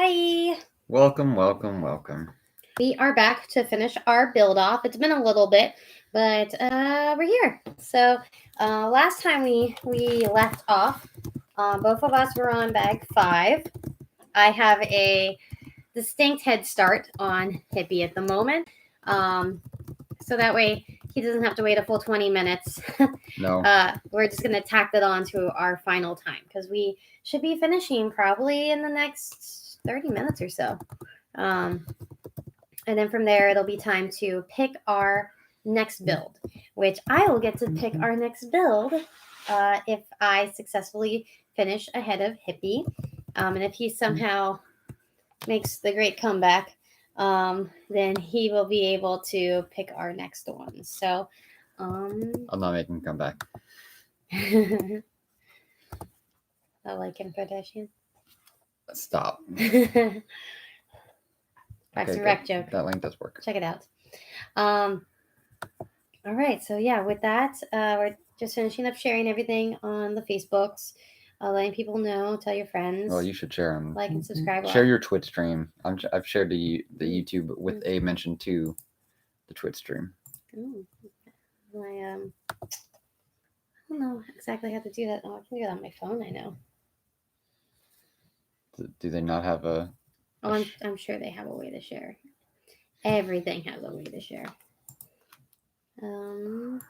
Hi. Welcome, welcome, welcome. We are back to finish our build off. It's been a little bit, but we're here. So last time we left off, both of us were on bag 5. I have a distinct head start on Hippie at the moment. So that way he doesn't have to wait a full 20 minutes. No. We're just going to tack that on to our final time because we should be finishing probably in the next 30 minutes or so. And then from there, it'll be time to pick our next build, which I will get to pick our next build if I successfully finish ahead of Hippie. And if he somehow makes the great comeback, then he will be able to pick our next one. So, I'm not making him come back. I like Kim Kardashian. Stop. Parks and Rec joke. That link does work. Check it out. All right. So yeah, with that, we're just finishing up sharing everything on the Facebooks, letting people know. Tell your friends. Well, you should share them. Like and subscribe. Share your Twitch stream. I've shared the YouTube with a mention to the Twitch stream. Oh, I don't know exactly how to do that. Oh, I can do it on my phone. I know. Do they not have a? Oh, I'm sure they have a way to share. Everything has a way to share. No.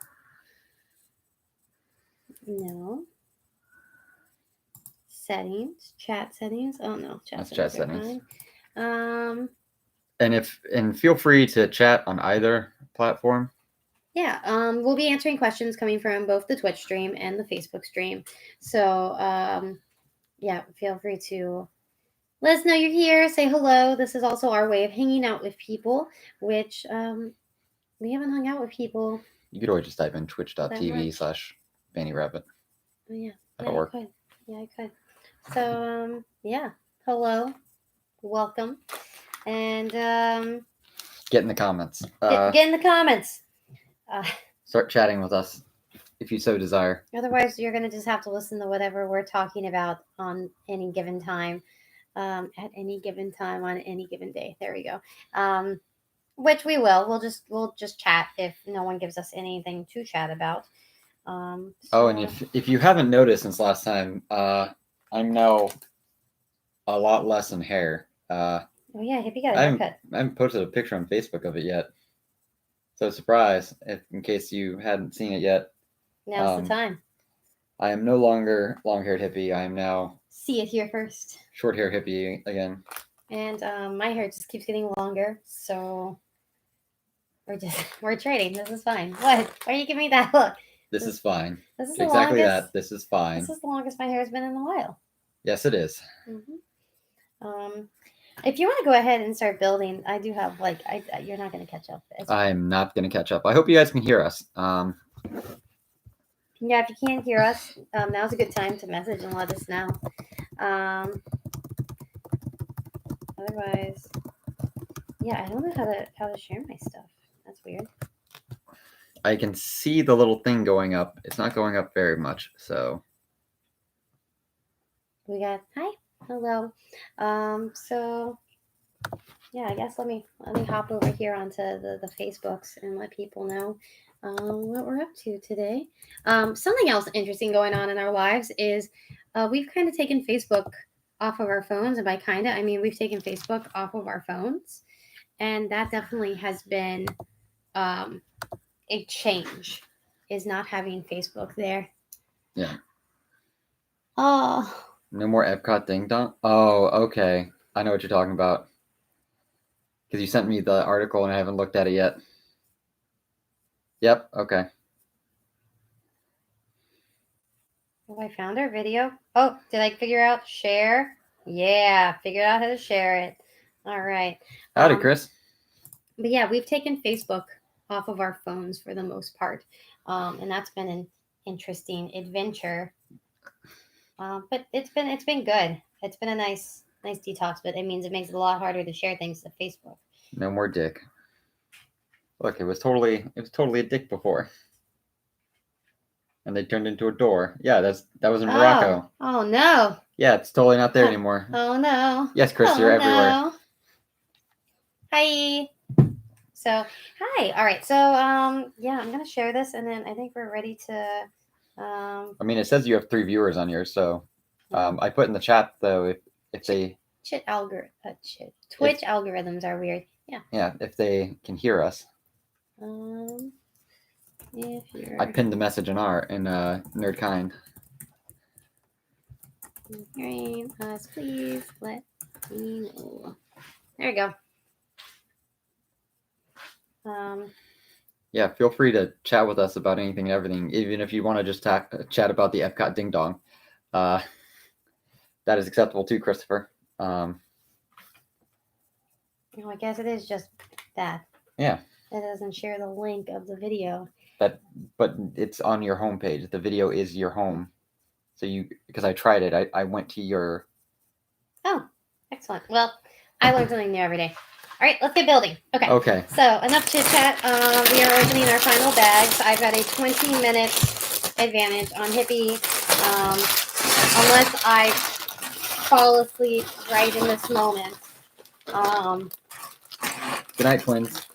Settings, chat settings. Oh no, chat settings. Fine. And feel free to chat on either platform. Yeah, we'll be answering questions coming from both the Twitch stream and the Facebook stream. So yeah, feel free to let us know you're here. Say hello. This is also our way of hanging out with people, which we haven't hung out with people. You could always just type in twitch.tv/BannyRabbit. Oh yeah, that'll work. Yeah, I could. So yeah, hello, welcome, and get in the comments. Get in the comments. Start chatting with us if you so desire. Otherwise, you're gonna just have to listen to whatever we're talking about on any given time, at any given time on any given day. There we go. Which we will. We'll just chat if no one gives us anything to chat about. Oh, and if you haven't noticed since last time, I'm now a lot less in hair. Oh yeah, Hippie got a haircut. I haven't posted a picture on Facebook of it yet. So surprise, in case you hadn't seen it yet. Now's the time. I am no longer long-haired hippie. I am now see it here first. Short-hair hippie again. And my hair just keeps getting longer, so we're trading. This is fine. What? Why are you giving me that look? This is fine. This is exactly that. This is fine. This is the longest my hair has been in a while. Yes, it is. Mm-hmm. If you want to go ahead and start building, I do have you're not going to catch up. I'm not going to catch up. I hope you guys can hear us. Yeah, if you can't hear us, now's a good time to message and let us know. Otherwise, yeah, I don't know how to share my stuff. That's weird. I can see the little thing going up. It's not going up very much, so. We got hi, hello. So yeah, I guess let me hop over here onto the Facebooks and let people know what we're up to today. Something else interesting going on in our lives is we've kind of taken Facebook off of our phones, and by kind of I mean we've taken Facebook off of our phones, and that definitely has been a change, is not having Facebook there. Yeah. Oh. No more Epcot Ding Dong? Oh, okay. I know what you're talking about. Because you sent me the article and I haven't looked at it yet. Yep, okay. Oh, I found our video. Oh, did I figure out share? Yeah, figured out how to share it. All right. Howdy, Chris. But yeah, we've taken Facebook off of our phones for the most part. And that's been an interesting adventure. But it's been good. It's been a nice detox, but it means it makes it a lot harder to share things to Facebook. No more dick. Look, it was totally a dick before. And they turned into a door. Yeah, that was in Morocco. Oh no. Yeah, it's totally not there Huh. anymore. Oh no. Yes, Chris, you're everywhere. No. Hi. So hi. All right. So yeah, I'm gonna share this, and then I think we're ready to. I mean, it says you have 3 viewers on yours, so I put in the chat though if they Twitch algorithms are weird. Yeah. if they can hear us. If you're I pinned the message in Nerdkind. hearing us, please let me know. There you go. Yeah, feel free to chat with us about anything and everything, even if you want to just chat about the Epcot Ding Dong. That is acceptable too, Christopher. I guess it is just that. Yeah. It doesn't share the link of the video. But it's on your homepage. The video is your home. So because I tried it, I went to your. Oh, excellent. Well, I learn something new every day. All right, let's get building. Okay. So enough chit chat. We are opening our final bags. I've got a 20-minute advantage on Hippie, unless I fall asleep right in this moment. Good night, twins.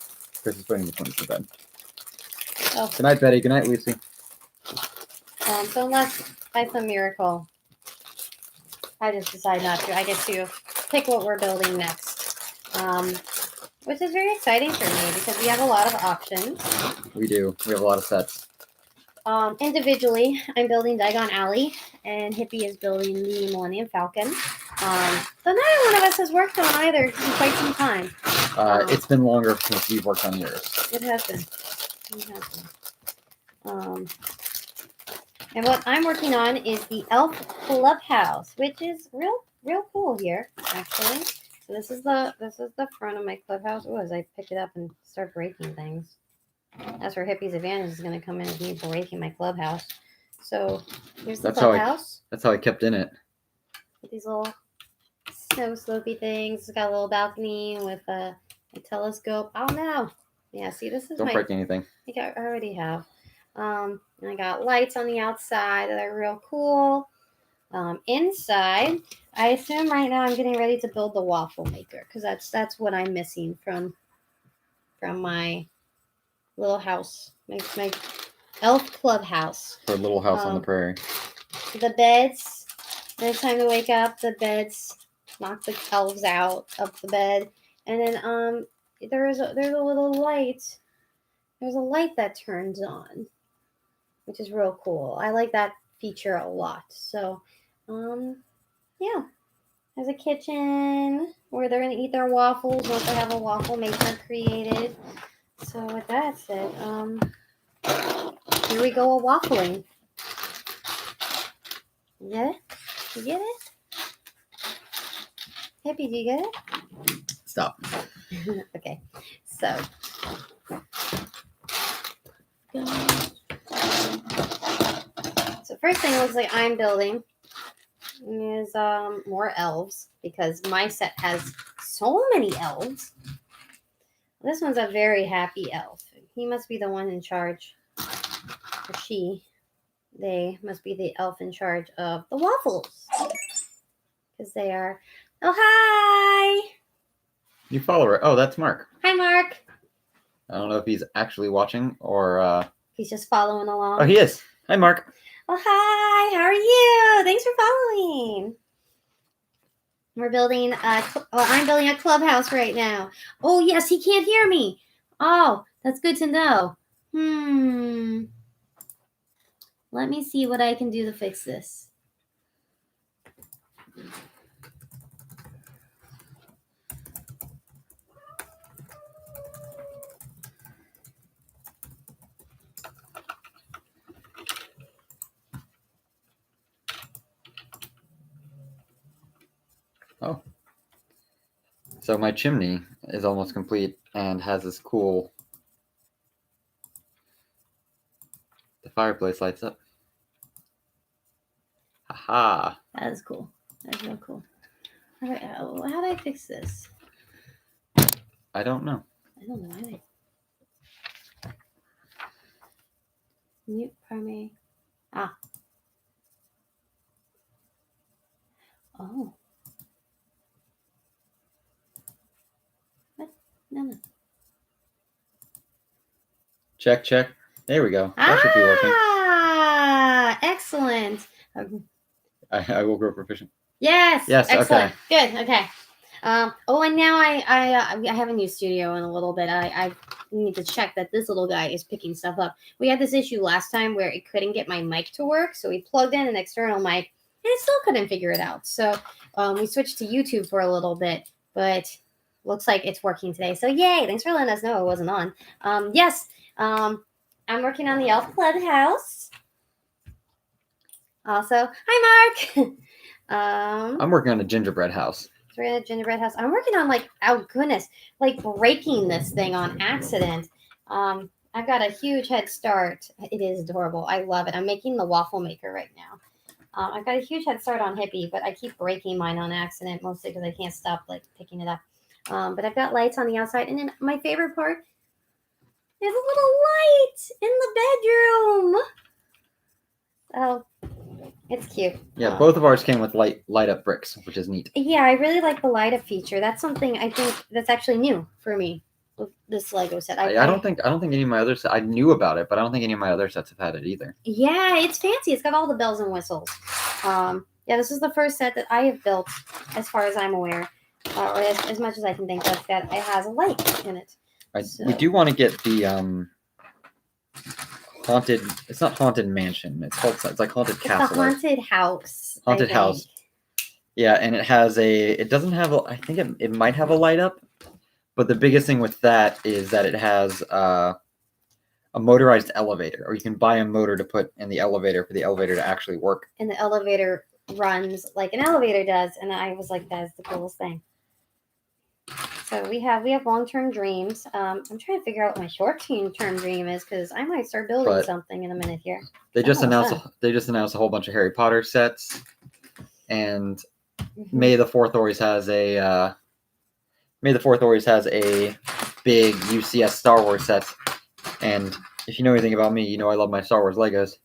Chris is putting the twins to bed. Oh. Good night, Betty. Good night, Lucy. So unless by some miracle I just decide not to, I get to pick what we're building next, which is very exciting for me because we have a lot of options. We do. We have a lot of sets. Individually, I'm building Diagon Alley, and Hippie is building the Millennium Falcon. That neither one of us has worked on either in quite some time. It's been longer since we've worked on yours. It has been. And what I'm working on is the Elf Clubhouse, which is real cool here, actually. So this is the front of my clubhouse. Oh, as I pick it up and start breaking things. That's where Hippie's advantage is going to come in, is me breaking my clubhouse. So here's the clubhouse. That's how I kept in it. With these little snow slopey things. It's got a little balcony with a telescope. Oh no! Yeah, see, this is Don't break anything. I think I already have. And I got lights on the outside that are real cool. Inside, I assume right now I'm getting ready to build the waffle maker because that's what I'm missing from my little house, my elf clubhouse. For Little House on the Prairie. The beds. When it's time to wake up, the beds knock the elves out of the bed, and then there's a little light. There's a light that turns on, which is real cool. I like that feature a lot. So, yeah. There's a kitchen where they're gonna eat their waffles once they have a waffle maker created. So with that said, here we go, a waffling. You get it? You get it? Hippie, do you get it? Stop. Okay. So first thing it looks like I'm building is more elves because my set has so many elves. This one's a very happy elf. He must be the one in charge, or she. They must be the elf in charge of the waffles because they are. Oh, hi! You follow her. Oh, that's Mark. Hi, Mark. I don't know if he's actually watching or. He's just following along. Oh, he is. Hi, Mark. Oh, hi. How are you? Thanks for following. We're building I'm building a clubhouse right now. Oh, yes, he can't hear me. Oh, that's good to know. Let me see what I can do to fix this. Oh. So my chimney is almost complete and has this cool. The fireplace lights up. Haha. That is cool. That's real cool. How do I fix this? I don't know. I don't know either. Mute primary. Oh. What? No. Check. There we go. That should be working. Ah, excellent. I will grow proficient. Yes. Yes, Excellent. okay. Good. Okay. And now I have a new studio in a little bit. I need to check that this little guy is picking stuff up. We had this issue last time where it couldn't get my mic to work, so we plugged in an external mic, and it still couldn't figure it out. So we switched to YouTube for a little bit, but looks like it's working today. So yay! Thanks for letting us know it wasn't on. Yes. I'm working on the Elf Clubhouse. Also, hi Mark. I'm working on a gingerbread house. We're in a gingerbread house. I'm working on oh goodness, breaking this thing on accident. I've got a huge head start. It is adorable. I love it. I'm making the waffle maker right now. I've got a huge head start on Hippie, but I keep breaking mine on accident, mostly because I can't stop picking it up. But I've got lights on the outside, and then my favorite part is a little light in the bedroom. Oh, it's cute. Yeah, both of ours came with light up bricks, which is neat. Yeah, I really like the light up feature. That's something I think that's actually new for me with this Lego set. I don't think any of my other sets, I knew about it, but I don't think any of my other sets have had it either. Yeah, it's fancy. It's got all the bells and whistles. Yeah, this is the first set that I have built, as far as I'm aware, or as much as I can think of, that it has a light in it. We do want to get the haunted. It's not haunted mansion. It's like haunted castle. It's the haunted house. Haunted house. Yeah, and it doesn't have I think it might have a light up, but the biggest thing with that is that it has a motorized elevator, or you can buy a motor to put in the elevator for the elevator to actually work. And the elevator runs like an elevator does, and I was like, that's the coolest thing. So we have long-term dreams. I'm trying to figure out what my short-term dream is, because I might start building something in a minute here. They just announced a whole bunch of Harry Potter sets, and May the 4th always has a big UCS Star Wars set. And if you know anything about me, you know I love my Star Wars Legos.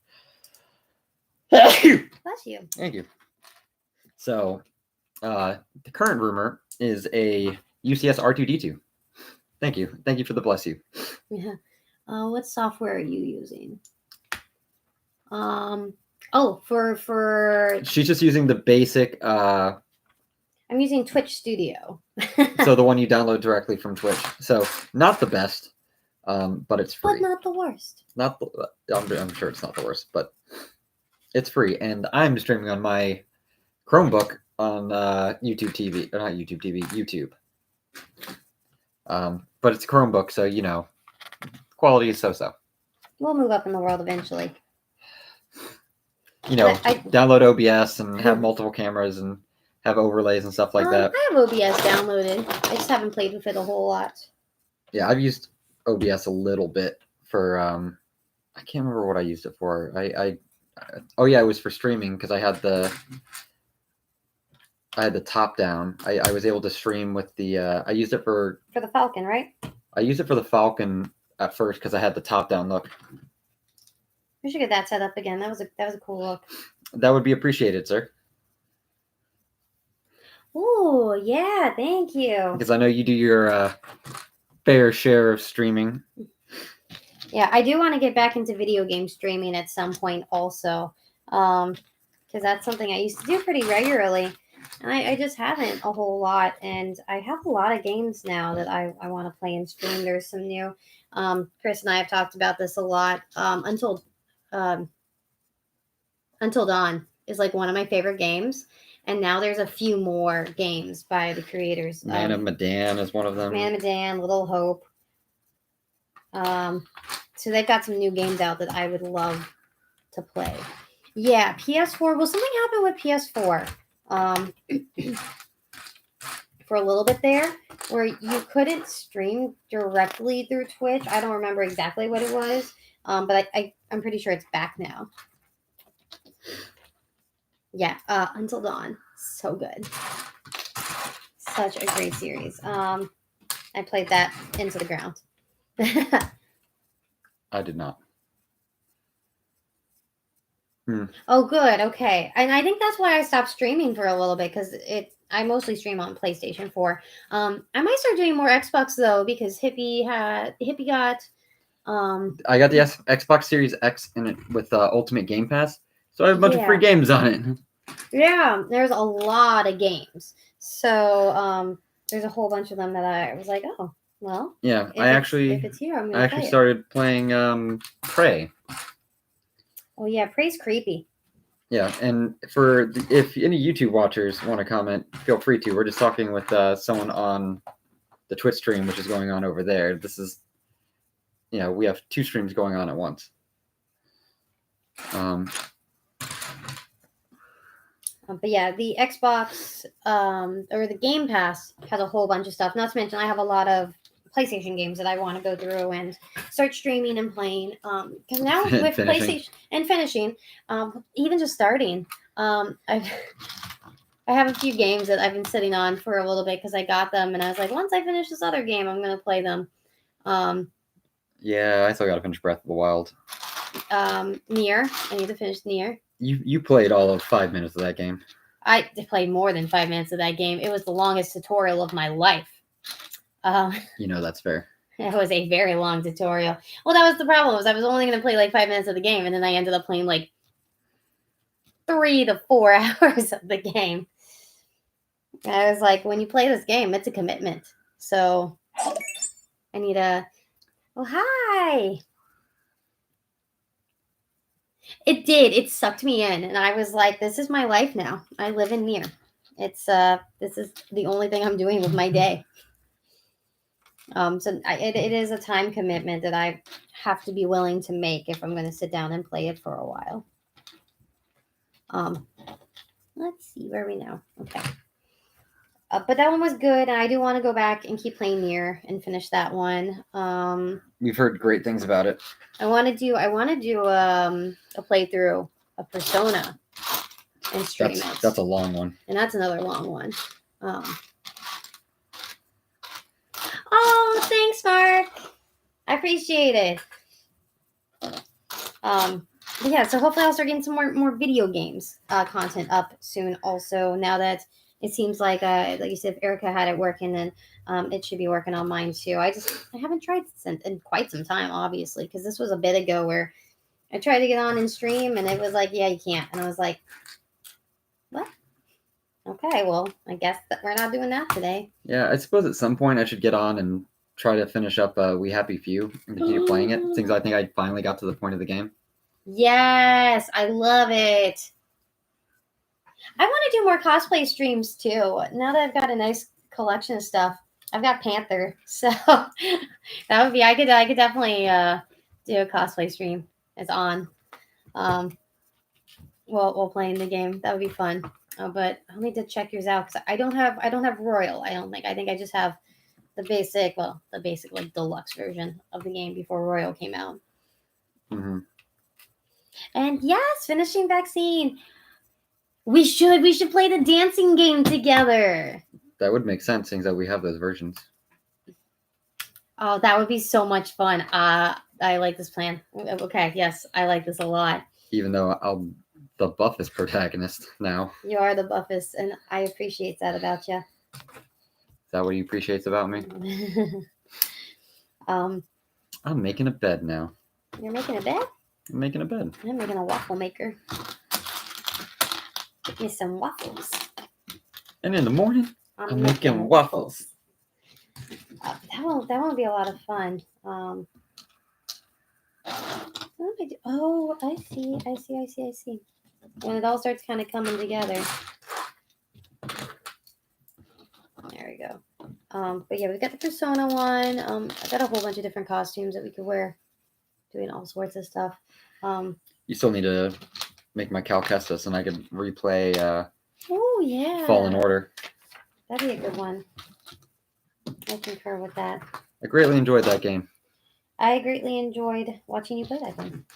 Bless you. Thank you. So, the current rumor is a UCS R2D2. Thank you for the bless you. Yeah. What software are you using? For she's just using the basic. I'm using Twitch Studio. So the one you download directly from Twitch. So not the best, but it's free. But not the worst. I'm sure it's not the worst, but it's free, and I'm streaming on my Chromebook on YouTube TV, or not YouTube TV, YouTube. But it's a Chromebook, so quality is so-so. We'll move up in the world eventually. Download OBS and have multiple cameras and have overlays and stuff like that. I have OBS downloaded. I just haven't played with it a whole lot. Yeah, I've used OBS a little bit for I can't remember what I used it for. It was for streaming, because I had the top down. I was able to stream with the I used it for the Falcon, right? I used it for the Falcon at first because I had the top down look. We should get that set up again. That was a cool look. That would be appreciated, sir. Oh, yeah, thank you. Because I know you do your fair share of streaming. Yeah, I do want to get back into video game streaming at some point also, because that's something I used to do pretty regularly, and I just haven't a whole lot, and I have a lot of games now that I want to play and stream. There's some new, Chris and I have talked about this a lot. Until Dawn is like one of my favorite games. And now there's a few more games by the creators. Man of Medan is one of them. Man of Medan, Little Hope. So they've got some new games out that I would love to play. Yeah, PS4. Well, something happened with PS4 for a little bit there, where you couldn't stream directly through Twitch. I don't remember exactly what it was, but I'm pretty sure it's back now. Yeah, Until Dawn. So good. Such a great series. I played that into the ground. I did not. Oh, good. Okay. And I think that's why I stopped streaming for a little bit because I mostly stream on PlayStation 4. I might start doing more Xbox though because Hippie got I got the Xbox Series X in it with Ultimate Game Pass, so I have a bunch of free yeah. games on it. Yeah, there's a lot of games. So there's a whole bunch of them that I was like, oh, well, Yeah, if it's here, I'm I gonna actually play it. started playing Prey. Oh yeah, Prey's creepy. Yeah, and if any YouTube watchers want to comment, feel free to. We're just talking with someone on the Twitch stream, which is going on over there. This is, we have 2 streams going on at once. But yeah, the Xbox or the Game Pass has a whole bunch of stuff. Not to mention, I have a lot of PlayStation games that I want to go through and start streaming and playing. Because now with PlayStation and finishing, even just starting, I have a few games that I've been sitting on for a little bit because I got them and I was like, once I finish this other game, I'm gonna play them. Yeah, I still got to finish Breath of the Wild. Nier. I need to finish Nier. You played all of 5 minutes of that game. I played more than 5 minutes of that game. It was the longest tutorial of my life. That's fair. It was a very long tutorial. Well, that was the problem. Was I was only going to play like 5 minutes of the game, and then I ended up playing like 3 to 4 hours of the game. And I was like, when you play this game, it's a commitment. So I need a. Oh, hi. It did. It sucked me in, and I was like, "This is my life now. I live in Nier. This is the only thing I'm doing with my day." It is a time commitment that I have to be willing to make if I'm going to sit down and play it for a while. Let's see where are we now. Okay. But that one was good, and I do want to go back and keep playing Nier and finish that one. We've heard great things about it. I want to do a playthrough of Persona and stream it. That's a long one, and that's another long one. Oh, thanks, Mark. I appreciate it. Yeah, so hopefully I'll start getting some more video games content up soon. Also, now that it seems like you said, if Erica had it working, then it should be working on mine too. I haven't tried in quite some time, obviously, because this was a bit ago where I tried to get on and stream, and it was like, yeah, you can't. And I was like, what? Okay, well, I guess that we're not doing that today. Yeah, I suppose at some point I should get on and try to finish up We Happy Few and continue playing it, since I think I finally got to the point of the game. Yes, I love it. I want to do more cosplay streams too. Now that I've got a nice collection of stuff, I've got Panther, so that would be. I could definitely do a cosplay stream. It's on. While playing the game, that would be fun. But I'll need to check yours out because I don't have Royal. I don't think. I think I just have the basic like deluxe version of the game before Royal came out. Mm-hmm. And yes, finishing Vaccine. We should play the dancing game together. That would make sense, seeing that we have those versions. Oh, that would be so much fun. I like this plan. Okay, yes, I like this a lot. Even though I'm the buffest protagonist now. You are the buffest, and I appreciate that about you. Is that what he appreciates about me? I'm making a bed now. You're making a bed? I'm making a bed. I'm making a waffle maker. Get me some waffles. And in the morning, I'm making waffles. That won't be a lot of fun. Oh, I see. When it all starts kind of coming together. There we go. But yeah, we've got the Persona one. I got a whole bunch of different costumes that we could wear, doing all sorts of stuff. You still need to make my Cal Kestis, and I could replay. Oh yeah. Fallen Order. That'd be a good one. I concur with that. I greatly enjoyed that game. I greatly enjoyed watching you play that game.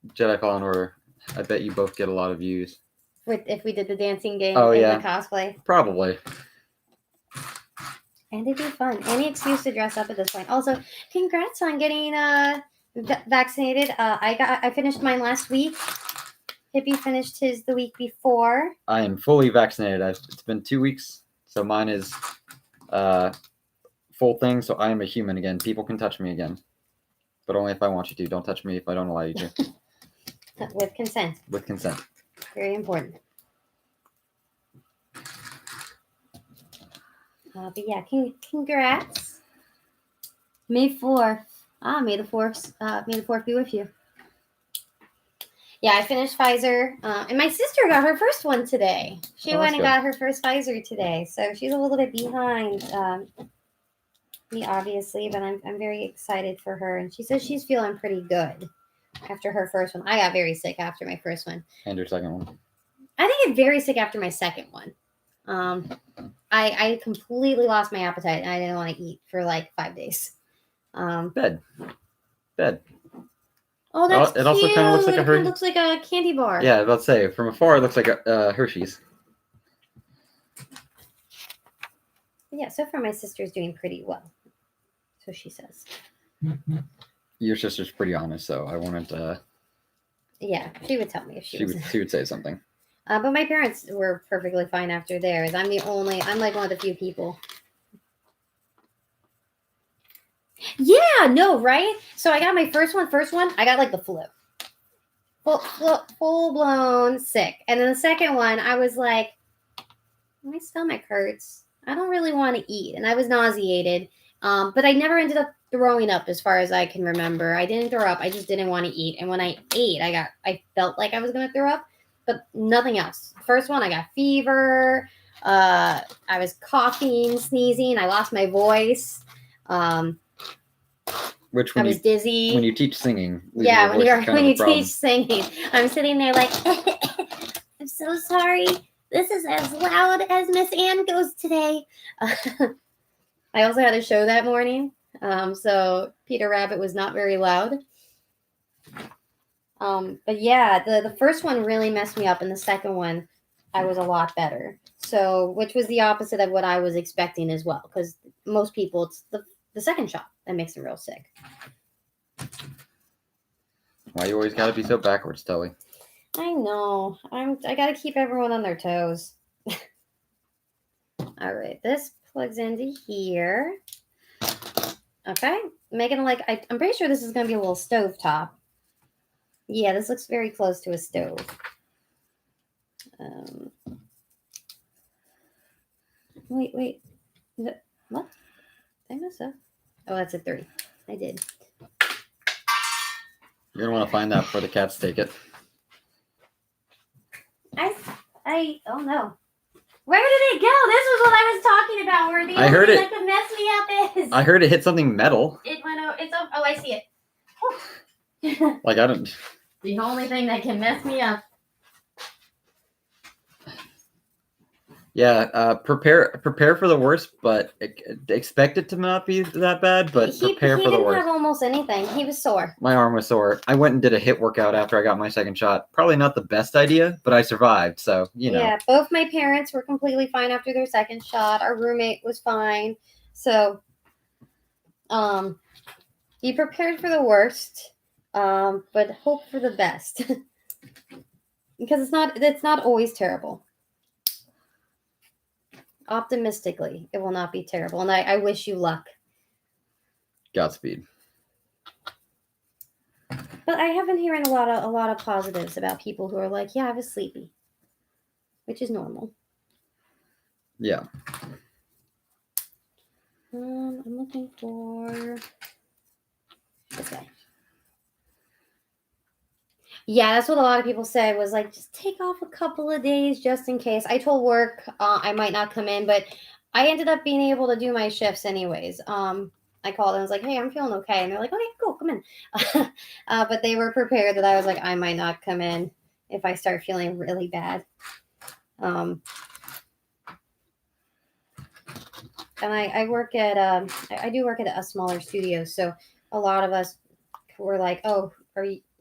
Jedi Fallen Order. I bet you both get a lot of views. If we did the dancing game and the cosplay. Probably. And it'd be fun. Any excuse to dress up at this point. Also, congrats on getting vaccinated. I finished mine last week. Hippie finished his the week before. I am fully vaccinated. It's been 2 weeks, so mine is full thing. So I am a human again. People can touch me again, but only if I want you to. Don't touch me if I don't allow you to. With consent. With consent. Very important. But yeah, congrats. May 4th. May the 4th be with you. Yeah, I finished Pfizer, and my sister got her first one today. She went and got her first Pfizer today, so she's a little bit behind me, obviously, but I'm very excited for her. And she says she's feeling pretty good after her first one. I got very sick after my first one. And your second one? I think I got very sick after my second one. I completely lost my appetite, and I didn't want to eat for like 5 days. Bed. Oh, that's it also kind of looks like it looks like a candy bar. Yeah, I was about to say, from afar, it looks like a Hershey's. Yeah, so far my sister's doing pretty well. So she says. Your sister's pretty honest, so I wanted to... Yeah, she would tell me if she would say something. But my parents were perfectly fine after theirs. I'm like one of the few people. Yeah, no, right? So I got my first one, I got like the flu. Full blown sick. And then the second one, I was like, my stomach hurts. I don't really want to eat. And I was nauseated. But I never ended up throwing up as far as I can remember. I didn't throw up. I just didn't want to eat. And when I ate, I felt like I was going to throw up, but nothing else. First one, I got fever. I was coughing, sneezing. I lost my voice. Which when I was dizzy. When you teach singing. Yeah, when you teach singing, I'm sitting there like, I'm so sorry. This is as loud as Miss Ann goes today. I also had a show that morning, so Peter Rabbit was not very loud. But yeah, the first one really messed me up, and the second one, I was a lot better. So, which was the opposite of what I was expecting as well, because most people, it's the second shot that makes them real sick. Why you always got to be so backwards, Tully? I know. I got to keep everyone on their toes. All right, this plugs into here. Okay, making it like I'm pretty sure this is going to be a little stove top. Yeah, this looks very close to a stove. Wait. What? Did I mess up? Oh, that's a 3. I did. You're going to want to find that before the cats take it. Oh no. Where did it go? This was what I was talking about. Where the only thing that could mess me up is. I heard it hit something metal. It went over. It's. Oh, I see it. Like I don't. The only thing that can mess me up. Yeah, prepare for the worst, but expect it to not be that bad. But prepare for the worst. He didn't have almost anything. He was sore. My arm was sore. I went and did a HIIT workout after I got my second shot. Probably not the best idea, but I survived. So you know. Yeah, both my parents were completely fine after their second shot. Our roommate was fine. So, be prepared for the worst, but hope for the best, because it's not always terrible. Optimistically, it will not be terrible, and I wish you luck. Godspeed. But I have been hearing a lot of positives about people who are like, yeah, I was sleepy, which is normal. Yeah. I'm looking for this guy. Yeah, that's what a lot of people said was like, just take off a couple of days just in case. I told work I might not come in, but I ended up being able to do my shifts anyways. I called and was like, hey, I'm feeling okay. And they're like, okay, cool, come in. But they were prepared that I was like, I might not come in if I start feeling really bad. And I work at, I do work at a smaller studio. So a lot of us were like, oh,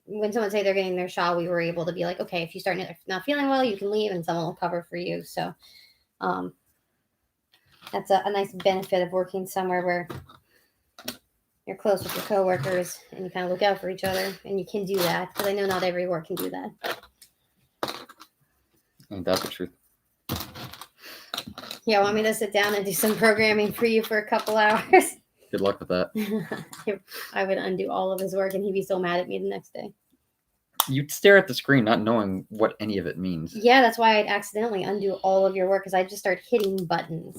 when someone say they're getting their shot, we were able to be like, okay, if you start not feeling well, you can leave and someone will cover for you. So that's a nice benefit of working somewhere where you're close with your coworkers and you kind of look out for each other, and you can do that because I know not every work can do that. Ain't that the truth? Yeah, want me to sit down and do some programming for you for a couple hours? Good luck with that. I would undo all of his work and he'd be so mad at me the next day. You'd stare at the screen not knowing what any of it means. Yeah, that's why I'd accidentally undo all of your work because I'd just start hitting buttons.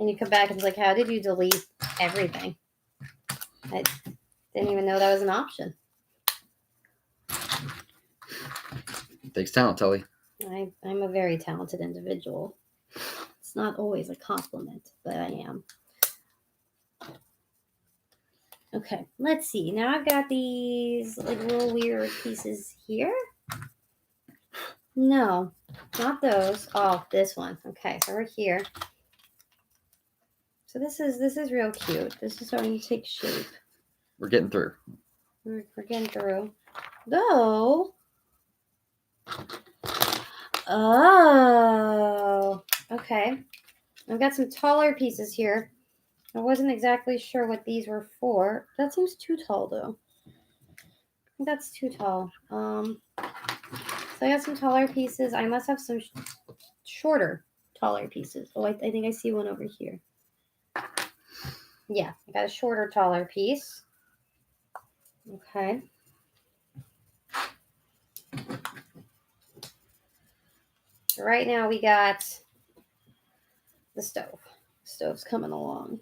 And you come back and it's like, how did you delete everything? I didn't even know that was an option. It takes talent, Tully. I'm a very talented individual. It's not always a compliment, but I am. Okay, let's see. Now I've got these like little weird pieces here. No, not those. Oh, this one. Okay, so we're here. So this is real cute. This is starting to take shape. We're getting through. We're getting through. Though. Oh, okay. I've got some taller pieces here. I wasn't exactly sure what these were for. That seems too tall, though. I think that's too tall. So I got some taller pieces. I must have some shorter, taller pieces. Oh, I think I see one over here. Yeah, I got a shorter, taller piece. Okay. So right now we got the stove. The stove's coming along.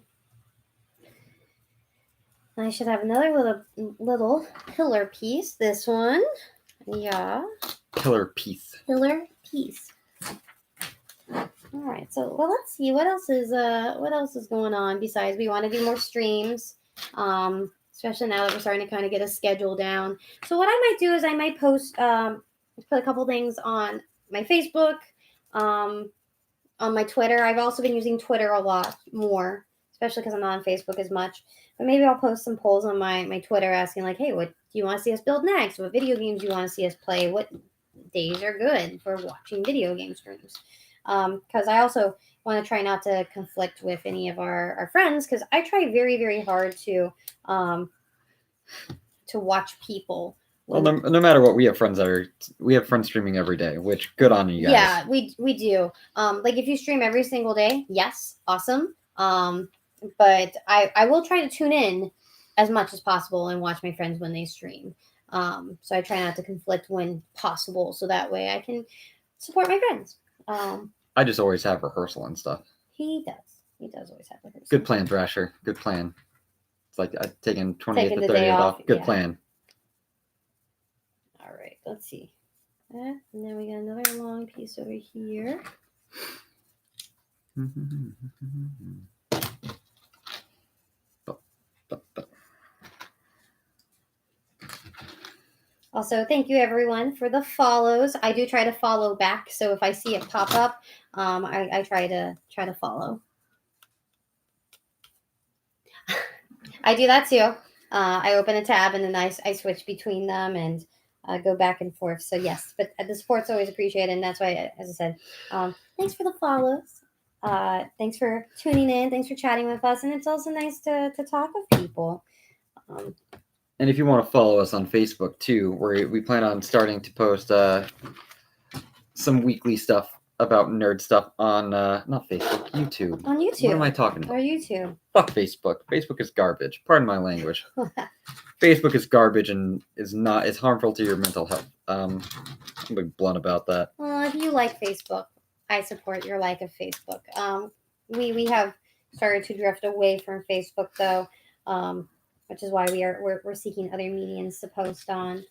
I should have another little pillar piece. This one. Yeah. Pillar piece. Pillar piece. All right. So, well, let's see what else is going on besides we want to do more streams. Especially now that we're starting to kind of get a schedule down. So what I might do is I might post put a couple things on my Facebook, on my Twitter. I've also been using Twitter a lot more, especially because I'm not on Facebook as much. But maybe I'll post some polls on my Twitter asking like, hey, what do you want to see us build next? What video games do you want to see us play? What days are good for watching video game streams? Because I also want to try not to conflict with any of our friends because I try very, very hard to watch people. Well, no matter what, we have friends streaming every day, which good on you guys. Yeah, we do. Like if you stream every single day, yes, awesome. But I will try to tune in as much as possible and watch my friends when they stream. So I try not to conflict when possible, so that way I can support my friends. I just always have rehearsal and stuff. He does always have rehearsal. Good plan, Thrasher. Good plan. It's like taking 28th to 30th off. Good plan. All right, let's see. And then we got another long piece over here. Also, thank you everyone for the follows. I do try to follow back, so if I see it pop up, I try to follow. I do that too. I open a tab and then I switch between them and go back and forth. So yes, but the support's always appreciated, and that's why, as I said, thanks for the follows. Thanks for tuning in. Thanks for chatting with us, and it's also nice to talk with people. And if you want to follow us on Facebook too, where we plan on starting to post some weekly stuff about nerd stuff on not Facebook, YouTube. On YouTube. What am I talking about? Or YouTube. Fuck Facebook. Facebook is garbage. Pardon my language. Facebook is garbage and is harmful to your mental health. I'm be blunt about that. Well, if you like Facebook, I support your like of Facebook. We have started to drift away from Facebook though, which is why we're seeking other mediums to post on.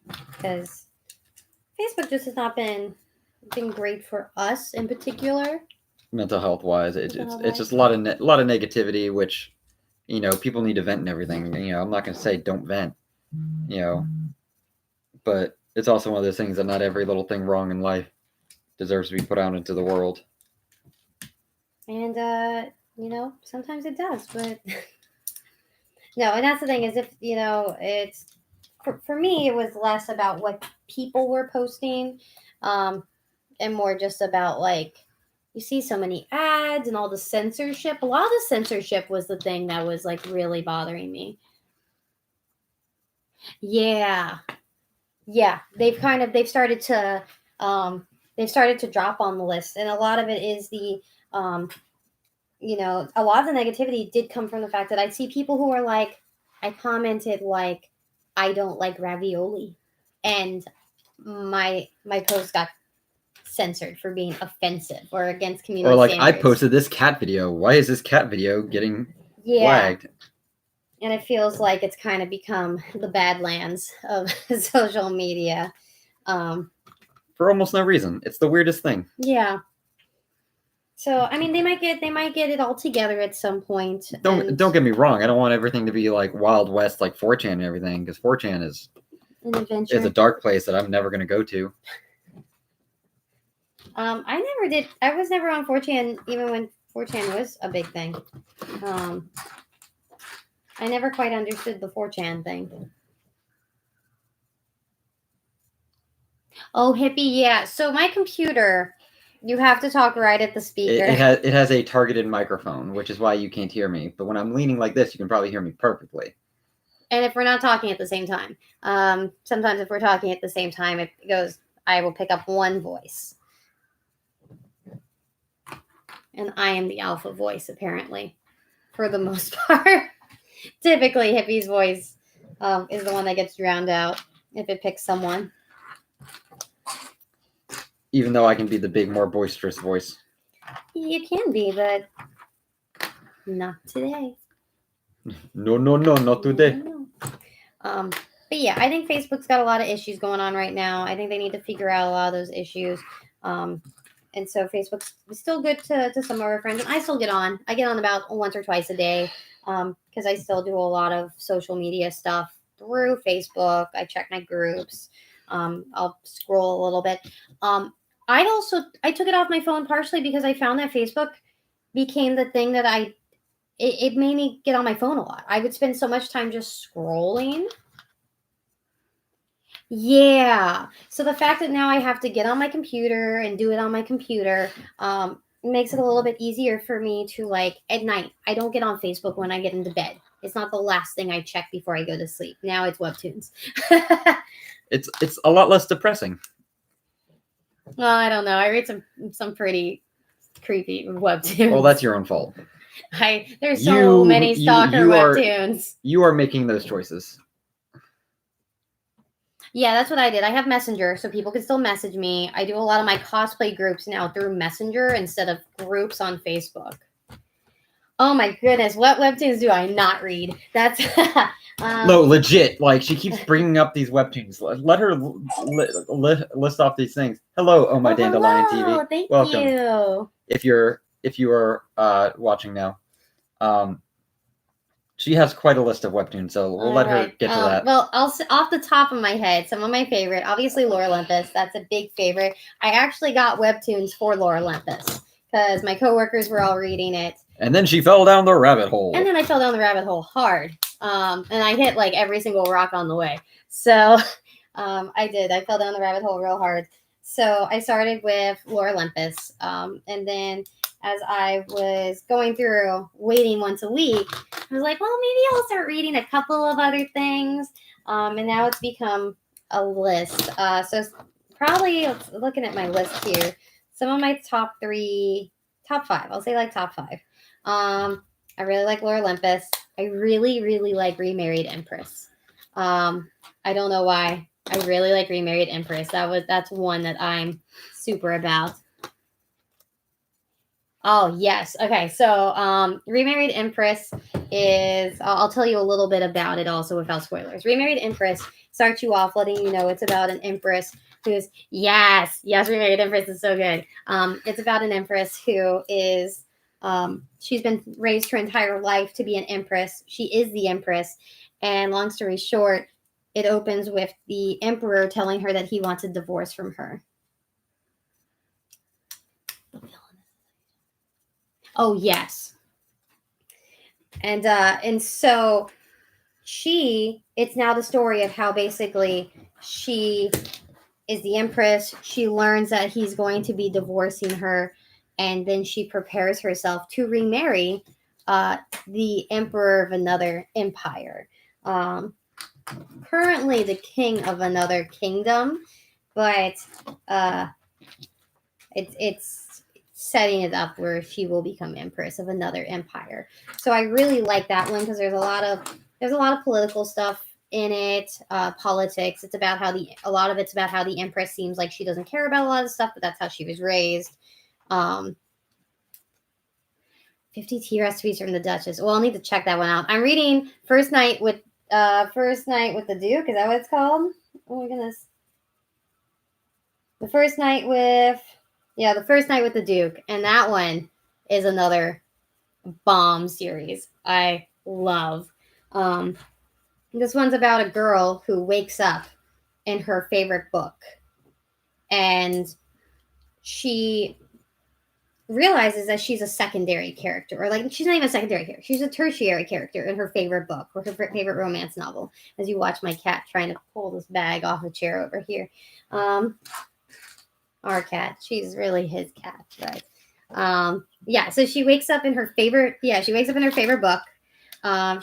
Because Facebook just has not been great for us in particular. Mental health wise, it's just a lot of negativity, which people need to vent and everything. I'm not going to say don't vent, but it's also one of those things that not every little thing wrong in life deserves to be put out into the world. And sometimes it does, but no. And that's the thing is if it's for me, it was less about what people were posting, and more just about like. You see so many ads and all the censorship. A lot of the censorship was the thing that was like really bothering me. Yeah. yeah, they've started to drop on the list, and a lot of it is um, a lot of the negativity did come from the fact that I see people who are like, I commented like, I don't like ravioli, and my post got censored for being offensive or against community Or like, I standards. posted this cat video. Why is this cat video getting Yeah, flagged? and it feels like it's kind of become the badlands of social media. Um, For almost no reason. It's the weirdest thing. yeah. So I mean, they might get it all together at some point. Don't get me wrong. I don't want everything to be like Wild West, like 4chan and everything, because 4chan is an adventure. a dark place that I'm never going to go to. I never did. I was never on 4chan, even when 4chan was a big thing. I never quite understood the 4chan thing. Oh, Hippie, yeah. So my computer, you have to talk right at the speaker. It has a targeted microphone, which is why you can't hear me. But when I'm leaning like this, you can probably hear me perfectly. And if we're not talking at the same time, sometimes if we're talking at the same time, it goes, I will pick up one voice. And I am the alpha voice, apparently, for the most part. Typically, Hippie's voice is the one that gets drowned out if it picks someone. Even though I can be the big, more boisterous voice. You can be, but not today. No, not today. But yeah, I think Facebook's got a lot of issues going on right now. I think they need to figure out a lot of those issues. And so Facebook's still good to some of our friends. And I still get on. I get on about once or twice a day because I still do a lot of social media stuff through Facebook. I check my groups. I'll scroll a little bit. I took it off my phone partially because I found that Facebook became the thing that it made me get on my phone a lot. I would spend so much time just scrolling. Yeah. So the fact that now I have to get on my computer and do it on my computer makes it a little bit easier for me to, like, at night. I don't get on Facebook when I get into bed. It's not the last thing I check before I go to sleep. Now it's webtoons. It's a lot less depressing. Well, I don't know. I read some pretty creepy webtoons. Well, that's your own fault. There's so many stalker webtoons. You are making those choices. Yeah, that's what I did. I have Messenger, so people can still message me. I do a lot of my cosplay groups now through Messenger instead of groups on Facebook. Oh my goodness, what webtoons do I not read? That's no, legit. Like, she keeps bringing up these webtoons. Let her list off these things. Hello, oh my Dandelion hello. TV. Thank Welcome. you. If you are watching now, she has quite a list of webtoons, so we'll let her get to that. Well, off the top of my head, some of my favorite, obviously Lore Olympus. That's a big favorite. I actually got webtoons for Lore Olympus because my coworkers were all reading it. And then she fell down the rabbit hole. And then I fell down the rabbit hole hard. And I hit like every single rock on the way. So I did. I fell down the rabbit hole real hard. So I started with Lore Olympus. And then as I was going through waiting once a week, I was like, well, maybe I'll start reading a couple of other things. And now it's become a list. So probably looking at my list here, some of my top five. I'll say like top five. I really like Lore Olympus. I really, really like Remarried Empress. I don't know why. I really like Remarried Empress. That's one that I'm super about. Oh, yes. Okay. So, Remarried Empress is, I'll tell you a little bit about it also without spoilers. Remarried Empress starts you off letting you know it's about an empress who's, yes, Remarried Empress is so good. It's about an empress who is, she's been raised her entire life to be an empress. She is the empress. And long story short, it opens with the emperor telling her that he wants a divorce from her. Oh, yes. And so it's now the story of how basically she is the empress. She learns that he's going to be divorcing her, and then she prepares herself to remarry the emperor of another empire. currently the king of another kingdom, but it's setting it up where she will become empress of another empire. So I really like that one because there's a lot of political stuff in it, politics. It's about how a lot of it's about how the empress seems like she doesn't care about a lot of stuff, but that's how she was raised. 50 tea recipes from the Duchess. Well, I'll need to check that one out. I'm reading First Night with the Duke. Is that what it's called? Oh my goodness. The First Night with the Duke, and that one is another bomb series I love. This one's about a girl who wakes up in her favorite book, and she realizes that she's a secondary character, or like she's not even a secondary character, she's a tertiary character in her favorite book or her favorite romance novel. As you watch my cat trying to pull this bag off a chair over here. Our cat, she's really his cat, right? So she wakes up in her favorite book.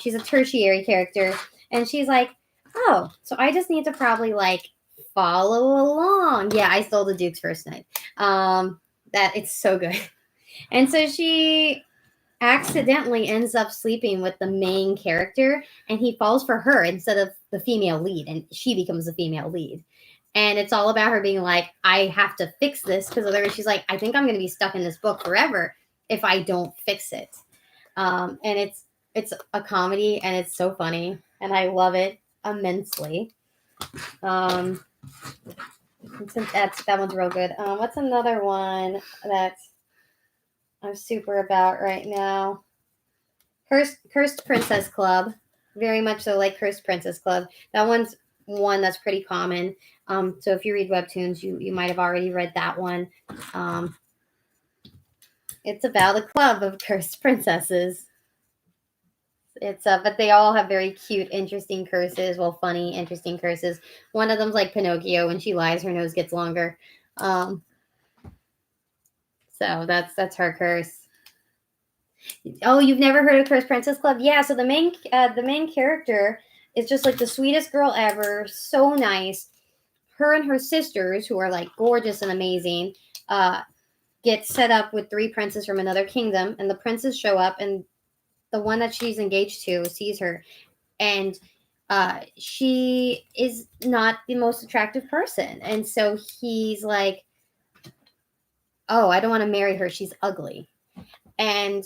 She's a tertiary character, and she's like, oh, so I just need to probably like follow along. Yeah, I stole the Duke's First Night. That it's so good. And so she accidentally ends up sleeping with the main character, and he falls for her instead of the female lead, and she becomes the female lead. And it's all about her being like, I have to fix this, because otherwise she's like, I think I'm going to be stuck in this book forever if I don't fix it. And it's a comedy, and it's so funny, and I love it immensely. That one's real good. What's another one that I'm super about right now? Cursed Princess Club. Very much so like Cursed Princess Club. That one's one that's pretty common. So if you read webtoons, you might have already read that one. It's about a club of cursed princesses. But they all have very cute, interesting curses. Well, funny, interesting curses. One of them's like Pinocchio. When she lies, her nose gets longer. So that's her curse. Oh, you've never heard of Cursed Princess Club? Yeah. So the main character is just like the sweetest girl ever. So nice. Her and her sisters, who are like gorgeous and amazing, get set up with 3 princes from another kingdom, and the princes show up, and the one that she's engaged to sees her, and she is not the most attractive person, and so he's like, oh, I don't want to marry her, she's ugly. And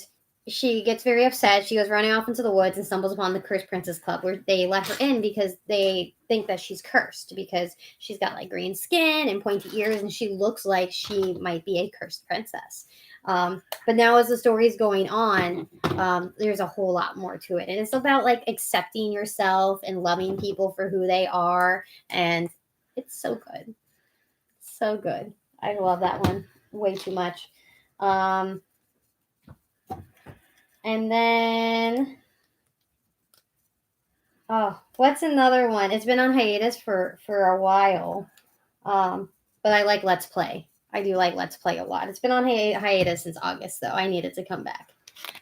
she gets very upset. She goes running off into the woods and stumbles upon the Cursed Princess Club, where they let her in because they think that she's cursed, because she's got like green skin and pointy ears, and she looks like she might be a cursed princess. But now as the story's going on, there's a whole lot more to it. And it's about like accepting yourself and loving people for who they are. And it's so good. So good. I love that one way too much. And then, what's another one? It's been on hiatus for a while, but I like Let's Play. I do like Let's Play a lot. It's been on hiatus since August, though. I need it to come back.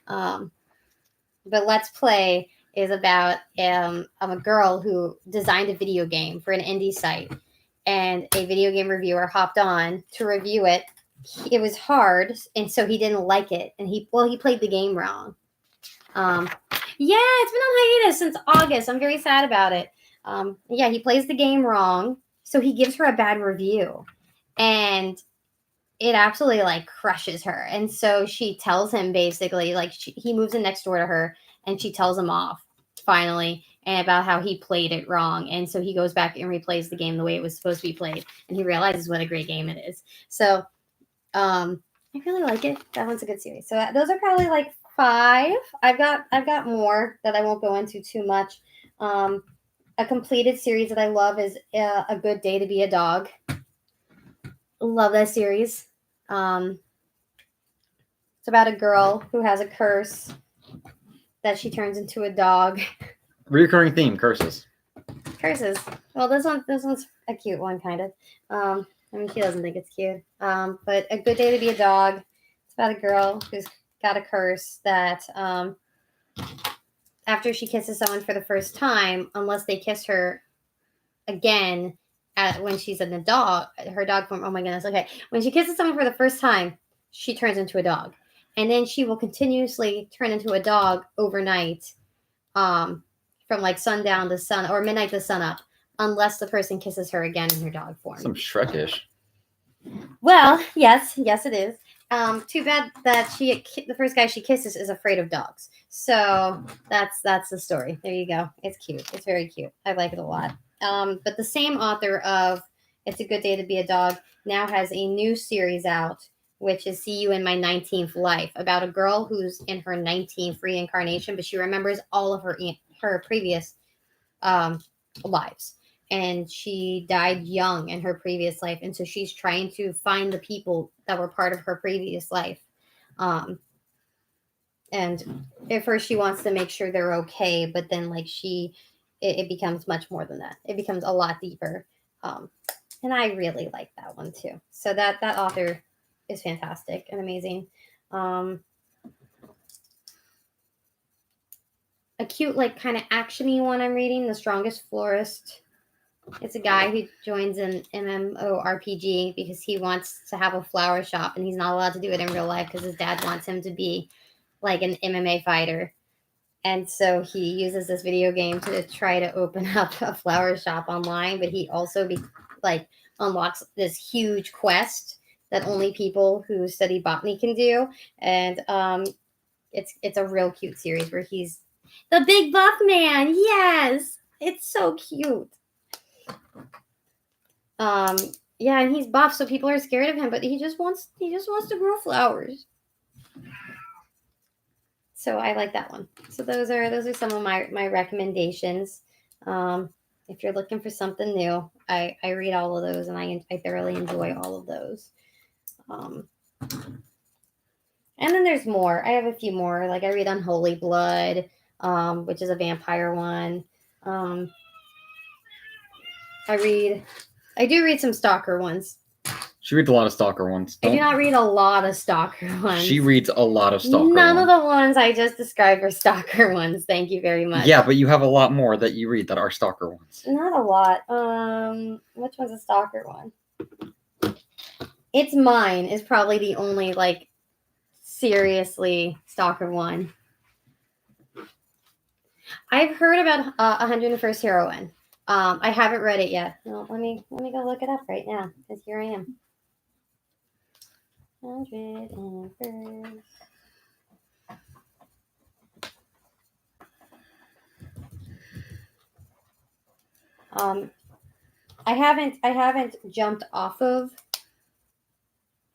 But Let's Play is about a girl who designed a video game for an indie site, and a video game reviewer hopped on to review it. It was hard, and so he didn't like it, and he played the game wrong. Yeah, it's been on hiatus since August. I'm very sad about it. He plays the game wrong, so he gives her a bad review, and it absolutely like crushes her. And so she tells him basically, like, he moves in next door to her, and she tells him off finally, and about how he played it wrong. And so he goes back and replays the game the way it was supposed to be played, and he realizes what a great game it is. So I really like it. That one's a good series. So those are probably like 5. I've got more that I won't go into too much. A completed series that I love is A Good Day to Be a Dog. Love that series. It's about a girl who has a curse that she turns into a dog. Recurring theme: curses. Curses. Well, this one's a cute one, kind of. I mean, she doesn't think it's cute. But A Good Day to Be a Dog. It's about a girl who's got a curse that after she kisses someone for the first time, unless they kiss her again when she's in the dog, her dog form. Oh my goodness. Okay. When she kisses someone for the first time, she turns into a dog. And then she will continuously turn into a dog overnight, from like sundown to sun or midnight to sun up, unless the person kisses her again in her dog form. Some Shrekish. Well, yes, it is. Too bad that the first guy she kisses is afraid of dogs. So that's the story. There you go. It's cute. It's very cute. I like it a lot. But the same author of It's a Good Day to Be a Dog now has a new series out, which is See You in My 19th Life, about a girl who's in her 19th reincarnation, but she remembers all of her previous lives. And she died young in her previous life. And so she's trying to find the people that were part of her previous life. And at first she wants to make sure they're okay, but then like it becomes much more than that. It becomes a lot deeper. And I really like that one too. So that author is fantastic and amazing. A cute, like kind of actiony one I'm reading, The Strongest Florist. It's a guy who joins an MMORPG because he wants to have a flower shop and he's not allowed to do it in real life because his dad wants him to be like an MMA fighter. And so he uses this video game to try to open up a flower shop online, but he also unlocks this huge quest that only people who study botany can do. And it's a real cute series where he's the big buff man. Yes, it's so cute. Yeah, and he's buff, so people are scared of him, but he just wants to grow flowers. So I like that one. So those are some of my recommendations. If you're looking for something new, I read all of those and I thoroughly enjoy all of those. And then there's more. I have a few more. Like I read Unholy Blood, which is a vampire one. I do read some stalker ones. She reads a lot of stalker ones. I do not read a lot of stalker ones. She reads a lot of stalker None ones. of the ones I just described are stalker ones. Thank you very much. Yeah, but you have a lot more that you read that are stalker ones. Not a lot. Which one's a stalker one? It's Mine is probably the only like seriously stalker one. I've heard about 101st Heroine. I haven't read it yet. Well, let me go look it up right now because here I am. 101st. I haven't jumped off of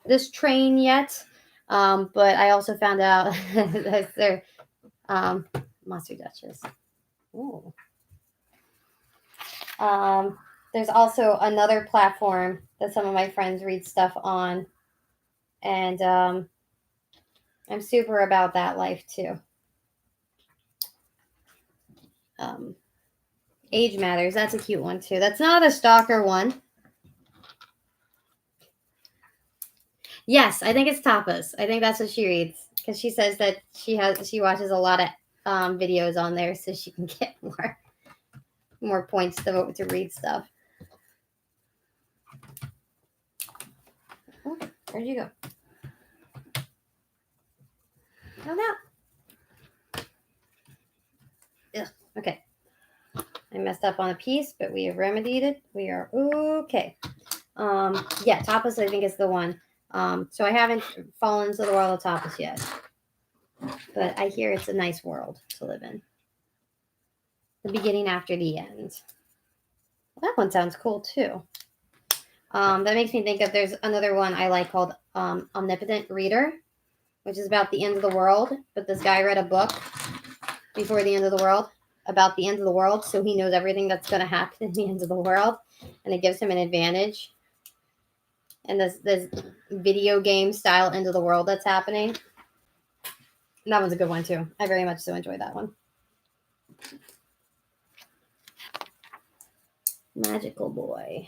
this train yet, but I also found out that they're Monster Duchess. Ooh. There's also another platform that some of my friends read stuff on, and I'm super about that life too. Age Matters, that's a cute one too. That's not a stalker one. Yes, I think it's Tapas. I think that's what she reads because she says that she watches a lot of videos on there so she can get more points to read stuff. Oh, where'd you go? Oh no. Ugh, okay. I messed up on a piece, but we have remedied it. We are okay. Yeah, Tapas I think is the one. So I haven't fallen into the world of Tapas yet, but I hear it's a nice world to live in. The beginning after the end. Well, that one sounds cool too. That makes me think of there's another one I like called Omnipotent Reader, which is about the end of the world. But this guy read a book before the end of the world about the end of the world, so he knows everything that's going to happen in the end of the world, and it gives him an advantage. And this video game style end of the world that's happening. And that one's a good one too. I very much so enjoyed that one. Magical Boy.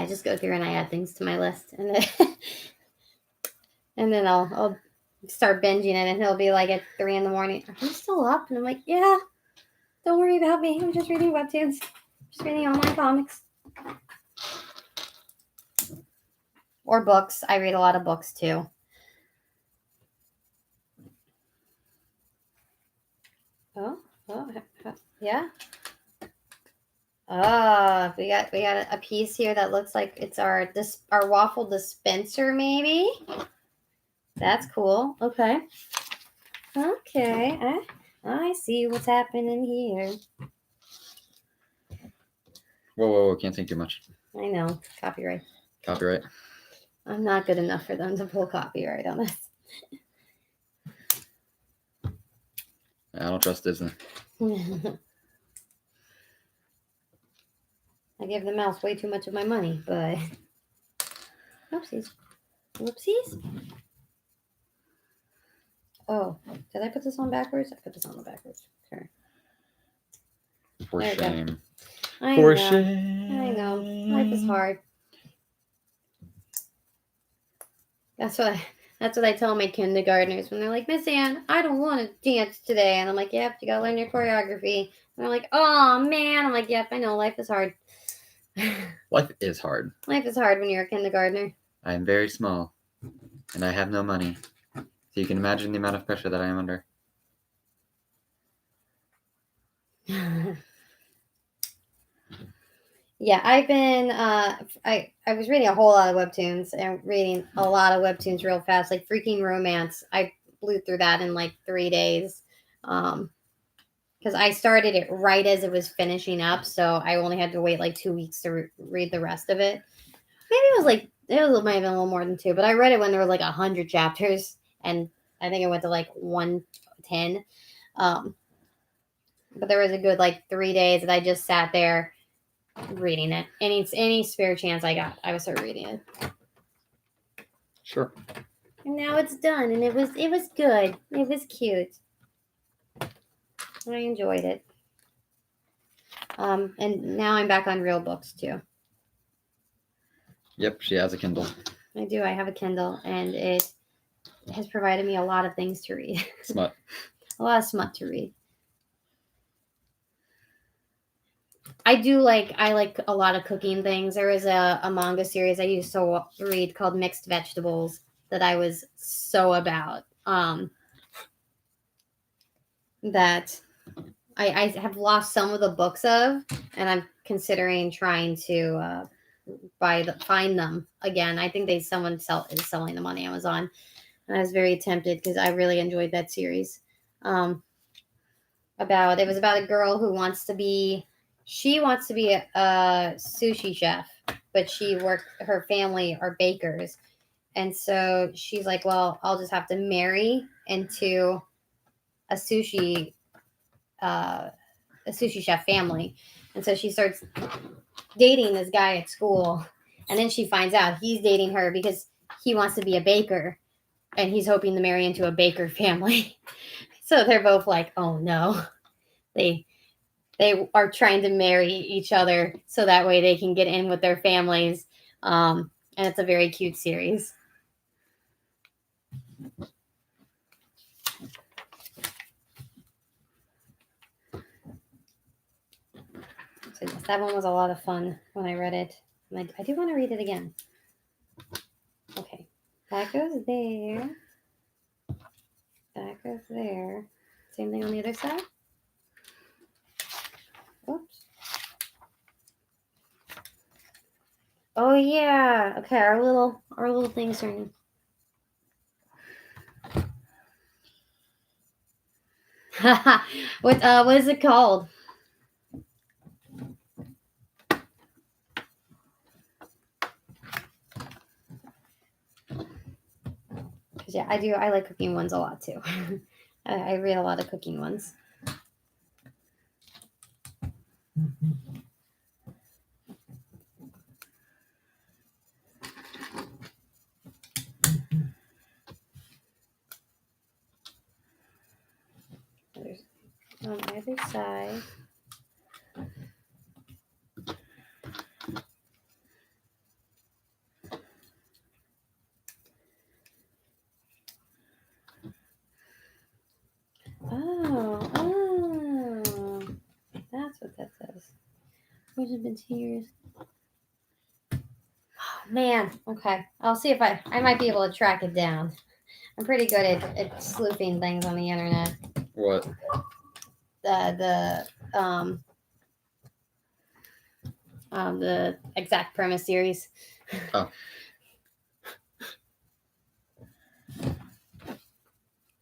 I just go through and I add things to my list, and then and then I'll start binging it, and he'll be like at 3 in the morning. Are you still up? And I'm like, yeah. Don't worry about me. I'm just reading webtoons. Just reading online comics or books. I read a lot of books too. Oh, yeah. We got a piece here that looks like it's our waffle dispenser, maybe. That's cool. Okay. I see what's happening here. Whoa! Can't think too much. I know. Copyright. I'm not good enough for them to pull copyright on this. I don't trust Disney. I give the mouse way too much of my money, but whoopsies. Oh, did I put this on backwards? I put this on the backwards. Okay. For shame. I know. Life is hard. That's what I tell my kindergartners when they're like, Miss Ann, I don't want to dance today. And I'm like, yep, you gotta learn your choreography. And they're like, oh man. I'm like, yep, I know, life is hard. Life is hard. Life is hard when you're a kindergartner. I am very small, and I have no money. So you can imagine the amount of pressure that I am under. Yeah, I've been I was reading a whole lot of webtoons and reading a lot of webtoons real fast, like Freaking Romance. I blew through that in like 3 days. Because I started it right as it was finishing up, so I only had to wait like 2 weeks to read the rest of it. Maybe it might have been a little more than 2, but I read it when there was like 100 chapters, and I think it went to like 110. But there was a good like 3 days that I just sat there reading it. Any spare chance I got, I would start reading it. Sure. And now it's done, and it was good. It was cute. I enjoyed it. And now I'm back on real books too. Yep, she has a Kindle. I do. I have a Kindle, and it has provided me a lot of things to read. Smut. A lot of smut to read. I like a lot of cooking things. There was a manga series I used to read called Mixed Vegetables that I was so about. That I have lost some of the books of, and I'm considering trying to find them again. I think someone is selling them on Amazon, and I was very tempted because I really enjoyed that series. It was about a girl who wants to be a sushi chef, but her family are bakers, and so she's like, well, I'll just have to marry into a sushi chef family. And so she starts dating this guy at school, and then she finds out he's dating her because he wants to be a baker, and he's hoping to marry into a baker family. So they're both like, oh no. They are trying to marry each other so that way they can get in with their families. And it's a very cute series. So yes, that one was a lot of fun when I read it. And I do want to read it again. Okay. That goes there. That goes there. Same thing on the other side. Oops. Oh yeah. Okay, our little things are. What is it called? Yeah, I do. I like cooking ones a lot too. I read a lot of cooking ones. There's on the other side. Which has been 2 years. Oh, man, okay. I'll see if I might be able to track it down. I'm pretty good at sleuthing things on the internet. What? The Exact Premise series. Oh.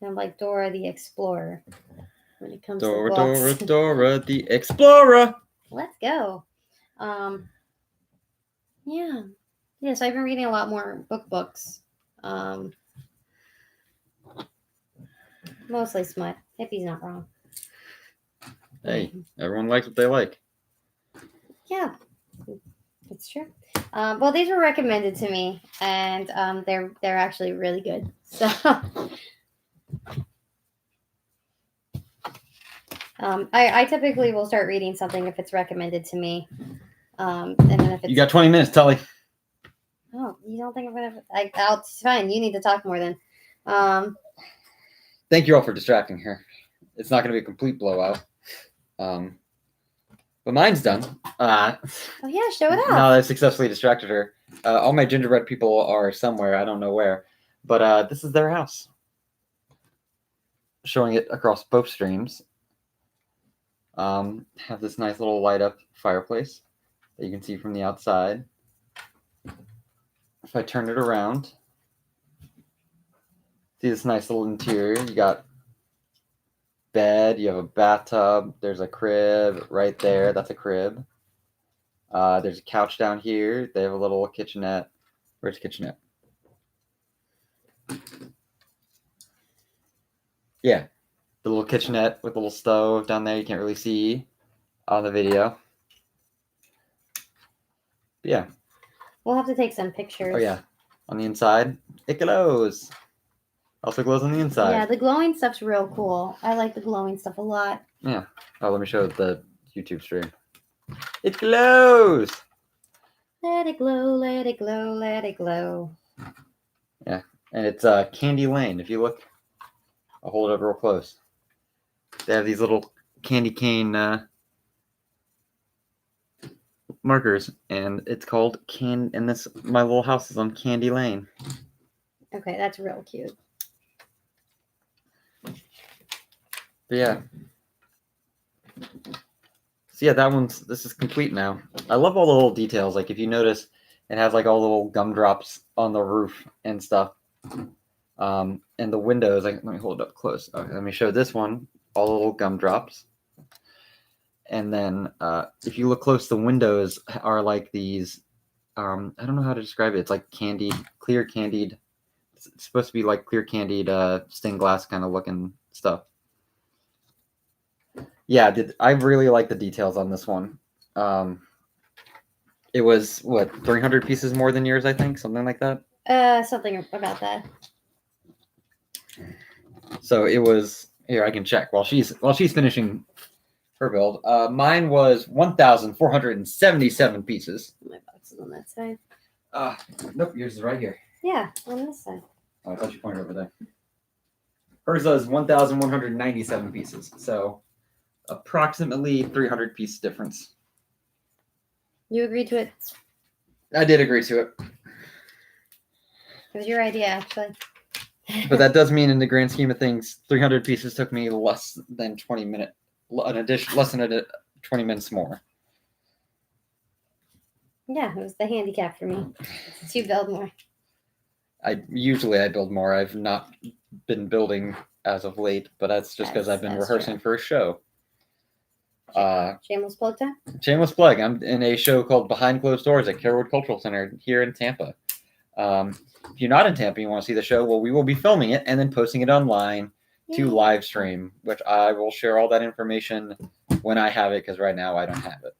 I'm like Dora the Explorer when it comes Dora, to books. Dora the Explorer. Let's go. Yeah. Yeah, so I've been reading a lot more books. Mostly smut. Hippie's not wrong. Hey, everyone likes what they like. Yeah, it's true. Well, these were recommended to me, and they're actually really good. So, I typically will start reading something if it's recommended to me, and then if it's You got 20 minutes, Tully. oh, you don't think I'm gonna? It's fine. You need to talk more then. Thank you all for distracting her. It's not going to be a complete blowout. But mine's done. Oh yeah, show it off. Now that I've successfully distracted her. All my gingerbread people are somewhere. I don't know where. But this is their house. Showing it across both streams. Have this nice little light up fireplace that you can see from the outside. If I turn it around, see this nice little interior. You got bed, you have a bathtub, there's a crib right there. That's a crib. There's a couch down here. They have a little kitchenette. Where's the kitchenette? Yeah, the little kitchenette with the little stove down there. You can't really see on the video. But yeah. We'll have to take some pictures. Oh yeah, on the inside, it glows. Also glows on the inside. Yeah, the glowing stuff's real cool. I like the glowing stuff a lot. Yeah. Oh, let me show the YouTube stream. It glows. Let it glow, let it glow, let it glow. Yeah, and it's Candy Lane. If you look, I'll hold it up real close. They have these little candy cane markers, and it's called and this my little house is on Candy Lane. Okay, that's real cute. But yeah. So yeah, this is complete now. I love all the little details. Like if you notice, it has like all the little gumdrops on the roof and stuff. And the windows, let me hold it up close. Okay, let me show this one, all the little gumdrops. And then if you look close, the windows are like these, I don't know how to describe it. It's like clear candied. It's supposed to be like clear candied stained glass kind of looking stuff. Yeah, I really like the details on this one. It was, 300 pieces more than yours, I think? Something like that? Something about that. So it was, here, I can check while she's finishing her build. Mine was 1,477 pieces. My box is on that side. Nope, yours is right here. Yeah, on this side. Oh, I thought you pointed over there. Hers was 1,197 pieces. So approximately 300 piece difference. You agreed to it? I did agree to it. It was your idea, actually. But that does mean in the grand scheme of things, 300 pieces took me less than 20 minutes. Less than 20 minutes more. Yeah, it was the handicap for me. Since you build more. I build more. I've not been building as of late, but that's just because I've been rehearsing for a show. Shameless plug time? Shameless plug. I'm in a show called Behind Closed Doors at Carewood Cultural Center here in Tampa. If you're not in Tampa and you want to see the show, well, we will be filming it and then posting it online to live stream, which I will share all that information when I have it, because right now I don't have it.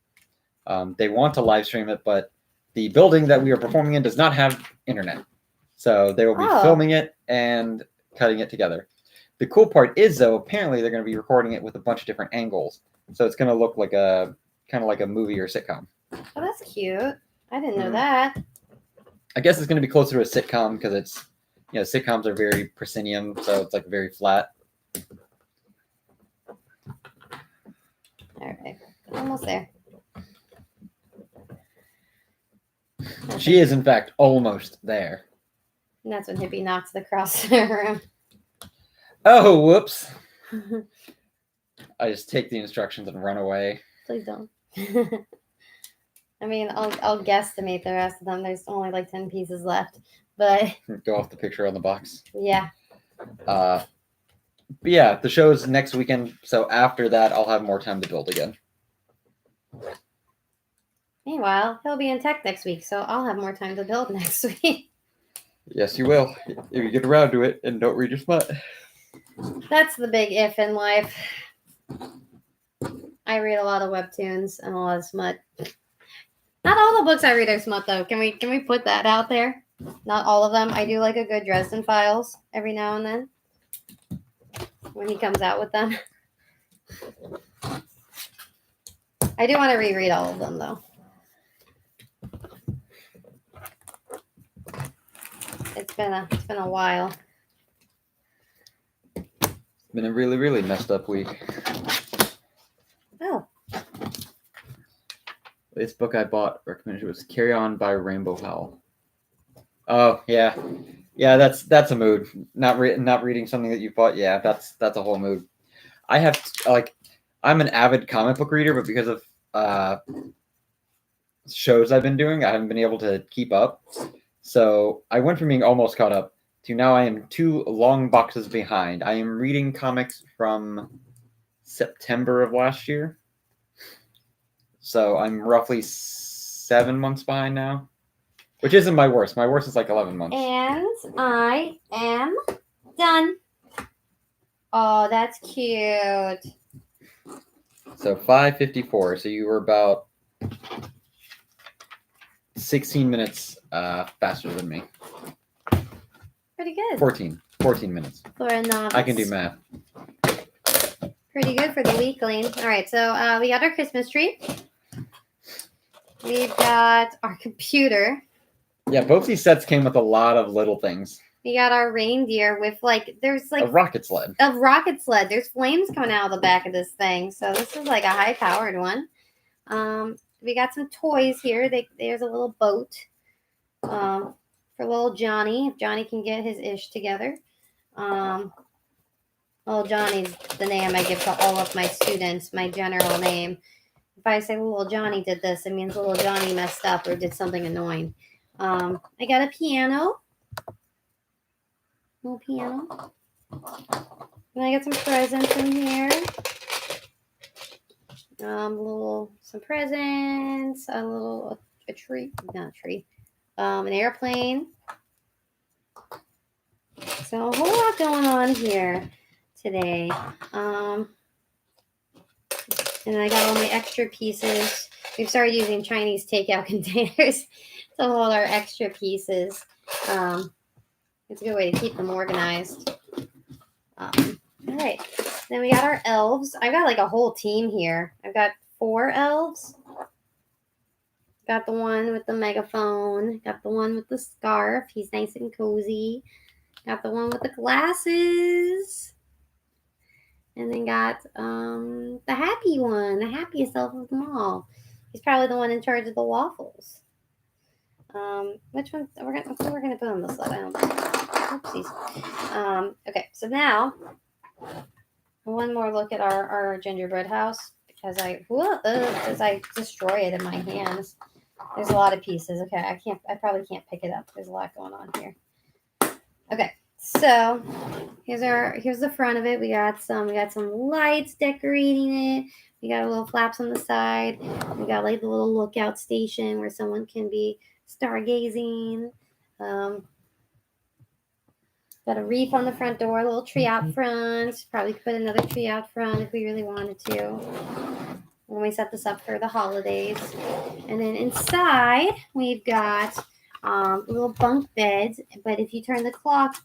They want to live stream it, but the building that we are performing in does not have internet. So they will be filming it and cutting it together. The cool part is, though, apparently they're going to be recording it with a bunch of different angles. So it's going to look like kind of like a movie or sitcom. Oh, that's cute. I didn't know that. I guess it's going to be closer to a sitcom because it's, sitcoms are very proscenium, so it's like very flat. All right, almost there. She is, in fact, almost there. And that's when Hippie knocks the cross around. Oh, whoops. I just take the instructions and run away. Please don't. I mean, I'll guesstimate the rest of them. There's only like 10 pieces left, but Go off the picture on the box. yeah. But yeah, the show's next weekend, so after that, I'll have more time to build again. Meanwhile, he'll be in tech next week, so I'll have more time to build next week. Yes, you will, if you get around to it and don't read your smut. That's the big if in life. I read a lot of webtoons and a lot of smut. Not all the books I read are smut, though. Can we put that out there? Not all of them. I do like a good Dresden Files every now and then when he comes out with them. I do want to reread all of them, though. It's been a while. It's been a really, really messed up week. Oh. This book I bought recommended was Carry On by Rainbow Howl. Oh yeah, that's a mood. Not reading something that you bought. Yeah, that's a whole mood. I have I'm an avid comic book reader, but because of shows I've been doing, I haven't been able to keep up. So I went from being almost caught up to now I am 2 long boxes behind. I am reading comics from September of last year. So I'm roughly 7 months behind now, which isn't my worst. My worst is like 11 months. And I am done. Oh, that's cute. So 5:54. So you were about 16 minutes faster than me. Pretty good. 14 minutes. For a novice. I can do math. Pretty good for the weekling. All right, so we got our Christmas tree. We've got our computer. Yeah, both these sets came with a lot of little things. We got our reindeer with there's a rocket sled. A rocket sled. There's flames coming out of the back of this thing. So this is like a high-powered one. We got some toys here. There's a little boat for little Johnny, if Johnny can get his ish together. Little Johnny's the name I give to all of my students, my general name. If I say little Johnny did this, it means little Johnny messed up or did something annoying. I got a piano. Little piano. And I got some presents in here. Some presents, a tree, not a tree, an airplane. So a whole lot going on here today. And I got all my extra pieces. We've started using Chinese takeout containers to hold our extra pieces. It's a good way to keep them organized. All right. Then we got our elves. I got like a whole team here. I've got 4 elves. Got the one with the megaphone. Got the one with the scarf. He's nice and cozy. Got the one with the glasses. And then got the happy one, the happiest elf of them all. He's probably the one in charge of the waffles. Which one? We're gonna put on the sled. I don't think. Oopsies. Okay, so now one more look at our gingerbread house because I destroy it in my hands. There's a lot of pieces. Okay, I probably can't pick it up. There's a lot going on here. Okay, so here's the front of it. We got some lights decorating it. We got a little flaps on the side. We got like the little lookout station where someone can be stargazing. Got a wreath on the front door, a little tree out front. Probably could put another tree out front if we really wanted to. When we set this up for the holidays. And then inside, we've got little bunk beds. But if you turn the clock,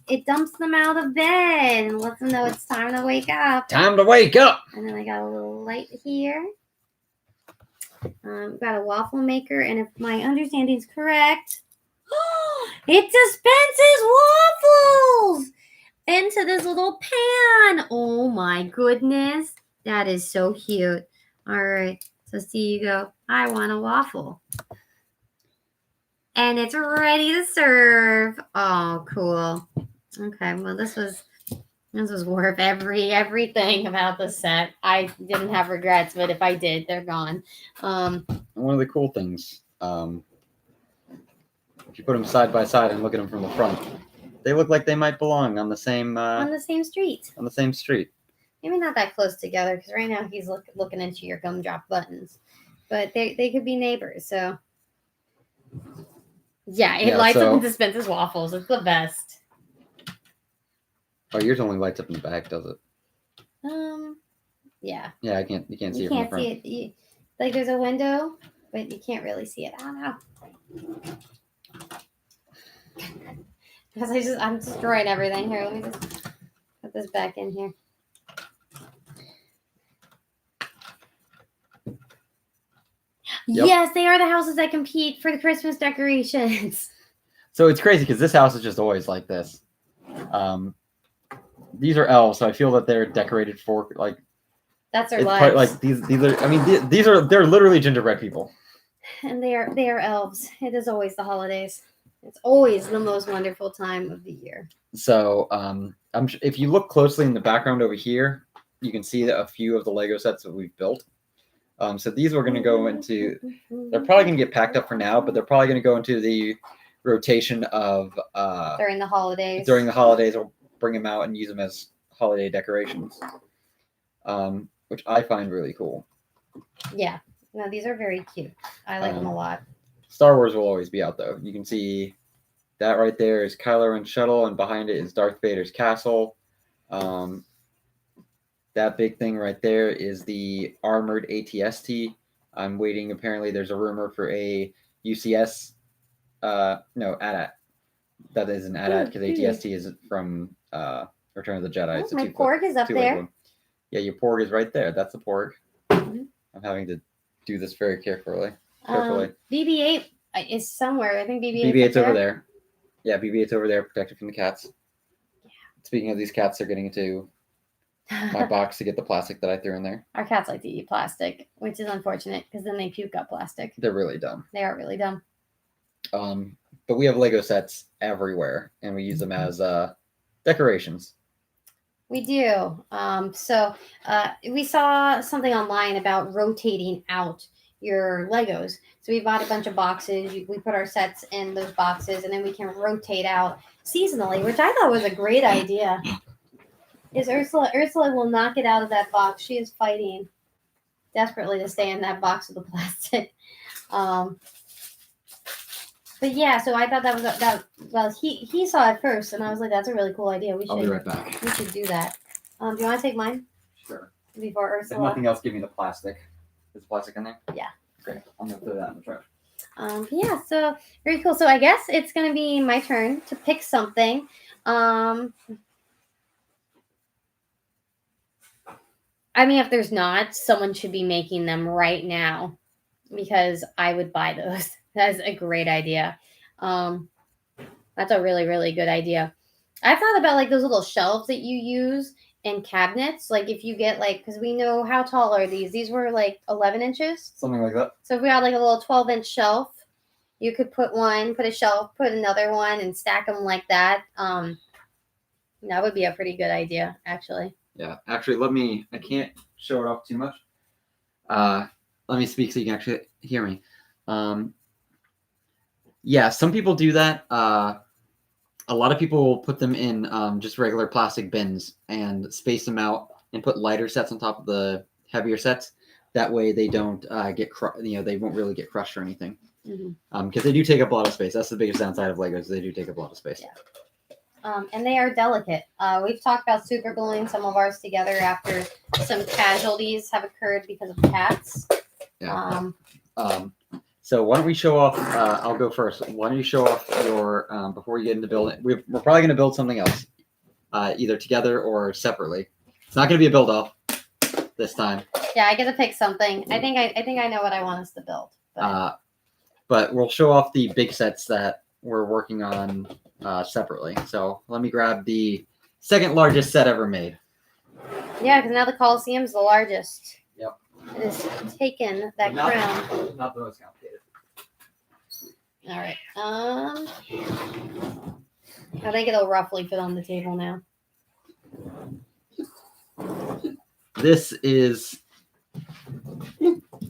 it dumps them out of bed and lets them know it's time to wake up. Time to wake up! And then I got a little light here. Got a waffle maker. And if my understanding is correct, it dispenses waffles into this little pan. Oh my goodness. That is so cute. All right. So see you go, I want a waffle. and it's ready to serve. Oh, cool. Okay, well this was worth everything about the set. I didn't have regrets, but if I did, they're gone. One of the cool things, if you put them side by side and look at them from the front, they look like they might belong on the same street. On the same street. Maybe not that close together because right now he's looking into your gumdrop buttons, but they could be neighbors. So yeah, it lights up and dispenses waffles. It's the best. Oh, yours only lights up in the back, does it? Yeah. Yeah, you can't see it from the front. You can't see it. Like there's a window, but you can't really see it. I don't know. Because I'm destroying everything here. Let me just put this back in here. Yep. Yes, they are the houses that compete for the Christmas decorations. So it's crazy because this house is just always like this. These are elves, so I feel that they're decorated for like. That's their lives. Like these are. I mean, they're literally gingerbread people. And they are elves. It is always the holidays. It's always the most wonderful time of the year. So, if you look closely in the background over here, you can see a few of the Lego sets that we've built. So these we're going to go into. They're probably going to get packed up for now, but they're probably going to go into the rotation of during the holidays. During the holidays, we'll bring them out and use them as holiday decorations, which I find really cool. Yeah, no, these are very cute. I like them a lot. Star Wars will always be out though. You can see that right there is Kylo Ren's shuttle, and behind it is Darth Vader's castle. That big thing right there is the armored ATST. I'm waiting. Apparently, there's a rumor for a UCS. No, AT-AT. That is an AT-AT because ATST is from Return of the Jedi. Oh, my porg is up there. One. Yeah, your porg is right there. That's the porg. Mm-hmm. I'm having to do this very carefully. BB-8 is somewhere. I think BB-8's over there. Yeah, BB-8's over there, protected from the cats. Yeah. Speaking of these cats, they're getting into my box to get the plastic that I threw in there. Our cats like to eat plastic, which is unfortunate because then they puke up plastic. They're really dumb. They are really dumb. But we have Lego sets everywhere, and we use them as decorations. We do. We saw something online about rotating out your Legos. So we bought a bunch of boxes. We put our sets in those boxes, and then we can rotate out seasonally, which I thought was a great idea. Is Ursula? Ursula will not get out of that box. She is fighting desperately to stay in that box with the plastic. But yeah, so I thought that was he saw it first, and I was like, that's a really cool idea. I'll be right back. We should do that. Do you want to take mine? Sure. Before Ursula. If nothing else, give me the plastic. Is plastic in there? Yeah. Great. I'm gonna throw that in the trash. Yeah, so very cool. So I guess it's gonna be my turn to pick something. I mean, if there's not, someone should be making them right now because I would buy those. That's a great idea. That's a really, really good idea. I thought about like those little shelves that you use in cabinets. Like if you get like, because we know how tall are these? These were like 11 inches. Something like that. So if we had like a little 12-inch shelf, you could put a shelf, put another one, and stack them like that. That would be a pretty good idea, actually. Yeah, actually, I can't show it off too much. Let me speak so you can actually hear me. Yeah, some people do that. A lot of people will put them in just regular plastic bins and space them out and put lighter sets on top of the heavier sets. That way they don't they won't really get crushed or anything. Because they do take up a lot of space. That's the biggest downside of Legos. They do take up a lot of space. Yeah. And they are delicate. We've talked about super gluing some of ours together after some casualties have occurred because of cats. Yeah. So why don't we show off? I'll go first. Why don't you show off your before you get into building? We're probably going to build something else, either together or separately. It's not going to be a build off this time. Yeah, I get to pick something. I think I know what I want us to build. But we'll show off the big sets that we're working on separately. So let me grab the second largest set ever made. Yeah, because now the Coliseum's the largest. Yep. It has taken that crown. Not the most complicated. All right. I think it'll roughly fit on the table now. This is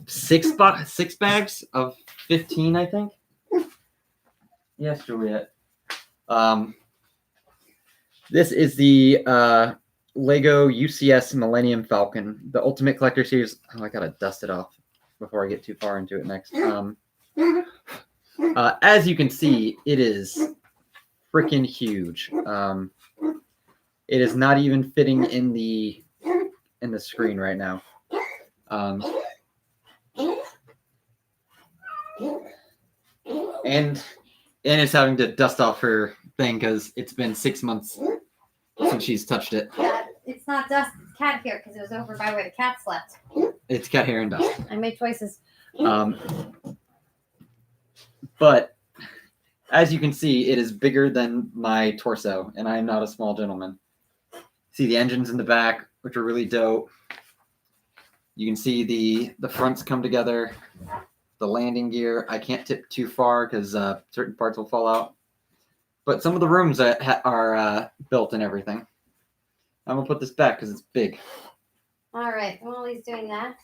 six bags of 15, I think. Yes, Juliet. This is the Lego UCS Millennium Falcon, the Ultimate Collector Series. Oh, I gotta dust it off before I get too far into it next. As you can see, it is freaking huge. It is not even fitting in the screen right now. And it's having to dust off her thing because it's been 6 months since she's touched it. Yeah, it's not dust. It's cat hair because it was over by where the cat slept. It's cat hair and dust. I made choices. But as you can see, it is bigger than my torso, and I am not a small gentleman. See the engines in the back, which are really dope. You can see the fronts come together. The landing gear, I can't tip too far because certain parts will fall out. But some of the rooms are built and everything. I'm going to put this back because it's big. All right. While he's doing that,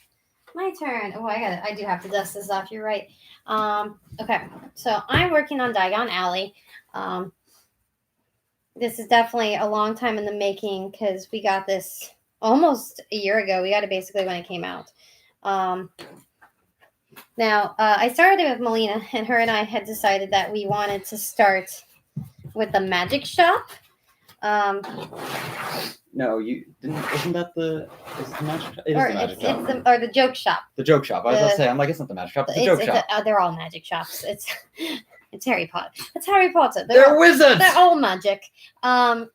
my turn. Oh, I do have to dust this off. You're right. Okay. So I'm working on Diagon Alley. This is definitely a long time in the making because we got this almost a year ago. We got it basically when it came out. Now, I started it with Melina, and her and I had decided that we wanted to start with the magic shop. No, you didn't. Isn't that the? Is it the magic shop? It is the magic shop. Or the joke shop. The joke shop. I was going to say, I'm like, it's not the magic shop. It's the joke shop. They're all magic shops. It's Harry Potter. It's Harry Potter. They're wizards. They're all magic. We wanted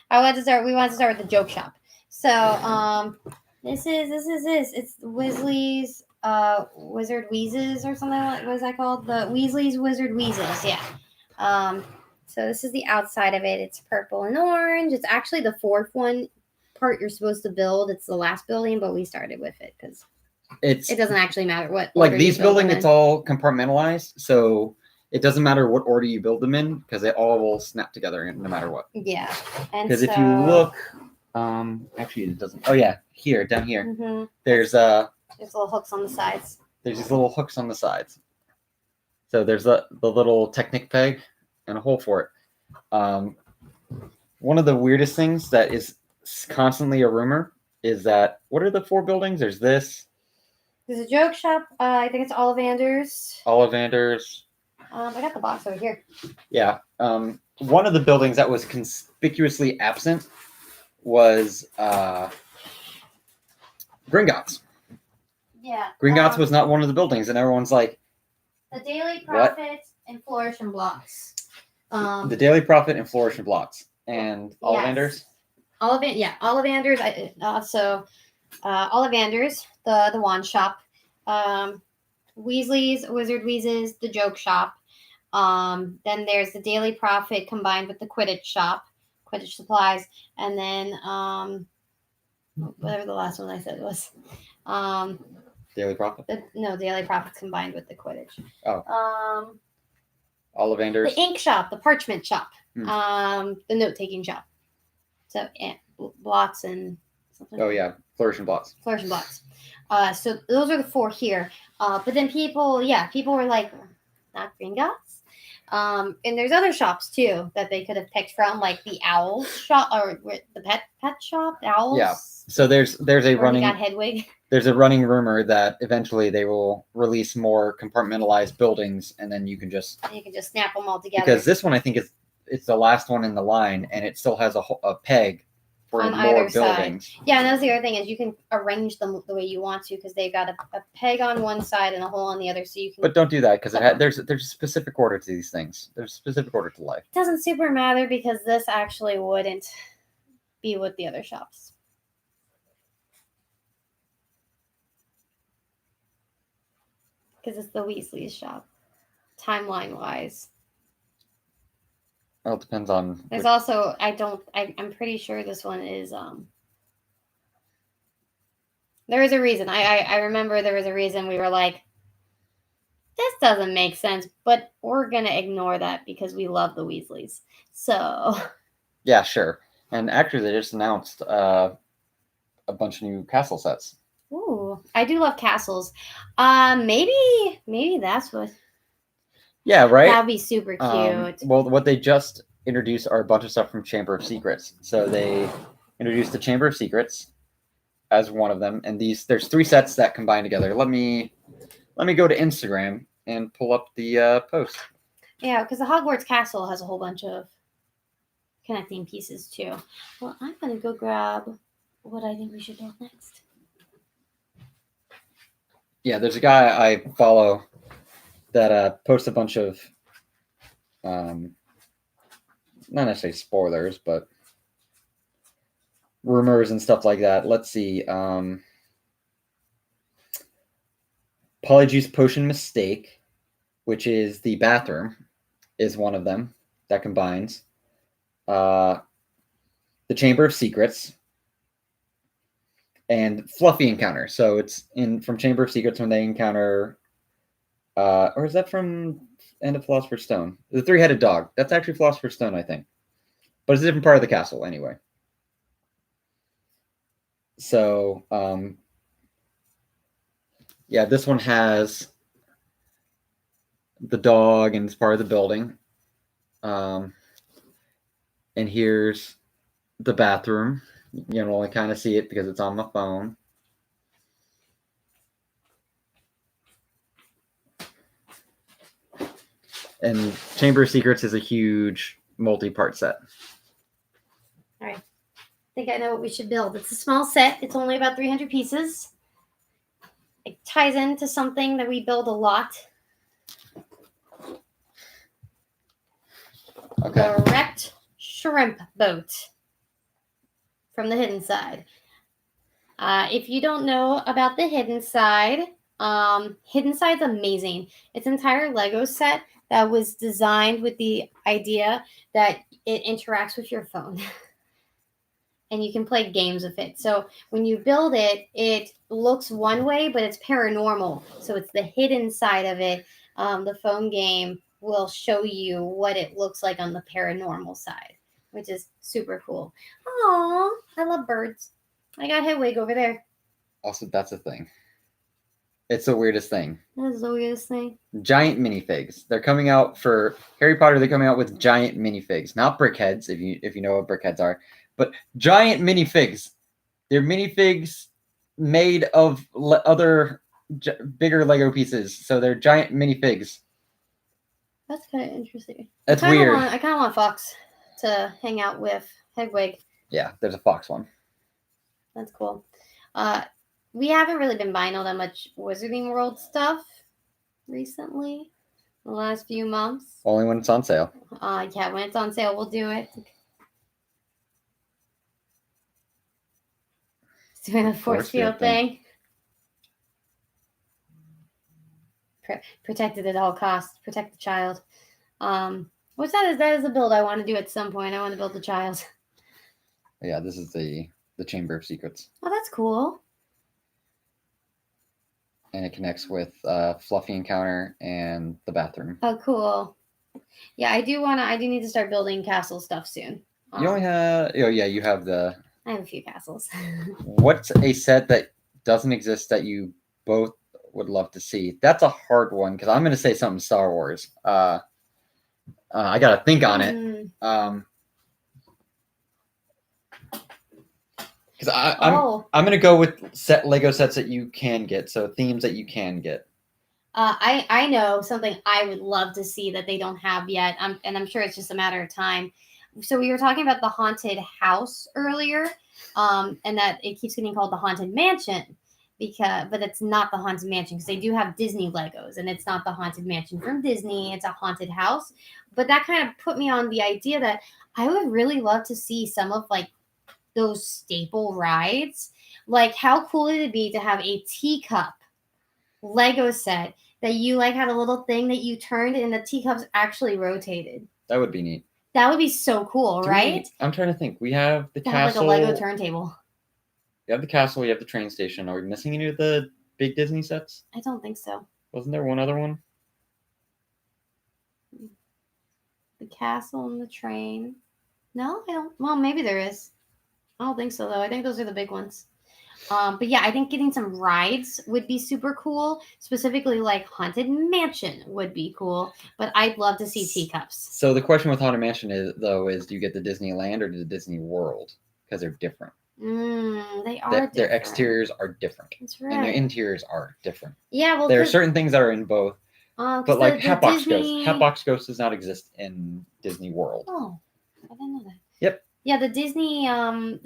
to start with the joke shop. So this is it's Weasley's Wizard Wheezes or something like, what is that called? The Weasley's Wizard Wheezes, yeah. So this is the outside of it. It's purple and orange. It's actually the fourth one part you're supposed to build. It's the last building, but we started with it because it doesn't actually matter what. Like these buildings, it's all compartmentalized, so it doesn't matter what order you build them in because they all will snap together no matter what. Yeah, because if you look, actually it doesn't. Oh yeah, down here, mm-hmm. There's little hooks on the sides. There's these little hooks on the sides. So there's the little Technic peg and a hole for it. One of the weirdest things that is constantly a rumor is that what are the 4 buildings? There's this. There's a joke shop. I think it's Ollivanders. I got the box over here. Yeah. One of the buildings that was conspicuously absent was Gringotts. Yeah. Gringotts was not one of the buildings, and everyone's like, the Daily Prophet and Flourish and Blocks. The Daily Prophet and Flourish and Blocks. And Ollivanders? Yes. Ollivanders. Ollivanders, the wand shop. Weasley's Wizard Wheezes, the joke shop. Then there's the Daily Prophet combined with the Quidditch shop, Quidditch supplies, and then whatever the last one I said was. Daily Prophet? Daily Prophet's combined with the Quidditch. Oh. Ollivanders. The ink shop, the parchment shop, the note-taking shop. So blocks and something. Oh yeah, Flourish and Blocks. Flourish and Blocks. So those are the 4 here. But then people were like, not Gringotts. And there's other shops too that they could have picked from, like the Owls shop or the pet shop. Owls. Yeah. So there's a running. Got Hedwig. There's a running rumor that eventually they will release more compartmentalized buildings, and then you can just snap them all together. Because this one I think it's the last one in the line, and it still has a peg for on more either buildings. Side. Yeah, and that's the other thing is you can arrange them the way you want to because they've got a peg on one side and a hole on the other, so you can. But don't do that because there's a specific order to these things. There's a specific order to life. It doesn't super matter because this actually wouldn't be with the other shops. Because it's the Weasley's shop, timeline-wise. Well, it depends on. There's also I'm pretty sure this one is There is a reason. I remember there was a reason we were like, this doesn't make sense, but we're gonna ignore that because we love the Weasleys. So Yeah, sure. And actually, they just announced a bunch of new castle sets. ooh, I do love castles. Maybe that's what Yeah, right. that'd be super cute. Well, what they just introduced are a bunch of stuff from Chamber of Secrets. So they introduced the Chamber of Secrets as one of them, and there's 3 sets that combine together. Let me go to Instagram and pull up the post. Yeah, because the Hogwarts castle has a whole bunch of connecting pieces too. Well, I'm gonna go grab what I think we should build next. Yeah, there's a guy I follow that posts a bunch of not necessarily spoilers, but rumors and stuff like that. Let's see. Polyjuice Potion Mistake, which is the bathroom, is one of them that combines. The Chamber of Secrets and Fluffy Encounter. So it's in from Chamber of Secrets when they encounter, or is that from End of Philosopher's Stone? The 3-headed dog. That's actually Philosopher's Stone, I think, but it's a different part of the castle anyway. So yeah, this one has the dog and it's part of the building. And here's the bathroom. You can only kind of see it because it's on my phone. And Chamber of Secrets is a huge multi-part set. All right, I think I know what we should build. It's a small set. It's only about 300 pieces. It ties into something that we build a lot. Okay. The wrecked shrimp boat from the Hidden Side. If you don't know about the Hidden Side, Hidden Side's amazing. It's an entire Lego set that was designed with the idea that it interacts with your phone. And you can play games with it. So when you build it, it looks one way, but it's paranormal. So it's the hidden side of it. The phone game will show you what it looks like on the paranormal side, which is super cool. Aw, I love birds. I got Hedwig over there. Also, that's a thing. It's the weirdest thing. That is the weirdest thing. Giant minifigs. They're coming out for Harry Potter. They're coming out with giant minifigs, not brickheads. If you know what brickheads are, but giant minifigs. They're minifigs made of other bigger Lego pieces. So they're giant minifigs. That's kind of interesting. That's weird. I kind of want Fox to hang out with Hedwig. Yeah, there's a fox one. That's cool. We haven't really been buying all that much Wizarding World stuff recently. The last few months. Only when it's on sale. Yeah, when it's on sale, we'll do it. It's doing the force field thing. Protected at all costs. Protect the child. What's that? That is a build I want to do at some point. I want to build the child. Yeah, this is the Chamber of Secrets. Oh, that's cool. And it connects with Fluffy Encounter and the bathroom. Oh, cool. Yeah, I do need to start building castle stuff soon. You only have. Oh yeah, you have the. I have a few castles. What's a set that doesn't exist that you both would love to see? That's a hard one because I'm going to say something Star Wars. I got to think on it. Because I'm going to go with Lego sets that you can get, so themes that you can get. I know something I would love to see that they don't have yet, and I'm sure it's just a matter of time. So we were talking about the haunted house earlier, and that it keeps getting called the haunted mansion but it's not the haunted mansion because they do have Disney Legos, and it's not the haunted mansion from Disney. It's a haunted house. But that kind of put me on the idea that I would really love to see some of like those staple rides. Like, how cool would it be to have a teacup Lego set that you like had a little thing that you turned and the teacups actually rotated? That would be neat. That would be so cool, right? I'm trying to think. We have the castle. Like a Lego turntable. You have the castle. You have the train station. Are we missing any of the big Disney sets? I don't think so. Wasn't there one other one? The castle and the train. No, I don't. Well, maybe there is. I don't think so though. I think those are the big ones. But yeah, I think getting some rides would be super cool. Specifically, like Haunted Mansion would be cool. But I'd love to see teacups. So the question with Haunted Mansion is do you get the Disneyland or the Disney World? Because they're different. They are Their different. exteriors are different. That's right. And their interiors are different. Yeah, well, there are certain things that are in both. But like Hatbox Ghost. Hatbox Ghost does not exist in Disney World. Oh, I didn't know that. Yep. Yeah, the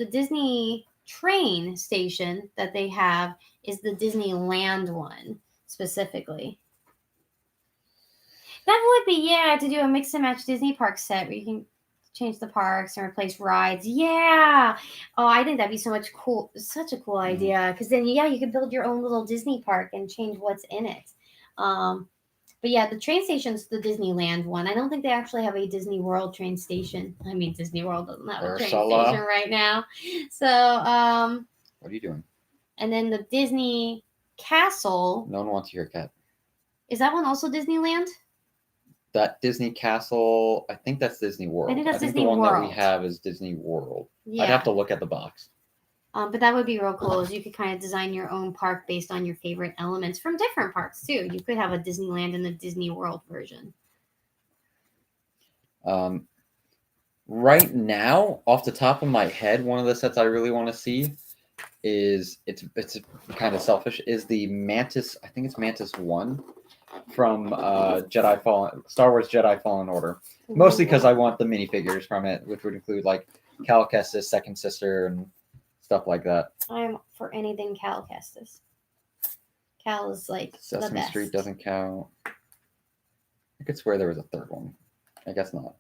Disney train station that they have is the Disneyland one specifically. That would be, yeah, to do a mix and match Disney park set where you can change the parks and replace rides. Yeah. Oh, I think that'd be such a cool idea. Because then, yeah, you could build your own little Disney park and change what's in it. But yeah, the train station's the Disneyland one. I don't think they actually have a Disney World train station. I mean, Disney World doesn't have a train station right now. So, what are you doing? And then the Disney Castle. No one wants to hear cat. Is that one also Disneyland? That Disney Castle, I think that's Disney World. I think that's Disney the one World. that we have is Disney World. Yeah. I'd have to look at the box. But that would be real cool. Is you could kind of design your own park based on your favorite elements from different parks too. You could have a Disneyland and a Disney World version. Right now, off the top of my head, one of the sets I really want to see is it's kind of selfish. Is the Mantis? I think it's Mantis 1 from Star Wars Jedi Fallen Order. Mostly because I want the minifigures from it, which would include like Cal Kestis, Second Sister, and stuff like that. I'm for anything Cal Kestis. Cal is like Sesame the best. Street doesn't count. I could swear there was a third one. I guess not.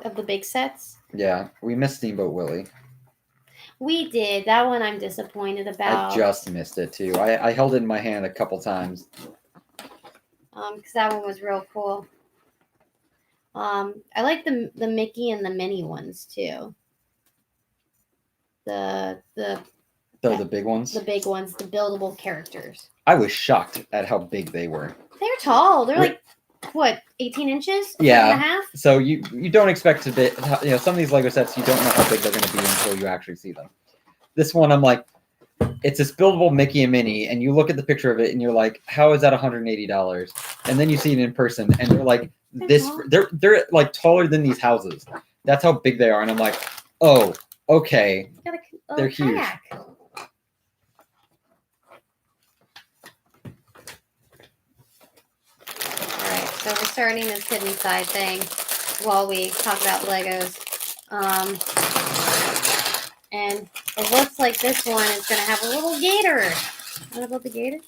Of the big sets? Yeah, we missed Steamboat Willie. We did. That one I'm disappointed about. I just missed it too. I held it in my hand a couple times. Because that one was real cool. I like the Mickey and the Minnie ones too. The big ones? The big ones, the buildable characters. I was shocked at how big they were. They're tall. They're like, what, 18 inches? Yeah. 18 so you don't expect to be, some of these Lego sets, you don't know how big they're going to be until you actually see them. This one, I'm like, it's this buildable Mickey and Minnie, and you look at the picture of it, and you're like, how is that $180? And then you see it in person, and they're like, they're like taller than these houses. That's how big they are. And I'm like, oh, okay. They're huge. Alright, so we're starting this hidden side thing while we talk about Legos. And it looks like this one is going to have a little gator. What about the gator?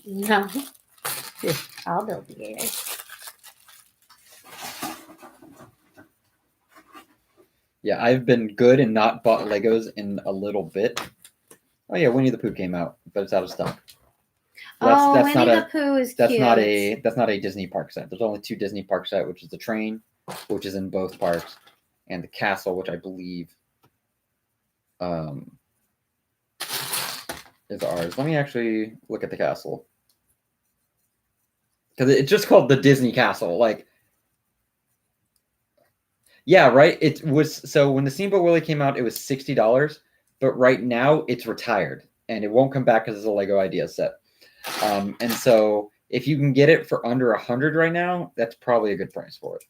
No. I'll build the gator. Yeah, I've been good and not bought Legos in a little bit. Oh yeah, Winnie the Pooh came out, but it's out of stock. Winnie the Pooh is cute. That's not a Disney park set. There's only 2 Disney park set, which is the train, which is in both parks, and the castle, which I believe is ours. Let me actually look at the castle. Because it's just called the Disney Castle. Like, yeah, right? It was, so when the Steamboat Willie came out, it was $60, but right now it's retired, and it won't come back as a Lego Idea set. And so if you can get it for under $100 right now, that's probably a good price for it.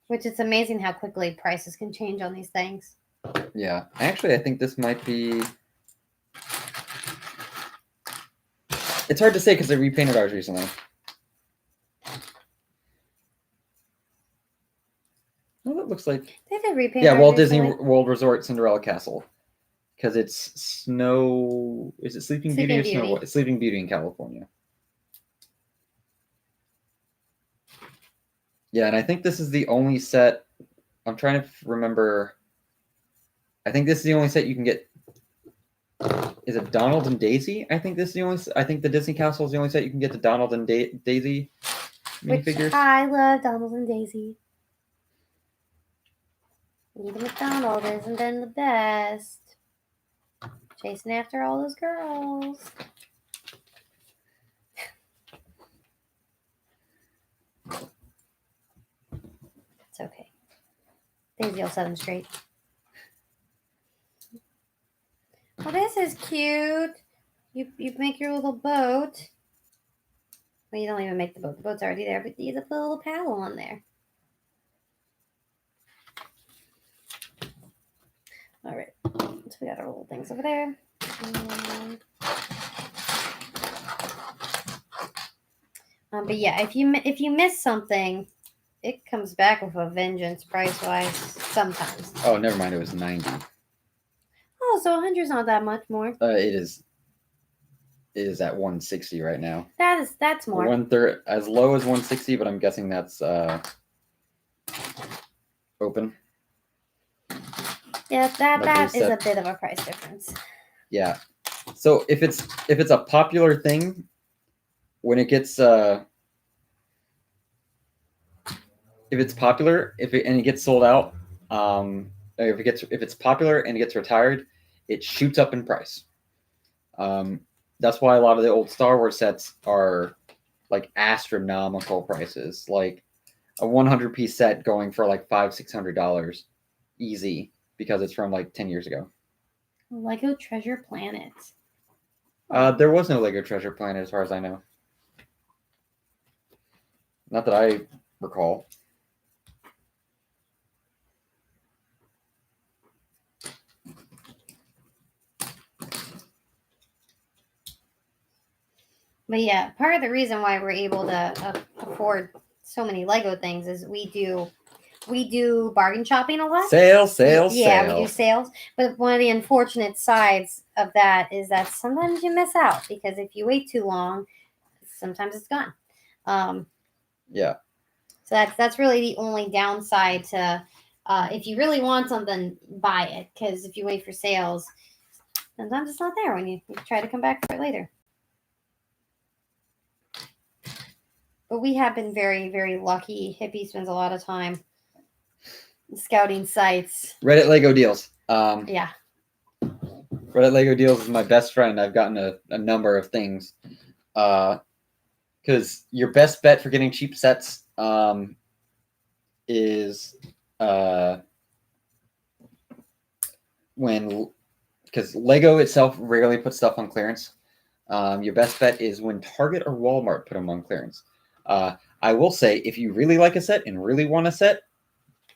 Which it's amazing how quickly prices can change on these things. Yeah. Actually, I think this might be... It's hard to say because they repainted ours recently. Well, it looks like... They did repaint Yeah, ours Walt recently. Disney World Resort Cinderella Castle. Because it's Snow... Is it Sleeping Beauty or Snow White? Sleeping Beauty in California. Yeah, and I think this is the only set... I'm trying to remember... I think this is the only set you can get... Is it Donald and Daisy? I think this is the only... I think the Disney Castle is the only set you can get to Donald and Daisy minifigures. Which I love Donald and Daisy. Even McDonald isn't then the best. Chasing after all those girls. okay. Daisy will set him straight. Oh, this is cute. You make your little boat. Well, you don't even make the boat. The boat's already there, but you put a little paddle on there. All right. So we got our little things over there. But yeah, if you miss something, it comes back with a vengeance price wise sometimes. Oh, never mind. It was 90. Oh, so 100's not that much more. It is. It is at 160 right now. That's more. 1/3 as low as 160, but I'm guessing that's open. Yeah, that is a bit of a price difference. Yeah. So if it's a popular thing, when it gets if it's popular, and it gets sold out, if it's popular and it gets retired, it shoots up in price. That's why a lot of the old Star Wars sets are like astronomical prices, like a 100-piece set going for like $500-$600 easy, because it's from like 10 years ago. Lego Treasure Planet. There was no Lego Treasure Planet as far as I know. Not that I recall. But yeah, part of the reason why we're able to afford so many Lego things is we do bargain shopping a lot. Sales. Yeah, we do sales. But one of the unfortunate sides of that is that sometimes you miss out, because if you wait too long, sometimes it's gone. Yeah. So that's really the only downside to if you really want something, buy it, because if you wait for sales, sometimes it's not there when you try to come back for it later. But we have been very, very lucky. Hippie spends a lot of time scouting sites. Reddit Lego deals. Yeah. Reddit Lego deals is my best friend. I've gotten a number of things. Because your best bet for getting cheap sets is because Lego itself rarely puts stuff on clearance. Your best bet is when Target or Walmart put them on clearance. I will say, if you really like a set and really want a set,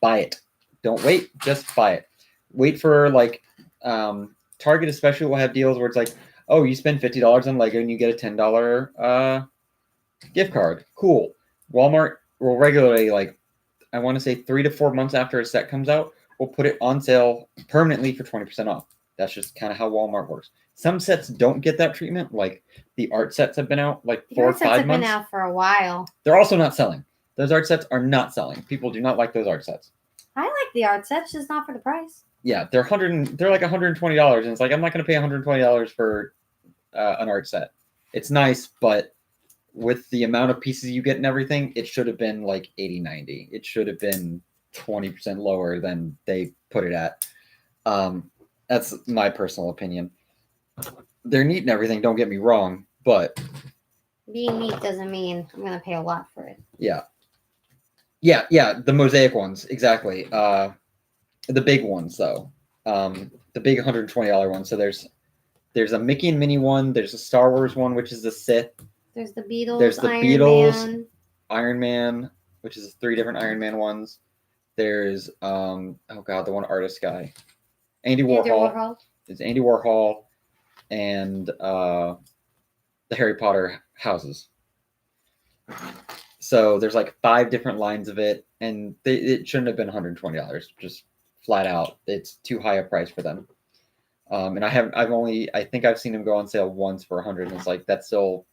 buy it. Don't wait, just buy it. Wait for like Target especially will have deals where it's like, oh, you spend $50 on Lego and you get a $10 gift card. Cool. Walmart will regularly, like, I want to say 3 to 4 months after a set comes out, we'll put it on sale permanently for 20% off. That's just kind of how Walmart works. Some sets don't get that treatment. Like the art sets have been out like 4 or 5 months. Have been out for a while. They're also not selling. Those art sets are not selling. People do not like those art sets. I like the art sets, just not for the price. Yeah, they're like $120, and it's like, I'm not going to pay $120 for an art set. It's nice, but with the amount of pieces you get and everything, it should have been like 80, 90. It should have been 20% lower than they put it at. That's my personal opinion. They're neat and everything, don't get me wrong, but being neat doesn't mean I'm going to pay a lot for it. Yeah, the mosaic ones, exactly. The big ones, though. The big $120 one. So there's a Mickey and Minnie one. There's a Star Wars one, which is the Sith. There's the Beatles. There's the Iron Beatles, Man. Iron Man, which is 3 different Iron Man ones. There's the one artist guy, Andy Warhol. It's Andy Warhol, and the Harry Potter houses. So there's like 5 different lines of it, and it shouldn't have been $120. Just flat out, it's too high a price for them. And I think I've seen them go on sale once for $100, and it's like, that's still,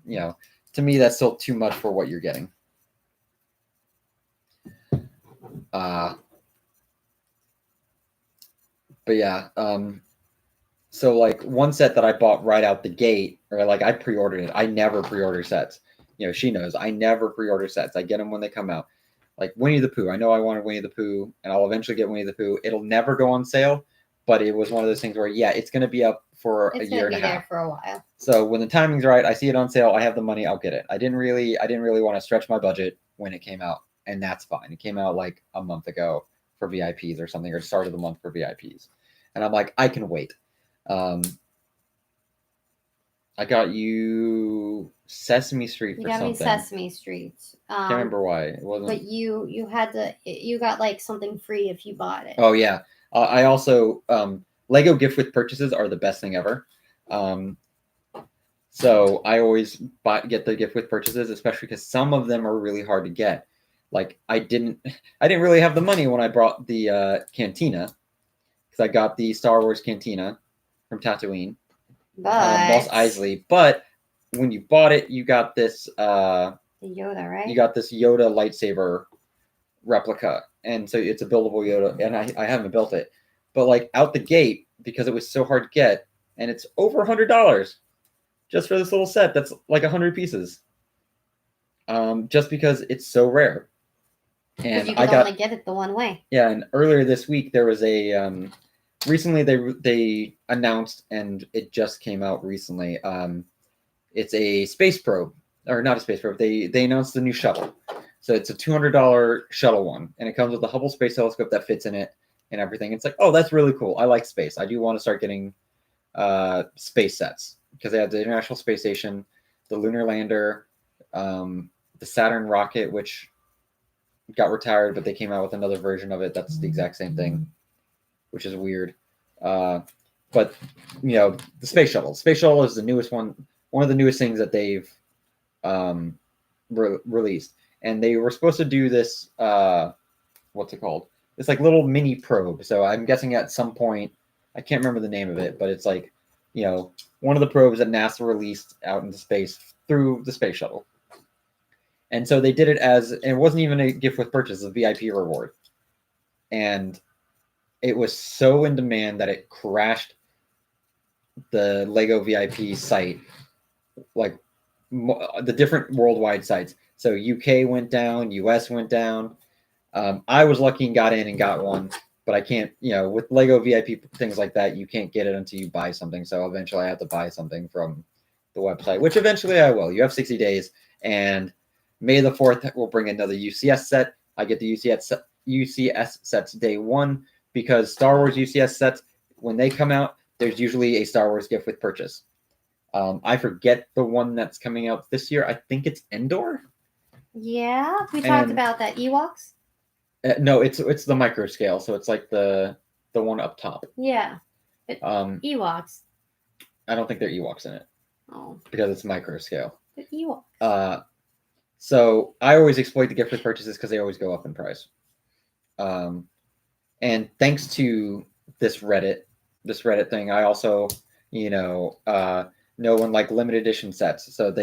to me, that's still too much for what you're getting. But yeah, so like one set that I bought right out the gate, or like I pre-ordered it. I never pre-order sets. She knows I never pre-order sets. I get them when they come out. Like Winnie the Pooh. I know I wanted Winnie the Pooh, and I'll eventually get Winnie the Pooh. It'll never go on sale, but it was one of those things where, yeah, it's going to be up for a year and a half. It's going to be there for a while. So when the timing's right, I see it on sale, I have the money, I'll get it. I didn't really want to stretch my budget when it came out. and that's fine. It came out like a month ago for VIPs or something, or start of the month for VIPs, and I'm like, I can wait. I got you Sesame Street You for got me something. Sesame Street. Can't remember why. It wasn't. But you had you got like something free if you bought it. Oh yeah. I also Lego gift with purchases are the best thing ever. So I always get the gift with purchases, especially because some of them are really hard to get. Like I didn't really have the money when I brought the Cantina, because I got the Star Wars Cantina from Tatooine, But Mos Eisley. But when you bought it, you got this the Yoda, right? You got this Yoda lightsaber replica, and so it's a buildable Yoda, and I haven't built it, but like out the gate, because it was so hard to get, and it's over $100 just for this little set that's like 100 pieces, just because it's so rare. And you can only get it the one way. Yeah, and earlier this week there was a recently they announced, and it just came out recently. It's a space probe, or not a space probe. They announced the new shuttle. So it's a $200 shuttle one, and it comes with the Hubble Space Telescope that fits in it and everything. It's like, oh, that's really cool. I like space. I do want to start getting space sets, because they have the International Space Station, the Lunar Lander, the Saturn rocket, which got retired, but they came out with another version of it that's the exact same thing, which is weird. But the space shuttle. Space shuttle is the newest one of the newest things that they've released. And they were supposed to do this, what's it called? It's like little mini probe. So I'm guessing at some point, I can't remember the name of it, but it's like, one of the probes that NASA released out into space through the space shuttle. And so they did it and it wasn't even a gift with purchase, a VIP reward. And it was so in demand that it crashed the Lego VIP site, like the different worldwide sites. So UK went down, US went down. I was lucky and got in and got one, but I can't, with Lego VIP things like that, you can't get it until you buy something. So eventually I have to buy something from the website, which eventually I will. You have 60 days, and May the 4th will bring another UCS set. I get the UCS sets day one, because Star Wars UCS sets, when they come out, there's usually a Star Wars gift with purchase. I forget the one that's coming out this year. I think it's Endor. Yeah, we talked about that. Ewoks? No, it's the micro scale, so it's like the one up top. Yeah. But Ewoks. I don't think there are Ewoks in it. Oh. Because it's micro scale. But Ewoks. So I always exploit the gift with purchases because they always go up in price. And thanks to this Reddit thing, I also, know when like limited edition sets. So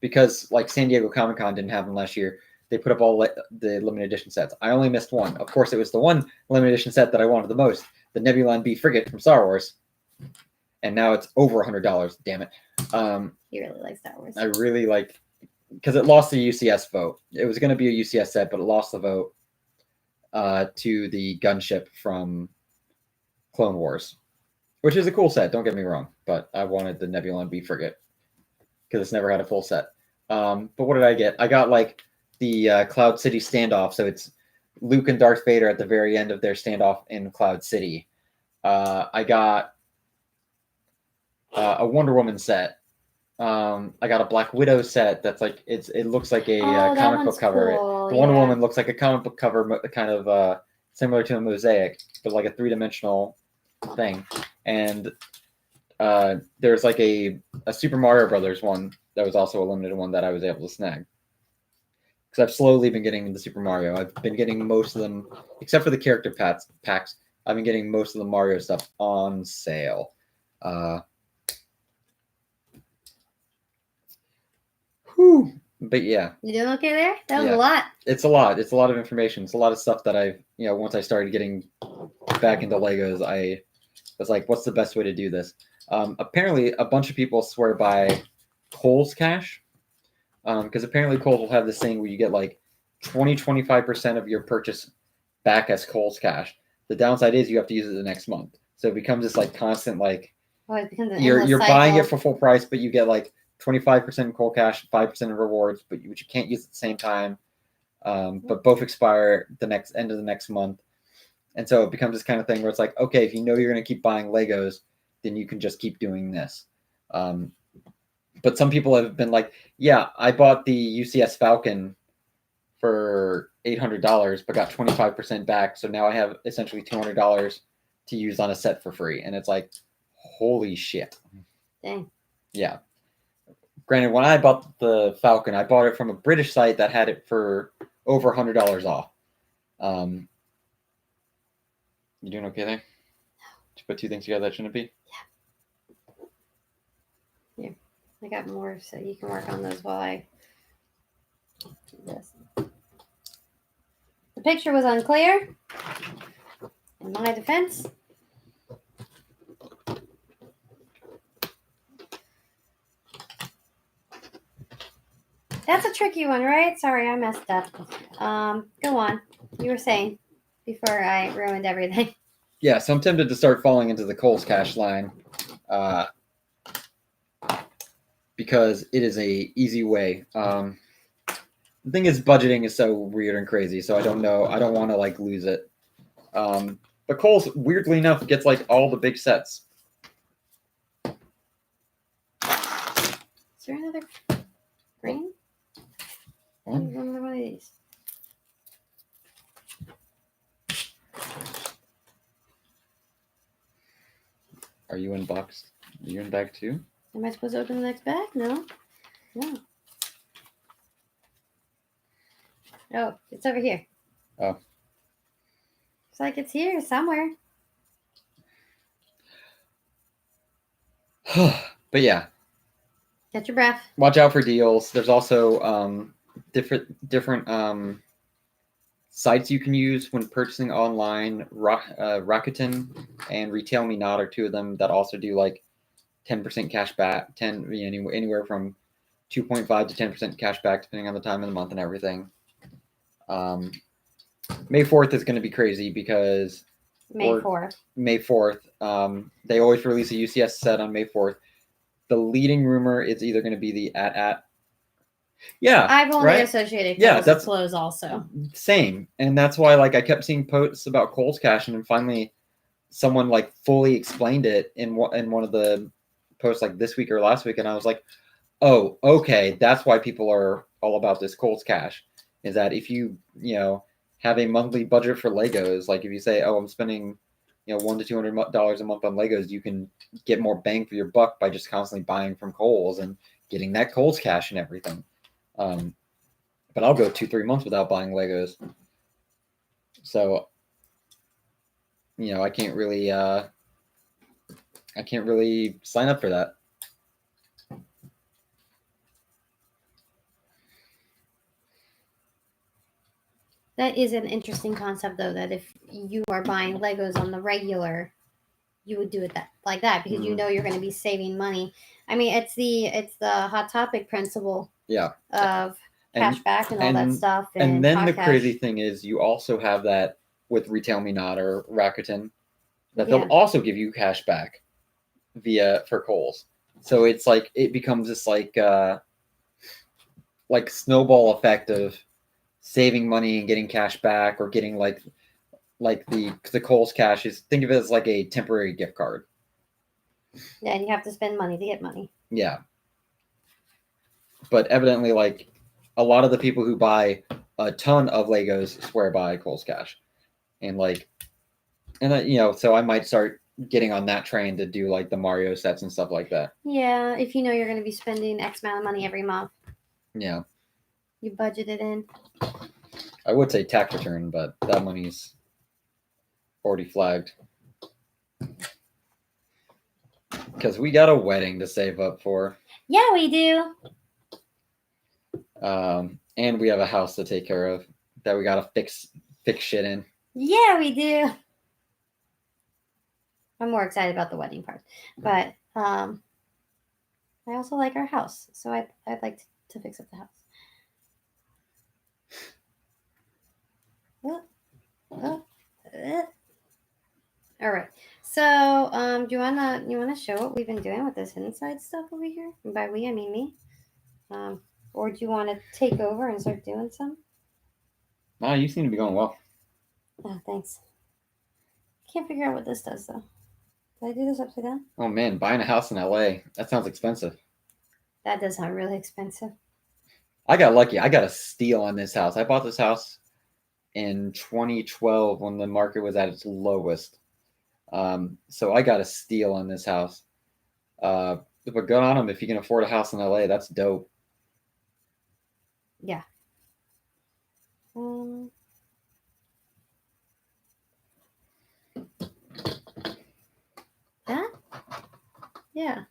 because like San Diego Comic-Con didn't have them last year, they put up all the limited edition sets. I only missed one. Of course, it was the one limited edition set that I wanted the most, the Nebulon B frigate from Star Wars. And now it's over $100. Damn it. You really like Star Wars. I really like, because it lost the UCS vote. It was going to be a UCS set, but it lost the vote to the gunship from Clone Wars, which is a cool set. Don't get me wrong, but I wanted the Nebulon B frigate because it's never had a full set. But what did I get? I got like the Cloud City standoff. So it's Luke and Darth Vader at the very end of their standoff in Cloud City. I got a Wonder Woman set. I got a Black Widow set that's like it looks like a comic book cover. Cool. The Wonder Woman looks like a comic book cover, kind of similar to a mosaic, but like a 3-dimensional thing. And there's like a Super Mario Brothers one that was also a limited one that I was able to snag. Because I've slowly been getting into Super Mario. I've been getting most of them, except for the character packs. I've been getting most of the Mario stuff on sale. Whew. But yeah. You doing okay there? That was a lot. It's a lot. It's a lot of information. It's a lot of stuff that I've, once I started getting back into Legos, I was like, what's the best way to do this? Apparently, a bunch of people swear by Kohl's Cash. Because apparently Kohl's will have this thing where you get like 25% of your purchase back as Kohl's Cash. The downside is you have to use it the next month. So it becomes this like constant like, you're buying it for full price, but you get like 25% in Kohl Cash, 5% in rewards, but you can't use at the same time. but both expire the next end of the next month. And so it becomes this kind of thing where it's like, okay, if you know you're going to keep buying Legos, then you can just keep doing this. But some people have been like, yeah, I bought the UCS Falcon for $800, but got 25% back. So now I have essentially $200 to use on a set for free. And it's like, holy shit. Dang. Yeah. Granted, when I bought the Falcon, I bought it from a British site that had it for over $100 off. You doing okay there? Did you put two things together that shouldn't be? Yeah. Here, I got more, so you can work on those while I do this. The picture was unclear. In my defense. That's a tricky one, right? Sorry, I messed up. Go on. You were saying before I ruined everything. Yeah, so I'm tempted to start falling into the Kohl's Cash line because it is a easy way. The thing is, budgeting is so weird and crazy, so I don't know. I don't want to like lose it. But Kohl's, weirdly enough, gets like all the big sets. Is there another green? Another one of these. Are you in box? Are you in bag 2? Am I supposed to open the next bag? No. No. Oh, it's over here. Oh. It's like it's here somewhere. But yeah. Catch your breath. Watch out for deals. There's also different sites you can use when purchasing online. Rakuten and Retail Me Not are two of them that also do like 10% cash back, anywhere from 2.5 to 10% cash back depending on the time of the month and everything. May 4th is going to be crazy because May 4th. May 4th. They always release a UCS set on May 4th. The leading rumor is either going to be the at. Yeah, I've only associated Kohl's with clothes also. Same, and that's why like I kept seeing posts about Kohl's Cash, and then finally someone like fully explained it in one of the posts like this week or last week, and I was like, oh, okay, that's why people are all about this Kohl's Cash. Is that if you have a monthly budget for Legos, like if you say, oh, I'm spending $100 to $200 a month on Legos, you can get more bang for your buck by just constantly buying from Kohl's and getting that Kohl's Cash and everything. But I'll go 2-3 months without buying Legos, so I can't really sign up for that. That is an interesting concept, though, that if you are buying Legos on the regular, you would do it like that because you know you're going to be saving money. I mean, it's the Hot Topic principle. Yeah. Of cash back and all that stuff. And then the crazy thing is, you also have that with Retail Me Not or Rakuten, that they'll also give you cash back for Kohl's. So it's like it becomes this like snowball effect of saving money and getting cash back, or getting like the Kohl's Cash is, think of it as like a temporary gift card. Yeah, and you have to spend money to get money. Yeah. But evidently, like, a lot of the people who buy a ton of Legos swear by Kohl's Cash. And so I might start getting on that train to do like the Mario sets and stuff like that. Yeah, if you know you're going to be spending X amount of money every month. Yeah. You budget it in. I would say tax return, but that money's already flagged. Because we got a wedding to save up for. Yeah, we do. And we have a house to take care of that we gotta fix shit in. Yeah, we do. I'm more excited about the wedding part, but I also like our house, so I'd like to fix up the house. All right. So, do you wanna show what we've been doing with this inside stuff over here? And by we, I mean me. Or do you want to take over and start doing some? Wow, you seem to be going well. Oh, thanks. Can't figure out what this does though. Did I do this upside down? Oh man, buying a house in LA. That sounds expensive. That does sound really expensive. I got lucky. I got a steal on this house. I bought this house in 2012 when the market was at its lowest. So I got a steal on this house. But good on him if you can afford a house in LA. That's dope. Yeah. Um, that? Yeah.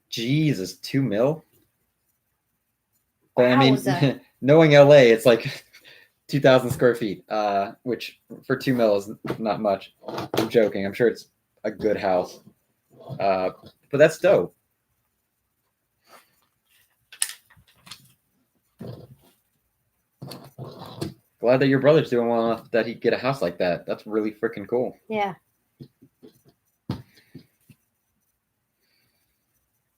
Jesus, 2 mil. But I mean, Wowza. knowing LA, it's like 2,000 square feet, which for 2 mil is not much. I'm joking. I'm sure it's a good house. But that's dope. Glad that your brother's doing well enough that he could get a house like that. That's really freaking cool. Yeah.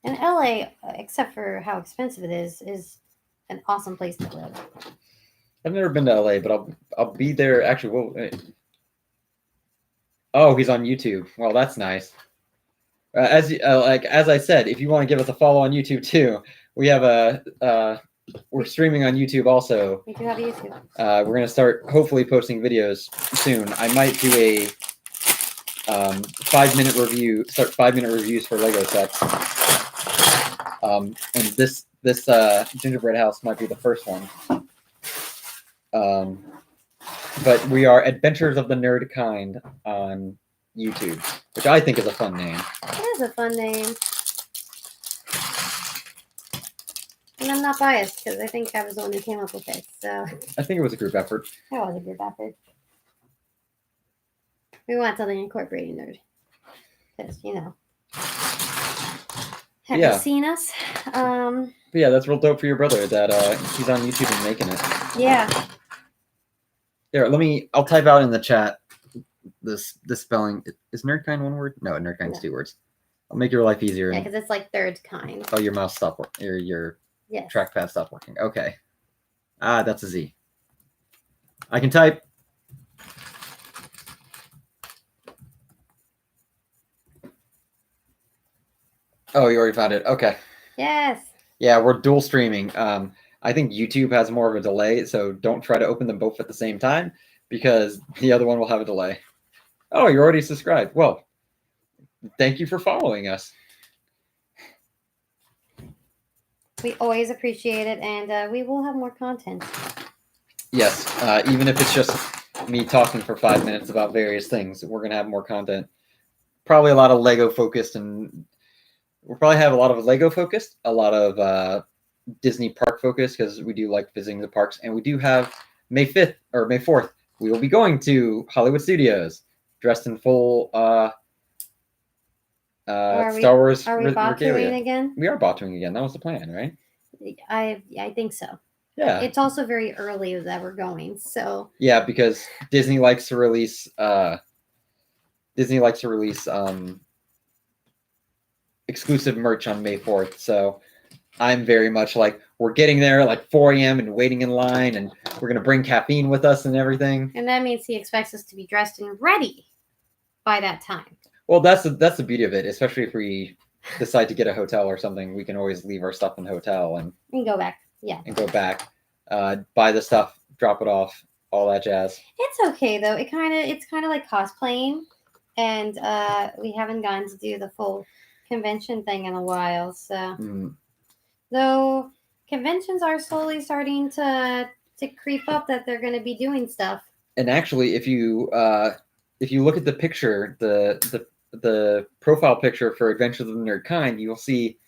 And LA, except for how expensive it is an awesome place to live. I've never been to LA, but I'll be there. Actually, oh, he's on YouTube. Well, that's nice. As I said, if you want to give us a follow on YouTube too, we have we're streaming on YouTube also. We do have YouTube. We're gonna start hopefully posting videos soon. I might do a 5-minute review. Start 5-minute reviews for Lego sets. And this gingerbread house might be the first one. But we are Adventures of the Nerd Kind on YouTube, which I think is a fun name. It is a fun name. And I'm not biased because I think I was the one who came up with it. So I think it was a group effort. that was a group effort. We want something incorporating nerd. Because, have Yeah. you seen us? But yeah, that's real dope for your brother that he's on YouTube and making it. Yeah. Here, I'll type out in the chat this spelling. Is nerdkind one word? No, nerdkind's No. 2 words. I'll make your life easier. Yeah, because it's like third kind. Oh, your mouse stopped working. Your Yes. trackpad stopped working. Okay. That's a Z. I can type. Oh, you already found it. Okay. Yes. Yeah, we're dual streaming. I think YouTube has more of a delay, so don't try to open them both at the same time because the other one will have a delay. Oh, you're already subscribed. Well, thank you for following us. We always appreciate it, and we will have more content. Yes, even if it's just me talking for 5 minutes about various things, we're going to have more content. Probably a lot of Lego focused, and we'll probably have a lot of Lego focused, a lot of Disney park focused because we do like visiting the parks, and we do have May 5th or May 4th. We will be going to Hollywood Studios dressed in full Star Wars Are we regalia. again? We are bottoming again. That was the plan, right? I think so. Yeah. It's also very early that we're going, so yeah, because Disney likes to release exclusive merch on May 4th. So I'm very much like we're getting there at like 4 a.m. and waiting in line, and we're gonna bring caffeine with us and everything. And that means he expects us to be dressed and ready by that time. Well, that's the beauty of it, especially if we decide to get a hotel or something. We can always leave our stuff in the hotel and go back. Yeah. And go back, buy the stuff, drop it off, all that jazz. It's okay though. It's kind of like cosplaying, and we haven't gotten to do the full convention thing in a while. So though conventions are slowly starting to creep up that they're going to be doing stuff. And actually, if you look at the picture, the profile picture for Adventures of the Nerd Kind, you will see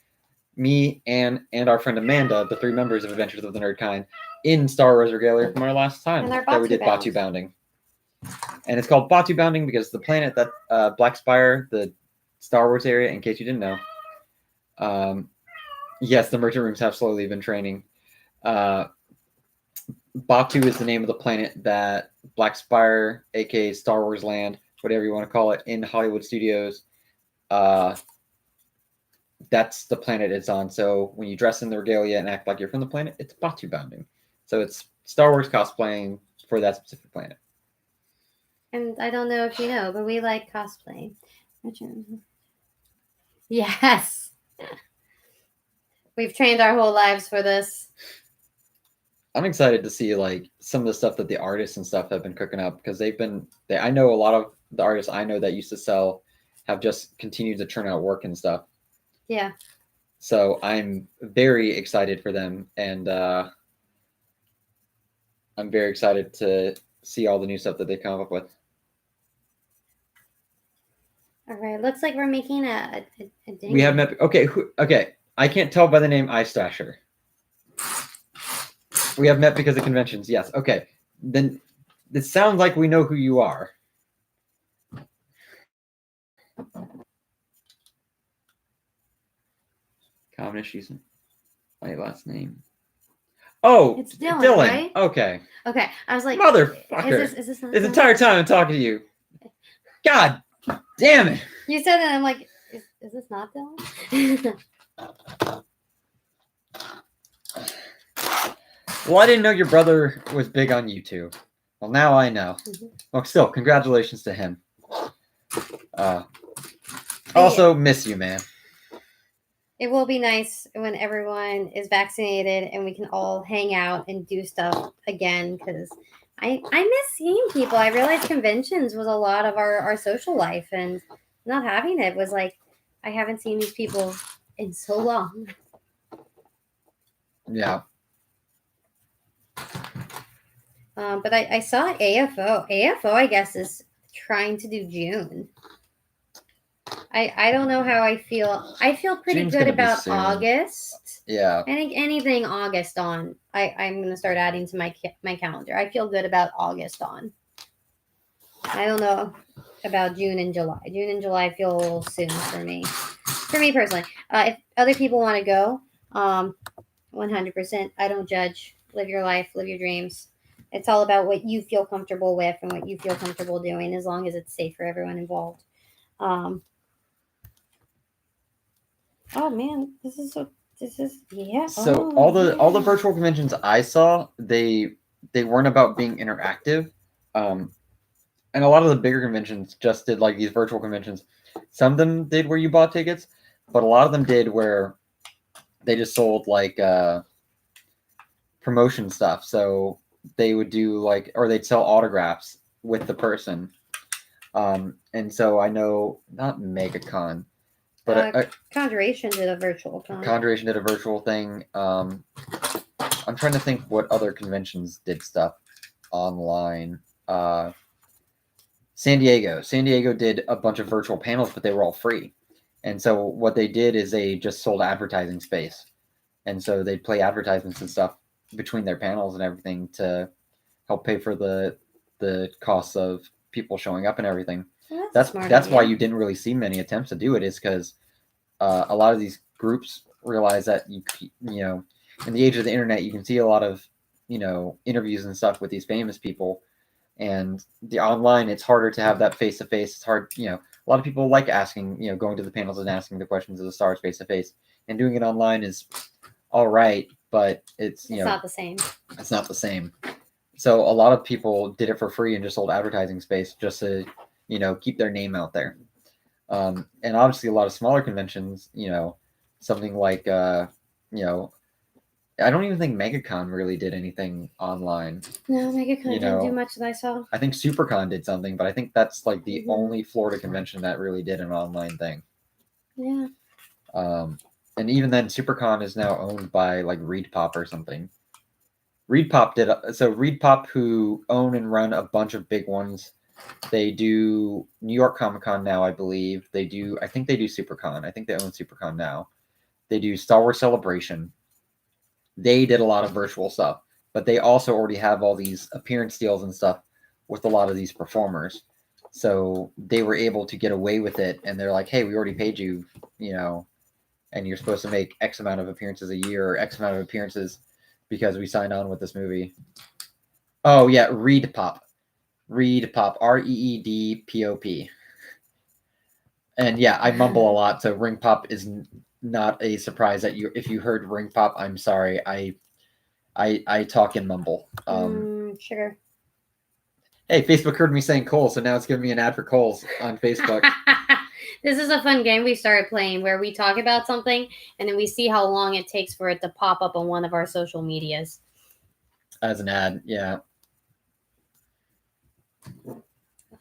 me and our friend Amanda, the 3 members of Adventures of the Nerd Kind, in Star Wars regalia from our last time that we did Batu Bounding. And it's called Batu Bounding because the planet that Black Spire, the Star Wars area, in case you didn't know. Yes, the merchant rooms have slowly been training. Batu is the name of the planet that Black Spire, aka Star Wars Land, whatever you want to call it, in Hollywood Studios, that's the planet it's on. So when you dress in the regalia and act like you're from the planet, it's Batu Bounding. So it's Star Wars cosplaying for that specific planet. And I don't know if you know, but we like cosplay. Yes. We've trained our whole lives for this. I'm excited to see like some of the stuff that the artists and stuff have been cooking up because I know a lot of the artists I know that used to sell have just continued to churn out work and stuff. Yeah. So I'm very excited for them, and I'm very excited to see all the new stuff that they come up with. All right. Looks like we're making a ding. We have met. Okay, okay. I can't tell by the name Ice Stasher. We have met because of conventions. Yes. Okay. Then it sounds like we know who you are. Common issues. My last name. Oh, It's Dylan, Dylan. right? Okay. Okay. I was like, motherfucker. Is this not This Dylan? entire time I'm talking to you. God damn it. You said it, and I'm like, is this not Dylan? Well, I didn't know your brother was big on YouTube. Well, now I know. Mhm. Well, still, congratulations to him. Also, miss you, man. It will be nice when everyone is vaccinated and we can all hang out and do stuff again because I miss seeing people. I realized conventions was a lot of our social life, and not having it was like I haven't seen these people in so long. Yeah. But I saw AFO. AFO, I guess, is trying to do June. I don't know how I feel. I feel pretty June's good gonna be about soon. August. Yeah. I think anything August on, I'm gonna start adding to my calendar. I feel good about August on. I don't know about June and July. June and July feel a little soon for me. For me personally, if other people want to go, 100%. I don't judge. Live your life, live your dreams. It's all about what you feel comfortable with and what you feel comfortable doing, as long as it's safe for everyone involved. Oh man, this is yeah. So oh, all the yeah. virtual conventions I saw, they weren't about being interactive. And a lot of the bigger conventions just did like these virtual conventions. Some of them did where you bought tickets, but a lot of them did where they just sold like promotion stuff. So they would do like, or they'd sell autographs with the person. And so I know not MegaCon, but Conjuration did a virtual con. Conjuration did a virtual thing. I'm trying to think what other conventions did stuff online. San Diego did a bunch of virtual panels, but they were all free. And so what they did is they just sold advertising space. And so they'd play advertisements and stuff between their panels and everything to help pay for the costs of people showing up and everything. Well, that's why you didn't really see many attempts to do it, is because a lot of these groups realize that you know, in the age of the internet, you can see a lot of, you know, interviews and stuff with these famous people, and the online, it's harder to have that face to face. It's hard, you know. A lot of people like asking, you know, going to the panels and asking the questions of the stars face to face, and doing it online is all right, but it's not the same. It's not the same. So a lot of people did it for free and just sold advertising space just to, you know, keep their name out there. And obviously a lot of smaller conventions, you know, something like, you know, I don't even think MegaCon really did anything online. No, MegaCon didn't do much that I saw. I think SuperCon did something, but I think that's like the only Florida convention that really did an online thing. Yeah. And even then, SuperCon is now owned by like ReedPop or something. ReedPop, who own and run a bunch of big ones. They do New York Comic Con now, I believe. I think they do SuperCon. I think they own SuperCon now. They do Star Wars Celebration. They did a lot of virtual stuff, but they also already have all these appearance deals and stuff with a lot of these performers. So they were able to get away with it, and they're like, hey, we already paid you, you know, and you're supposed to make X amount of appearances a year or X amount of appearances because we signed on with this movie. Oh, yeah, ReedPop, ReedPop. And yeah, I mumble a lot, so Ring Pop is not a surprise that you. If you heard Ring Pop, I'm sorry. I talk and mumble. Sugar. Hey, Facebook heard me saying Kohl's, so now it's giving me an ad for Kohl's on Facebook. This is a fun game we started playing where we talk about something and then we see how long it takes for it to pop up on one of our social medias. As an ad, yeah.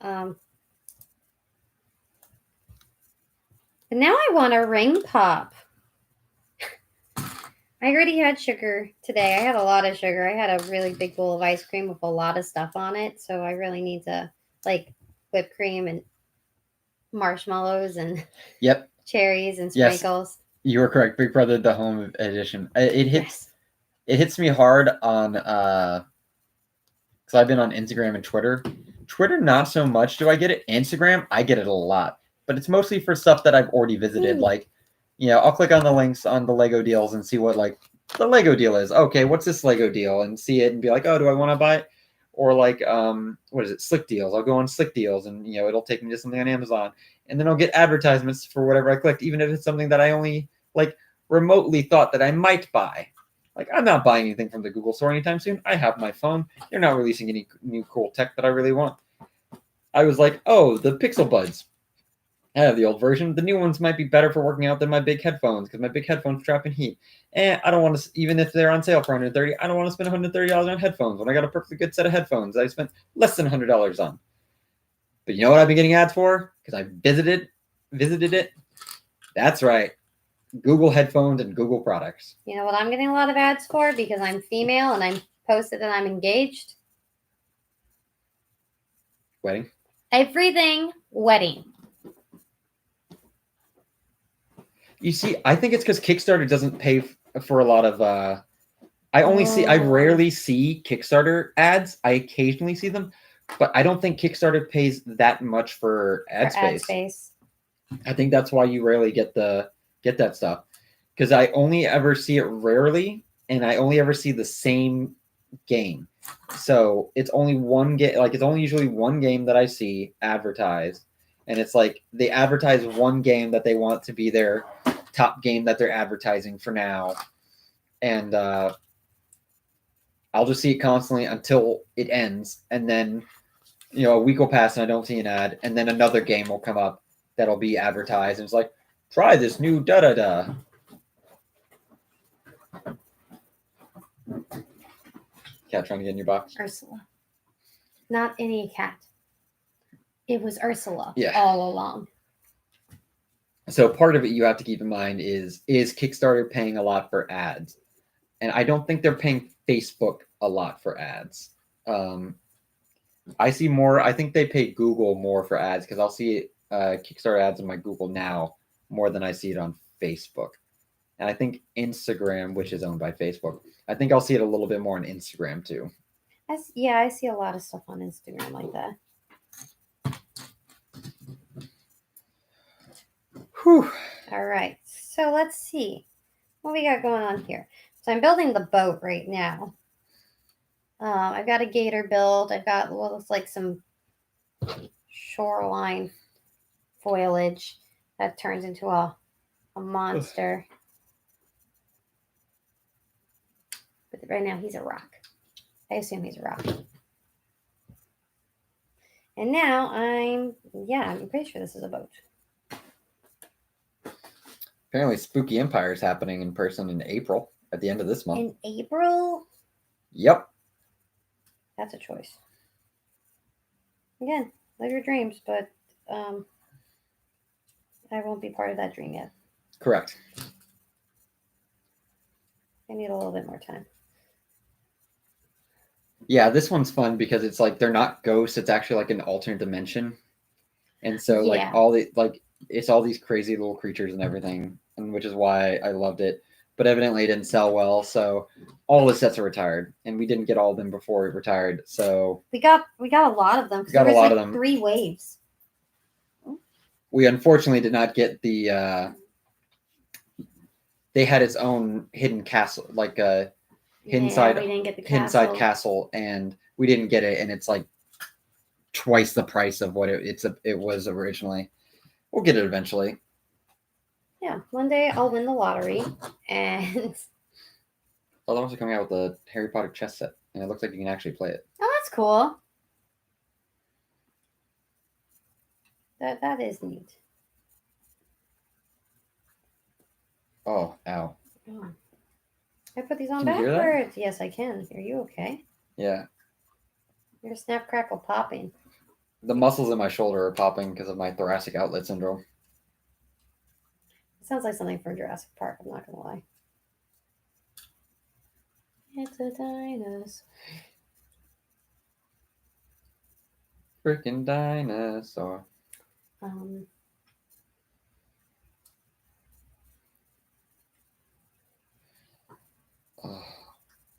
But now I want a ring pop. I already had sugar today. I had a lot of sugar. I had a really big bowl of ice cream with a lot of stuff on it. So I really need to like whipped cream and marshmallows and Yep. cherries and Yes. sprinkles. You were correct. Big Brother the Home Edition. It hits Yes. it hits me hard on because I've been on Instagram and Twitter. Twitter not so much do I get it. Instagram, I get it a lot. But it's mostly for stuff that I've already visited. Like, I'll click on the links on the Lego deals and see what like the Lego deal is. Okay, what's this Lego deal? And see it and be like, oh, do I want to buy it? Or like what is it? Slick deals. I'll go on Slick deals and it'll take me to something on Amazon. And then I'll get advertisements for whatever I clicked, even if it's something that I only like remotely thought that I might buy. Like, I'm not buying anything from the Google store anytime soon. I have my phone. They're not releasing any new cool tech that I really want. I was like, oh, the Pixel Buds. I have the old version. The new ones might be better for working out than my big headphones because my big headphones trap in heat. And I don't want to, even if they're on sale for $130, I don't want to spend $130 on headphones when I got a perfectly good set of headphones I spent less than $100 on. But you know what I've been getting ads for? Because I visited it. That's right. Google headphones and Google products. You know what I'm getting a lot of ads for because I'm female and I'm posted that I'm engaged? Wedding? Everything wedding. You see, I think it's because Kickstarter doesn't pay for a lot of. I rarely see Kickstarter ads. I occasionally see them, but I don't think Kickstarter pays that much for ad space. I think that's why you rarely get that stuff, because I only ever see it rarely, and I only ever see the same game. So it's only one game. Like, it's only usually one game that I see advertised, and it's like they advertise one game that they want to be their top game that they're advertising for now, and I'll just see it constantly until it ends, and then a week will pass and I don't see an ad, and then another game will come up that'll be advertised, and it's like, try this new da da da. Cat trying to get in your box. Ursula, not any cat. It was Ursula. Yeah. All along. So part of it you have to keep in mind is Kickstarter paying a lot for ads? And I don't think they're paying Facebook a lot for ads. I see more. I think they pay Google more for ads because I'll see Kickstarter ads on my Google now more than I see it on Facebook. And I think Instagram, which is owned by Facebook, I think I'll see it a little bit more on Instagram too. I see a lot of stuff on Instagram like that. Whew. All right, so let's see what we got going on here. So I'm building the boat right now. I've got a gator build. I've got what looks like some shoreline foliage that turns into a monster. But right now he's a rock. I assume he's a rock. And now I'm pretty sure this is a boat. Apparently, Spooky Empire is happening in person in April at the end of this month. In April? Yep. That's a choice. Again, live your dreams, but I won't be part of that dream yet. Correct. I need a little bit more time. Yeah, this one's fun because it's like they're not ghosts; it's actually like an alternate dimension, and so like it's all these crazy little creatures and everything, and which is why I loved it. But evidently, it didn't sell well, so all the sets are retired, and we didn't get all of them before it retired. So we got a lot of them. We got a lot of them. 3 waves. We unfortunately did not get the. They had its own hidden castle, like a hidden side castle, and we didn't get it, and it's like twice the price of what it was originally. We'll get it eventually. Yeah, one day I'll win the lottery, and they're also coming out with a Harry Potter chess set, and it looks like you can actually play it. Oh, that's cool. That is neat. Oh, ow. Oh. I put these on Can you hear that? backwards. Yes, I can. Are you okay? Yeah. You're snap crackle popping. The muscles in my shoulder are popping because of my thoracic outlet syndrome. It sounds like something from Jurassic Park. I'm not gonna lie. It's a dinosaur. Freaking dinosaur. Um, Oh.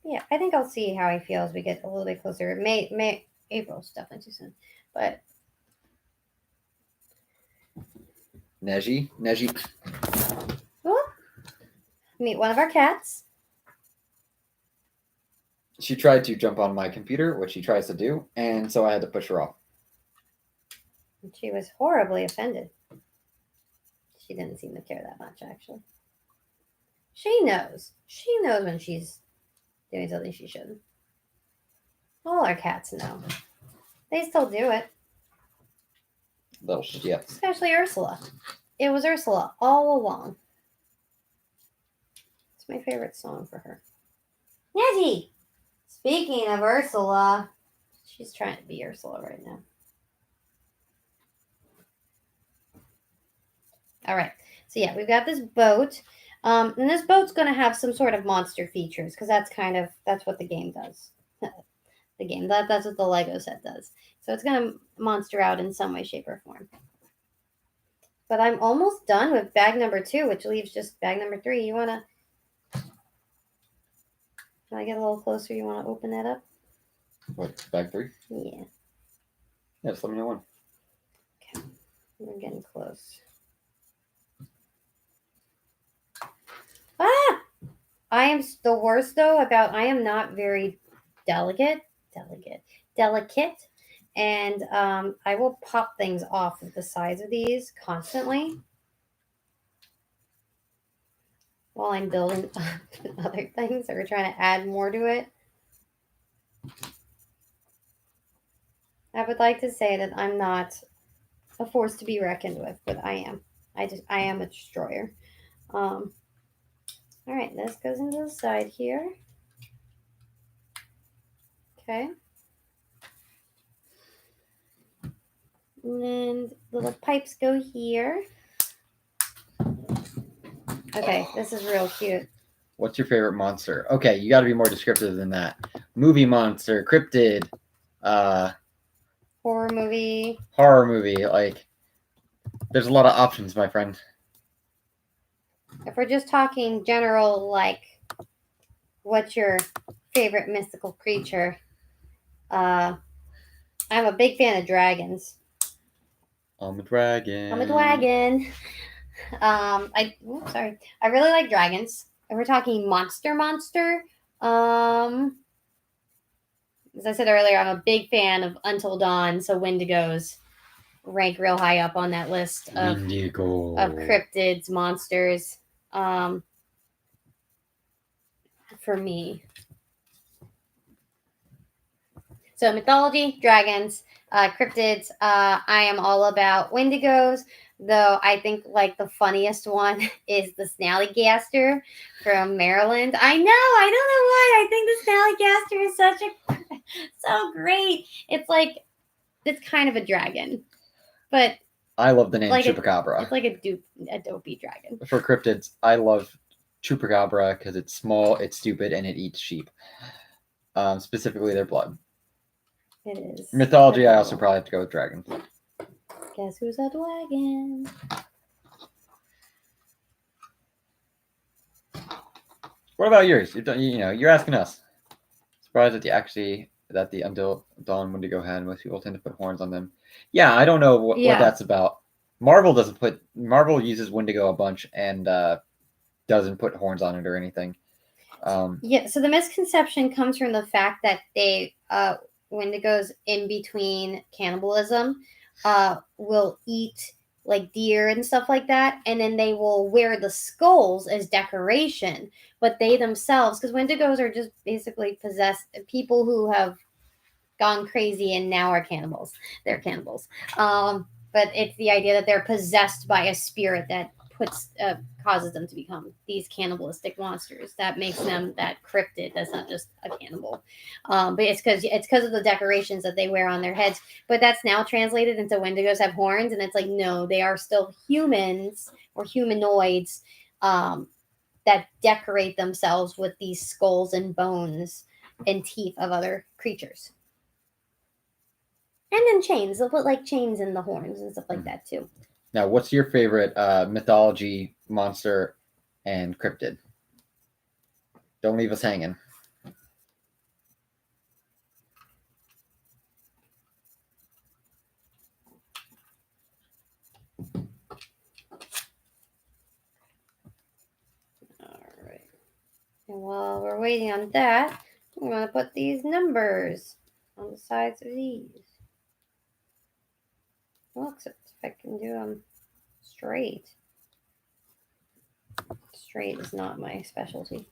yeah, I think I'll see how he feels as we get a little bit closer. April's definitely too soon, but Neji. oh, meet one of our cats. She tried to jump on my computer, which she tries to do, and so I had to push her off. And she was horribly offended. She didn't seem to care that much, actually. She knows. She knows when she's doing something she shouldn't. All our cats know. They still do it. Little shit. Especially Ursula. It was Ursula all along. It's my favorite song for her. Neji! Speaking of Ursula, she's trying to be Ursula right now. All right. So yeah, we've got this boat. And this boat's going to have some sort of monster features because that's what the game does. The game that's what the Lego set does. So it's going to monster out in some way, shape, or form. But I'm almost done with bag number 2, which leaves just bag number 3. You wanna? Can I get a little closer? You wanna open that up? What, bag 3? Yeah. Yeah, just let me know when. Okay. We're getting close. Ah! I am the worst though about I am not very delicate, and I will pop things off of the sides of these constantly while I'm building other things or trying to add more to it. I would like to say that I'm not a force to be reckoned with, but I am. I am a destroyer. All right, this goes into the side here. Okay. And then little pipes go here. Okay, this is real cute. What's your favorite monster? Okay, you got to be more descriptive than that. Movie monster, cryptid, Horror movie. horror movie. Like, there's a lot of options, my friend. If we're just talking general, like, what's your favorite mystical creature? I'm a big fan of dragons. I'm a dragon. I'm a dragon. Sorry. I really like dragons. If we're talking monster, as I said earlier, I'm a big fan of Until Dawn, so Wendigos rank real high up on that list of cryptids, monsters. For me. So mythology, dragons, cryptids. I am all about Wendigos, though I think like the funniest one is the Snallygaster from Maryland. I don't know why. I think the Snallygaster is so great. It's kind of a dragon, but I love the name like Chupacabra. It's like a dopey dragon. For cryptids, I love Chupacabra because it's small, it's stupid, and it eats sheep. Specifically their blood. It is. Mythology, I also probably have to go with dragons. Guess who's a dragon? What about yours? You're asking us. Surprised that the Until Dawn Wendigo had. Most people tend to put horns on them. Yeah, I don't know what that's about. Marvel uses Wendigo a bunch and doesn't put horns on it or anything. So the misconception comes from the fact that they Wendigos in between cannibalism will eat like deer and stuff like that, and then they will wear the skulls as decoration, but they themselves, because Wendigos are just basically possessed people who have gone crazy and now are cannibals. They're cannibals. but it's the idea that they're possessed by a spirit that causes them to become these cannibalistic monsters. That makes them that cryptid. That's not just a cannibal, but it's because of the decorations that they wear on their heads. But that's now translated into Wendigos have horns, and it's like no, they are still humans or humanoids that decorate themselves with these skulls and bones and teeth of other creatures. And then chains. They'll put like chains in the horns and stuff like that too. Now, what's your favorite mythology monster and cryptid? Don't leave us hanging. All right. And while we're waiting on that, I'm going to put these numbers on the sides of these. Well, except if I can do them straight. Straight is not my specialty.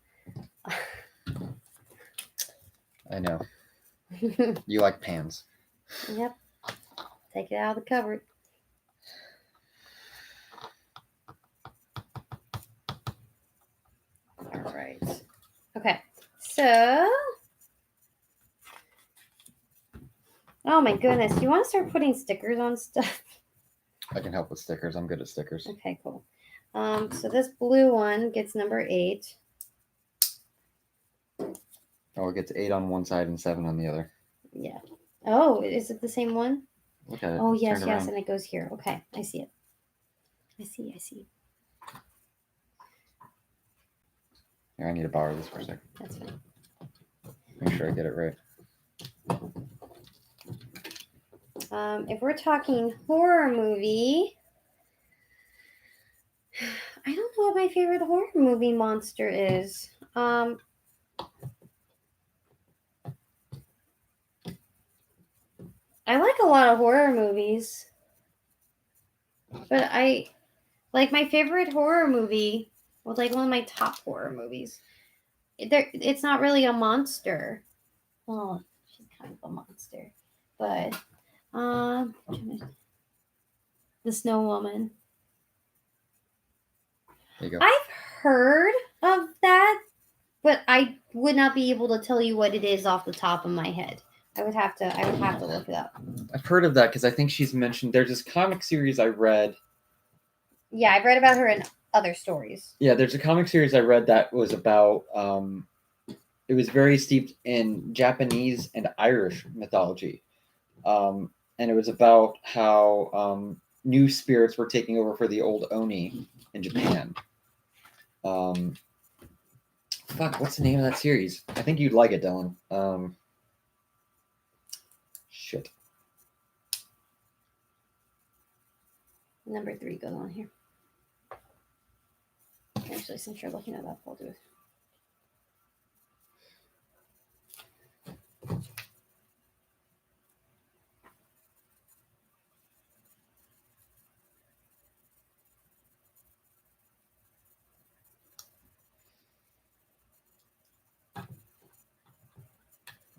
I know. You like pans. Yep. Take it out of the cupboard. All right. Okay. So. Oh my goodness. Do you want to start putting stickers on stuff? I can help with stickers. I'm good at stickers. Okay, cool. So this blue one gets number 8. Oh, it gets 8 on one side and 7 on the other. Yeah. Oh, is it the same one? Look at it. Oh, It's yes, turned yes, around. and it goes here. Okay, I see it. I see. Here, I need to borrow this for a second. That's fine. Make sure I get it right. If we're talking horror movie, I don't know what my favorite horror movie monster is. I like a lot of horror movies, but I like my favorite horror movie. Well, like one of my top horror movies. It's not really a monster. Well, she's kind of a monster, but the Snow Woman. There you go. I've heard of that, but I would not be able to tell you what it is off the top of my head. I would have to look it up. I've heard of that because I think she's mentioned. There's this comic series I read. Yeah, I've read about her in other stories. Yeah, there's a comic series I read that was about. It was very steeped in Japanese and Irish mythology, and it was about how new spirits were taking over for the old Oni in Japan. Fuck, what's the name of that series? I think you'd like it, Dylan. Shit. Number 3 goes on here. Actually, since you're looking it up, I'll do it.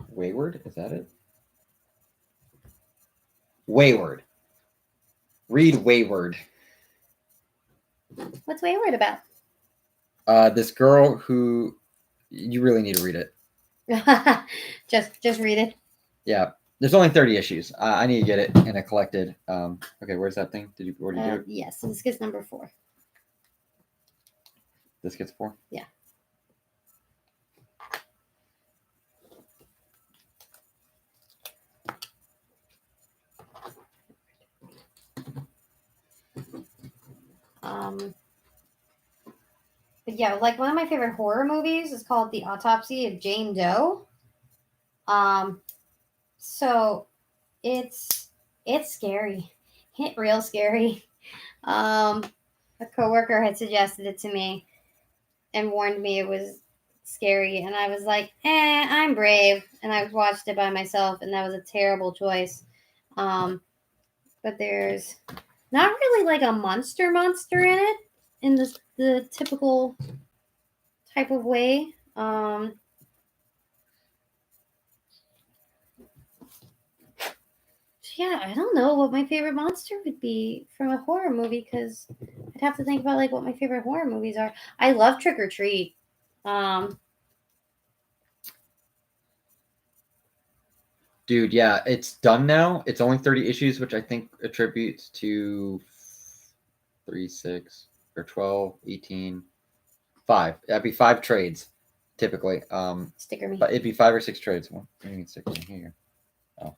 Wayward? Is that it? Wayward. Read Wayward. What's Wayward about? This girl who you really need to read it. just read it. Yeah, there's only 30 issues. I need to get it in a collected. Okay, where's that thing? Did you already do it? Yes, so this gets number 4. This gets 4. Yeah. But yeah, like one of my favorite horror movies is called The Autopsy of Jane Doe. So it's scary. It's real scary. A coworker had suggested it to me and warned me it was scary, and I was like, I'm brave, and I watched it by myself, and that was a terrible choice. But there's not really like a monster in it in the typical type of way. Yeah, I don't know what my favorite monster would be from a horror movie because I'd have to think about like what my favorite horror movies are. I love Trick or Treat. Dude, yeah, it's done now. It's only 30 issues, which I think attributes to 3, 6, or 12, 18, 5. That'd be 5 trades, typically. Sticker me. But it'd be 5 or 6 trades. Well, you can stick it in here. Oh.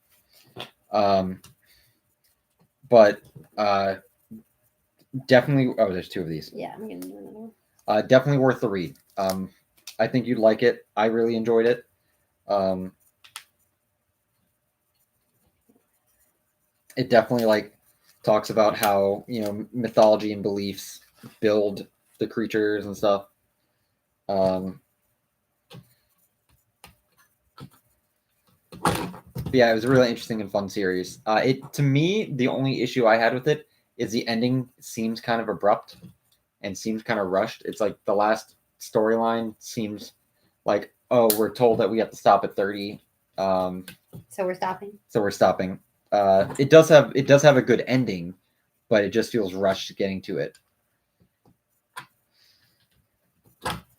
But definitely. Oh, there's 2 of these. Yeah, I'm gonna do another one. Definitely worth the read. I think you'd like it. I really enjoyed it. It definitely like talks about how mythology and beliefs build the creatures and stuff. Yeah, it was a really interesting and fun series. It to me, the only issue I had with it is the ending seems kind of abrupt and seems kind of rushed. It's like the last storyline seems like, oh, we're told that we have to stop at 30. So we're stopping. So we're stopping. It does have a good ending, but it just feels rushed getting to it.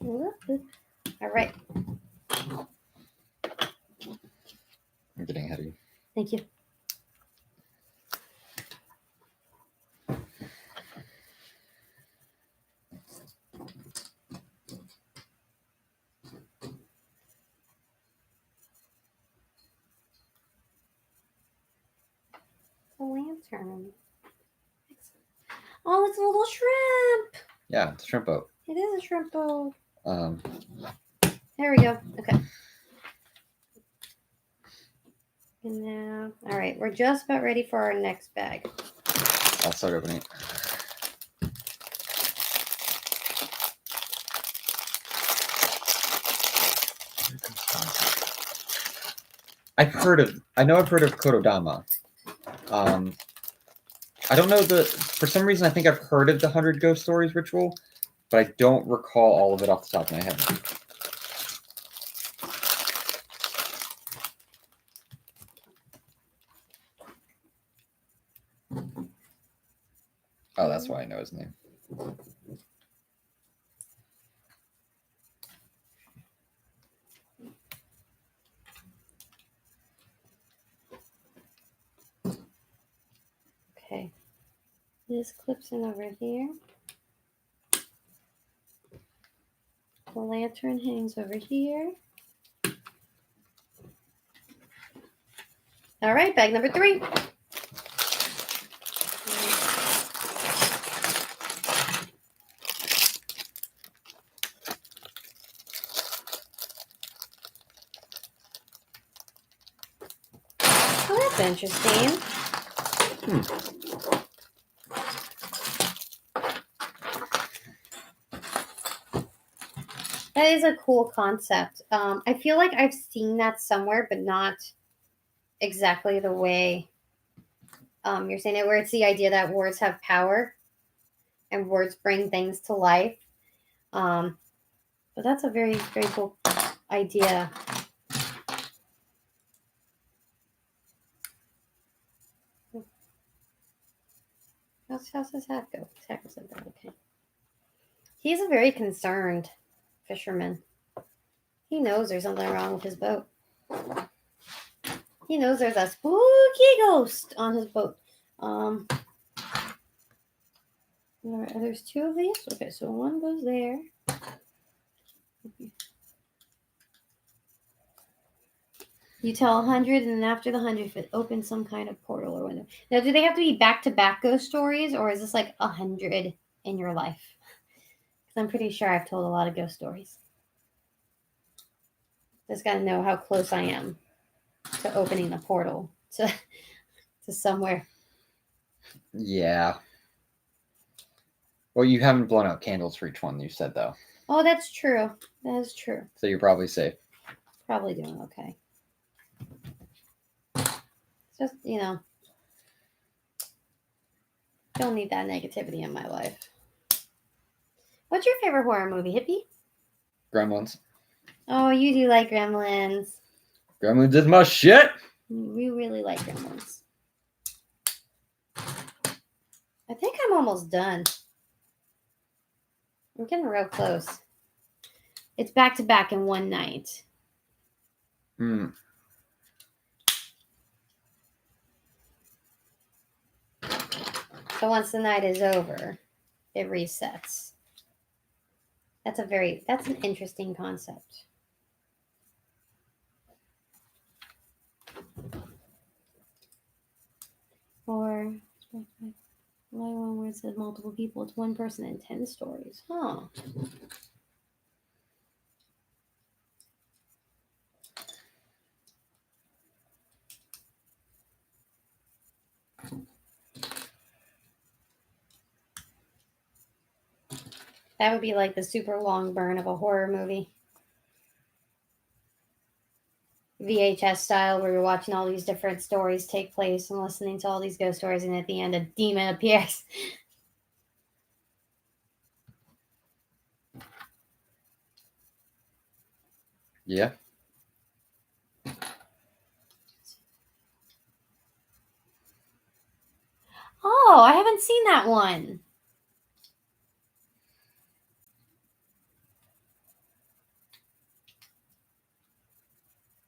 All right. I'm getting ahead of you. Thank you. The lantern. Oh, it's a little shrimp. Yeah, it's a shrimp boat. It is a shrimp boat. There we go. Okay. And now, all right, we're just about ready for our next bag. I'll start opening it. I know I've heard of Kododama. I don't know for some reason I think I've heard of the 100 Ghost Stories ritual, but I don't recall all of it off the top of my head. Oh, that's why I know his name. Okay. This clips in over here. The lantern hangs over here. All right, bag number 3. Oh, that's interesting. That is a cool concept. I feel like I've seen that somewhere, but not exactly the way you're saying it, where it's the idea that words have power and words bring things to life. But that's a very, very cool idea. How's his hat go? His hat goes like that. Okay. He's a very concerned fisherman. He knows there's something wrong with his boat. He knows there's a spooky ghost on his boat. There's 2 of these. Okay, so one goes there. You tell 100, and then after the 100th, it opens some kind of portal or window. Now, do they have to be back-to-back ghost stories, or is this like 100 in your life? Because I'm pretty sure I've told a lot of ghost stories. Just got to know how close I am to opening a portal to somewhere. Yeah. Well, you haven't blown out candles for each one, you said, though. Oh, that's true. That is true. So you're probably safe. Probably doing okay. Just, don't need that negativity in my life. What's your favorite horror movie, Hippie? Gremlins. Oh, you do like Gremlins. Gremlins is my shit. We really like Gremlins. I'm almost done. I'm getting real close. It's back to back in one night. Hmm. So once the night is over, it resets. That's an interesting concept. Or one where it says multiple people, it's one person and 10 stories. Huh. That would be like the super long burn of a horror movie. VHS style, where you're watching all these different stories take place and listening to all these ghost stories, and at the end, a demon appears. Yeah. Oh, I haven't seen that one.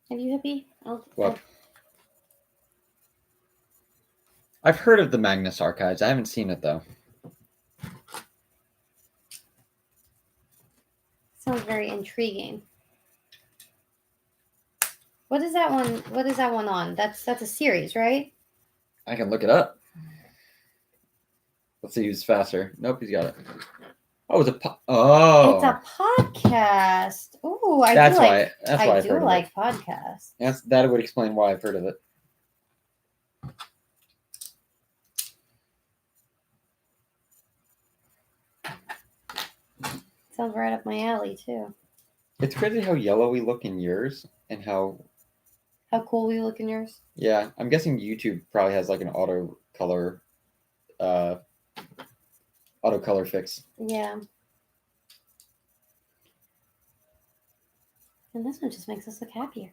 Have you, Hippie? What? I've heard of the Magnus Archives. I haven't seen it though. Sounds very intriguing. What is that one? What is that one on? That's a series, right? I can look it up. Let's see who's faster. Nope, he's got it. Oh, it's a It's a podcast. Ooh, I That's do why. like. That's why I I've do heard of like it. podcasts. That would explain why I've heard of it. Sounds right up my alley too. It's crazy how yellow we look in yours and how cool we look in yours. Yeah, I'm guessing YouTube probably has like an auto color fix. Yeah. And this one just makes us look happier.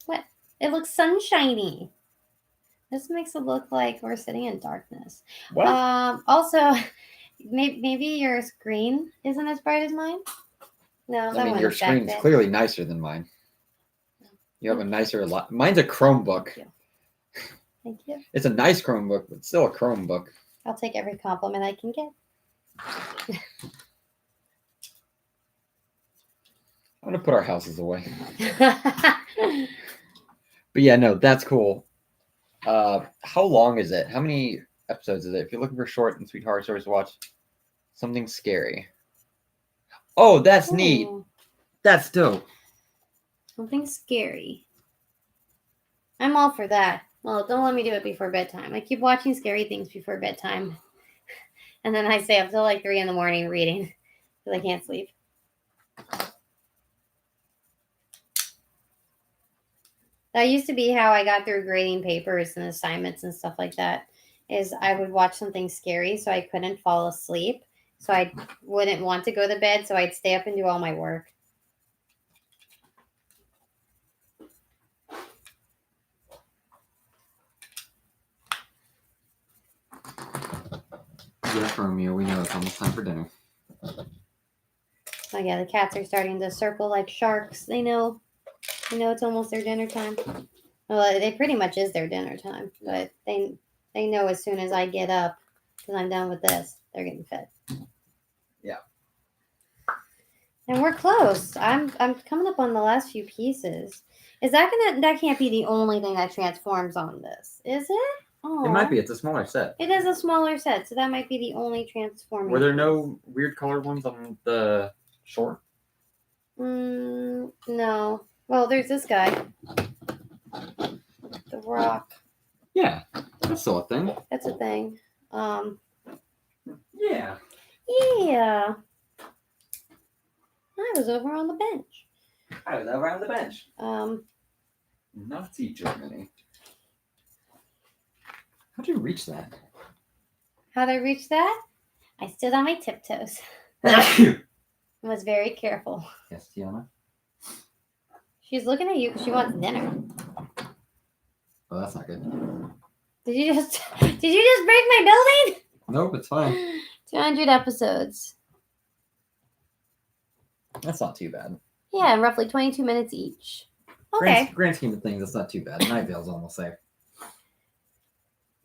What? It looks sunshiny. This makes it look like we're sitting in darkness. What? Also, maybe your screen isn't as bright as mine. No, that I mean, one your is screen's clearly nicer than mine. You have a nicer lot. Mine's a Chromebook. Thank you. It's a nice Chromebook, but still a Chromebook. I'll take every compliment I can get. I'm gonna put our houses away. But yeah, no, that's cool. How long is it? How many episodes is it? If you're looking for short and sweet horror stories to watch, something scary. Oh, that's neat. That's dope. Something scary. I'm all for that. Well, don't let me do it before bedtime. I keep watching scary things before bedtime. And then I stay up till like 3 a.m. reading because I can't sleep. That used to be how I got through grading papers and assignments and stuff like that. Is I would watch something scary so I couldn't fall asleep. So I wouldn't want to go to bed. So I'd stay up and do all my work. Yes, Romeo, we know it's almost time for dinner. Oh yeah, the cats are starting to circle like sharks. They know it's almost their dinner time. Well, it pretty much is their dinner time, but they know as soon as I get up because I'm done with this, they're getting fed. Yeah. And we're close. I'm coming up on the last few pieces. Is that can't be the only thing that transforms on this, is it? Oh, It might be. It's a smaller set. It is a smaller set, so that might be the only transforming. Were there no weird colored ones on the shore? No. Well, there's this guy. The rock. Yeah, that's still a thing. That's a thing. Yeah. Yeah. I was over on the bench. Nazi Germany. How'd you reach that? How'd I reach that? I stood on my tiptoes. I was very careful. Yes, Tiana. She's looking at you because she wants dinner. Oh, that's not good. Did you just break my building? Nope, it's fine. 200 episodes. That's not too bad. Yeah, roughly 22 minutes each. Okay. Grand scheme of things, that's not too bad. Night Vale's almost there.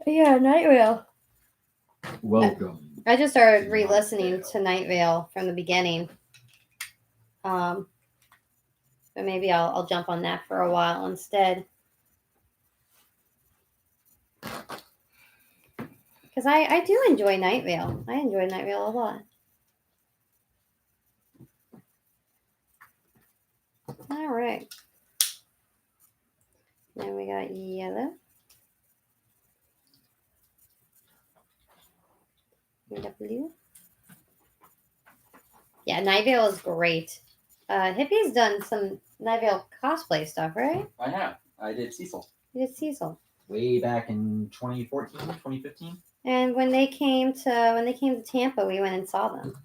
Yeah, Night Vale. Welcome. I just started re-listening to Night Vale from the beginning. But maybe I'll jump on that for a while instead. Because I do enjoy Night Vale. I enjoy Night Vale a lot. All right. Then we got yellow. We got blue. Yeah, Night Vale is great. Hippie's done some Night Vale cosplay stuff, right? I have. I did Cecil. You did Cecil. Way back in 2014, 2015. And when they came to Tampa, we went and saw them.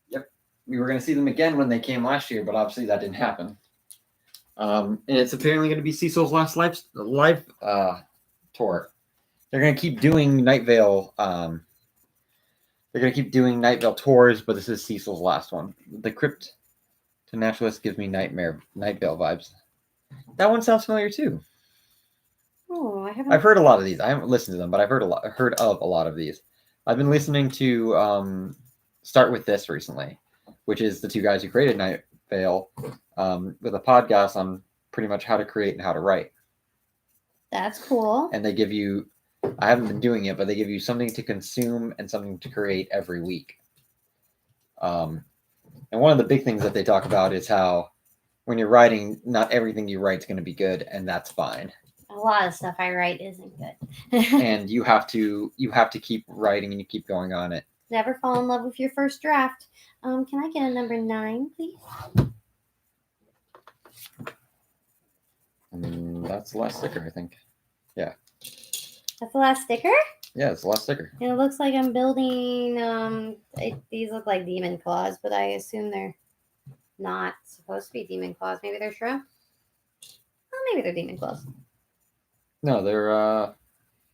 Yep. We were going to see them again when they came last year, but obviously that didn't happen. And it's apparently going to be Cecil's last live tour. They're going to keep doing Night Vale. They're going to keep doing Night Vale tours, but this is Cecil's last one. The Crypt to Naturalist gives me Night Vale vibes. That one sounds familiar too. Oh, I haven't. I've heard a lot of these. I haven't listened to them, but I've heard of a lot of these. I've been listening to Start With This recently, which is the two guys who created Night Vale, with a podcast on pretty much how to create and how to write. That's cool. And they give you, I haven't been doing it, but they give you something to consume and something to create every week. And one of the big things that they talk about is how when you're writing, not everything you write is going to be good, and that's fine. A lot of stuff I write isn't good. And you have to keep writing and you keep going on it. Never fall in love with your first draft. Can I get a number 9, please? That's the last sticker, I think. Yeah. That's the last sticker? Yeah, it's the last sticker. And it looks like I'm building, these look like demon claws, but I assume they're not supposed to be demon claws. Maybe they're shrimp? Oh, maybe they're demon claws. No, they're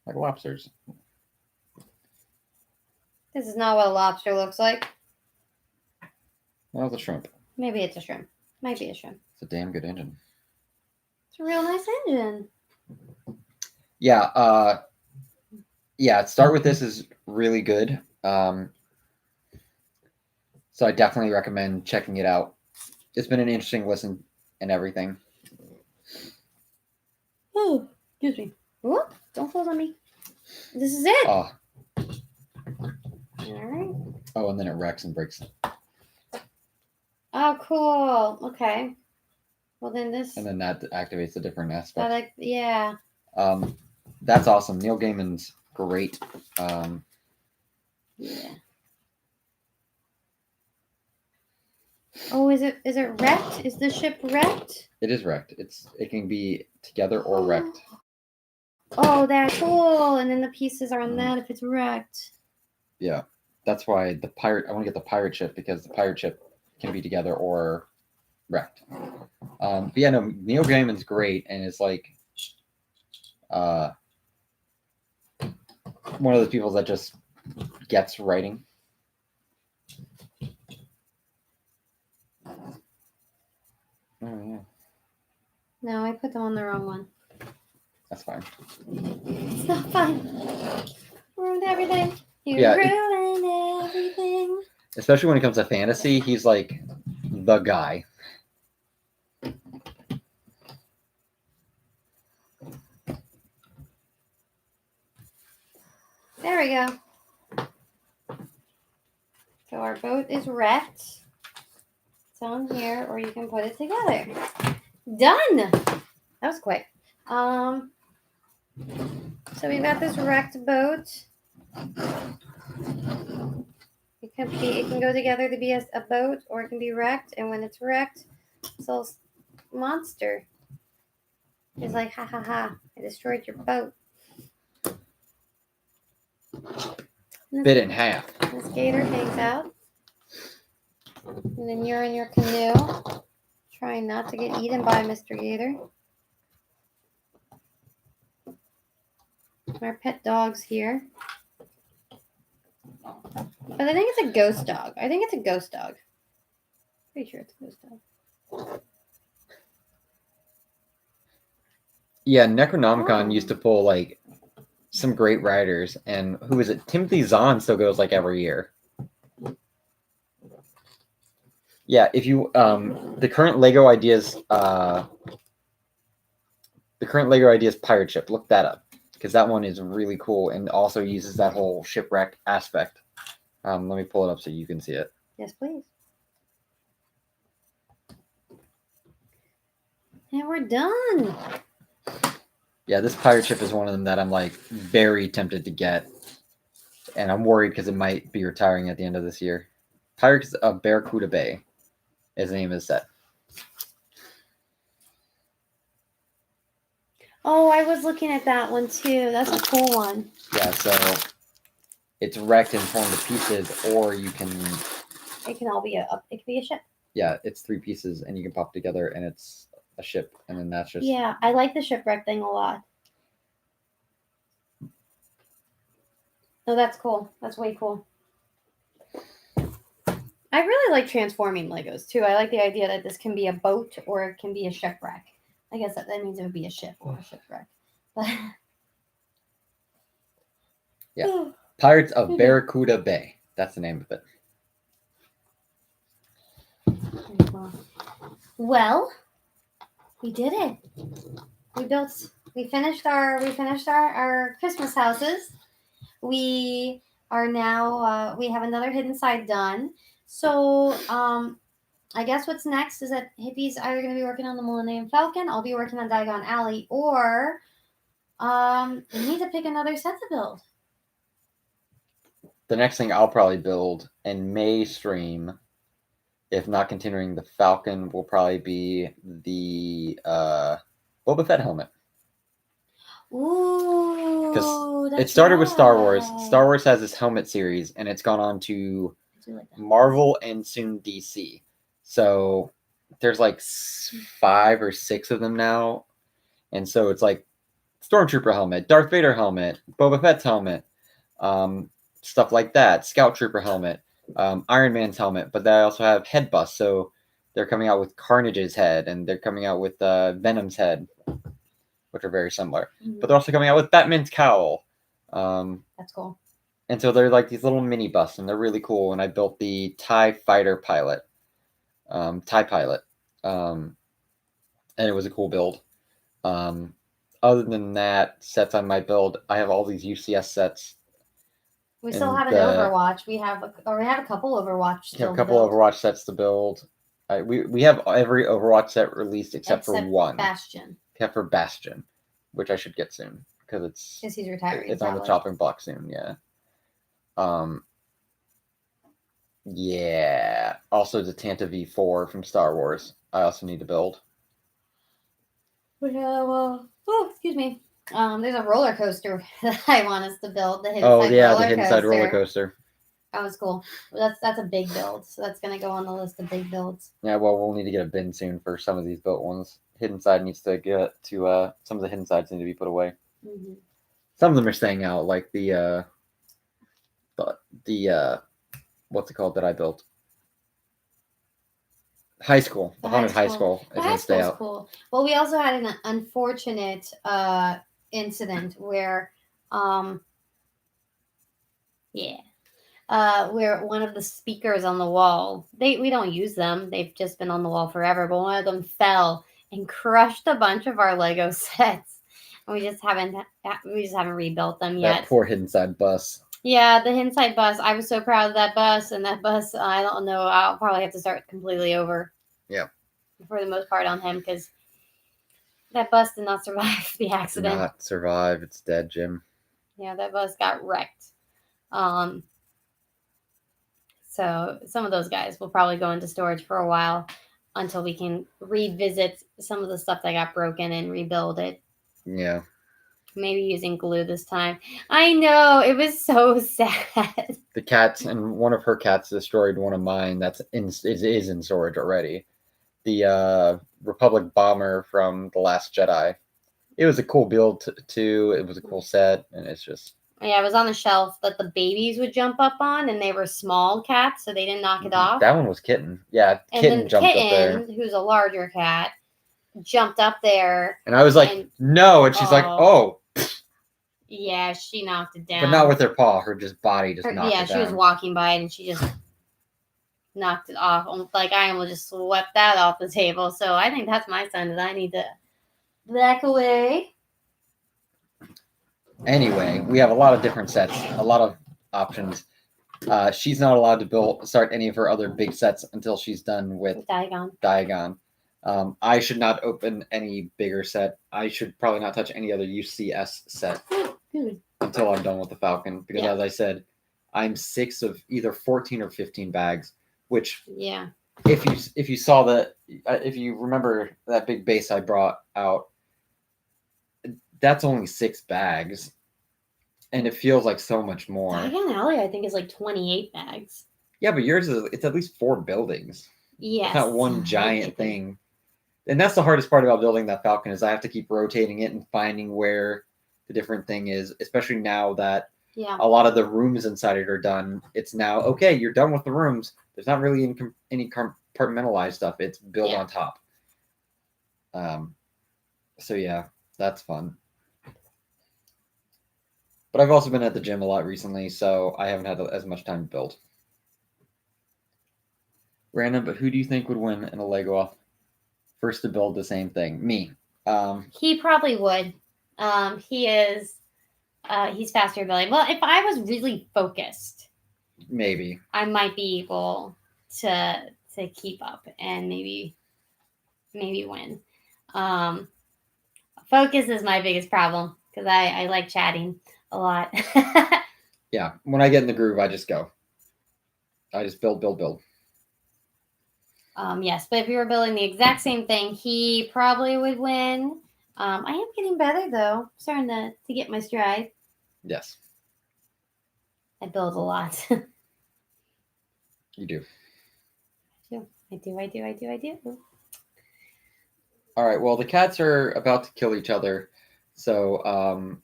like lobsters. This is not what a lobster looks like. Well, it's a shrimp. Maybe it's a shrimp. Might be a shrimp. It's a damn good engine. It's a real nice engine. Yeah, Start With This is really good. So I definitely recommend checking it out. It's been an interesting listen and everything. Oh, excuse me. Whoop, don't close on me. This is it. Oh. All right. Oh, and then it wrecks and breaks. Oh, cool. Okay. Well, then this. And then that activates a different aspect. Yeah. That's awesome. Neil Gaiman's great. Yeah. Oh, is it wrecked? Is the ship wrecked? It is wrecked. It can be together or wrecked. Oh, that's cool. And then the pieces are on that if it's wrecked. Yeah. That's why I want to get the pirate ship, because the pirate ship can be together or wrecked. But yeah, no, Neil Gaiman's great, and it's like one of those people that just gets writing. Oh yeah. No, I put them on the wrong one. That's fine. It's not fun. Ruined everything. You Yeah, ruined everything. Especially when it comes to fantasy, he's like the guy. There we go. So our boat is wrecked. It's on here, or you can put it together. Done. That was quick. So we've got this wrecked boat. It can go together to be a boat, or it can be wrecked. And when it's wrecked, this little monster is like, ha ha ha! I destroyed your boat. Bit it in half. This gator hangs out. And then you're in your canoe, trying not to get eaten by Mr. Gator. our pet dogs here. But I think it's a ghost dog. I think it's a ghost dog. Pretty sure it's a ghost dog. Yeah, Necronomicon Oh. used to pull like some great writers, and who is it? Timothy Zahn still goes like every year. Yeah, if you the current Lego Ideas pirate ship, look that up because that one is really cool and also uses that whole shipwreck aspect. Let me pull it up so you can see it. Yes, please. And we're done. Yeah, this pirate ship is one of them that I'm like very tempted to get, and I'm worried because it might be retiring at the end of this year. Pirates of Barracuda Bay is the name of the set. Oh, I was looking at that one too. That's a cool one. Yeah, so it's wrecked and torn to pieces, or you can. It can all be it can be a ship. Yeah, it's 3 pieces, and you can pop together, and it's a ship, and then that's just. Yeah, I like the shipwreck thing a lot. Oh, that's cool. That's way cool. I really like transforming Legos too. I like the idea that this can be a boat or it can be a shipwreck. I guess that means it would be a ship or a shipwreck. But Yeah. Pirates of Barracuda Bay. That's the name of it. Well, we did it. We finished our Christmas houses. We are now we have another hidden side done. So I guess what's next is that Hippie's either going to be working on the Millennium Falcon, I'll be working on Diagon Alley, or we need to pick another set to build. The next thing I'll probably build and may stream, if not continuing the Falcon, will probably be the Boba Fett helmet. Ooh, because it started with Star Wars. Star Wars has this helmet series, and it's gone on to Marvel and soon DC. So there's like 5 or 6 of them now, and so it's like Stormtrooper helmet, Darth Vader helmet, Boba Fett's helmet, stuff like that, Scout Trooper helmet, Iron Man's helmet. But they also have head busts, so they're coming out with Carnage's head, and they're coming out with Venom's head, which are very similar. Mm-hmm. But they're also coming out with Batman's cowl. That's cool. And so they're like these little mini busts, and they're really cool. And I built the TIE Fighter pilot, TIE Pilot, and it was a cool build. Other than that, sets I might build, I have all these UCS sets. We still have an Overwatch. We have a couple Overwatch. We have a couple Overwatch sets to build. We have every Overwatch set released except for one. Bastion. Except for Bastion, which I should get soon because he's retiring. It's on the chopping block soon. Yeah. Yeah. Also, the Tanta V4 from Star Wars. I also need to build. We have excuse me. There's a roller coaster that I want us to build. The hidden side roller coaster. That was cool. That's a big build, so that's gonna go on the list of big builds. Yeah, well, we'll need to get a bin soon for some of these built ones. Hidden side needs to get to some of the hidden sides need to be put away. Mm-hmm. Some of them are staying out, like the what's it called that I built? High school. The haunted high school is going to stay out. Cool. Well, we also had an unfortunate incident where where one of the speakers on the wall, we don't use them. They've just been on the wall forever, but one of them fell and crushed a bunch of our Lego sets. And we just haven't rebuilt them yet. That poor hidden side bus. Yeah, the hidden side bus. I was so proud of that bus, and that bus, I don't know, I'll probably have to start completely over. Yeah. For the most part on him, because that bus did not survive the accident. Did not survive. It's dead, Jim. Yeah, that bus got wrecked. So some of those guys will probably go into storage for a while until we can revisit some of the stuff that got broken and rebuild it. Yeah. Maybe using glue this time. I know, it was so sad. The cats, and one of her cats destroyed one of mine that's is in storage already. The Republic bomber from The Last Jedi. it was a cool build too. It was a cool set, and it's just Yeah, it was on the shelf that the babies would jump up on, and they were small cats, so they didn't knock it off. that one was Kitten. Yeah, And Kitten then jumped up there, Kitten, who's a larger cat, jumped up there. and I was like, And- no, and she's like, oh, Yeah, she knocked it down. but not with her paw. Her just body just knocked it down. She was walking by it, and she just knocked it off. Like I almost just swept that off the table. So I think that's my sign that I need to back away. Anyway, we have a lot of different sets, a lot of options. She's not allowed to start any of her other big sets until she's done with Diagon. I should not open any bigger set. I should probably not touch any other UCS set until I'm done with the Falcon. Because as I said, I'm 6 of either 14 or 15 bags. Which if you saw if you remember that big base I brought out, that's only 6 bags. And it feels like so much more. Diagon Alley, I think, is like 28 bags. Yeah, but yours it's at least 4 buildings. Yes. It's not one giant thing. And that's the hardest part about building that Falcon is I have to keep rotating it and finding where the different thing is, especially now that a lot of the rooms inside it are done. It's now, okay, you're done with the rooms. There's not really any compartmentalized stuff. It's built on top. So yeah, that's fun. But I've also been at the gym a lot recently, so I haven't had as much time to build. Random, but who do you think would win in a Lego off? First to build the same thing. Me. He probably would. He is. He's faster building. Well, if I was really focused, maybe I might be able to keep up and maybe win. Focus is my biggest problem because I like chatting a lot. Yeah, when I get in the groove, I just go. I just build. Yes, but if we were building the exact same thing, he probably would win. I am getting better though. I'm starting to get my stride. Yes. I build a lot. You do. I do. All right. Well, the cats are about to kill each other, so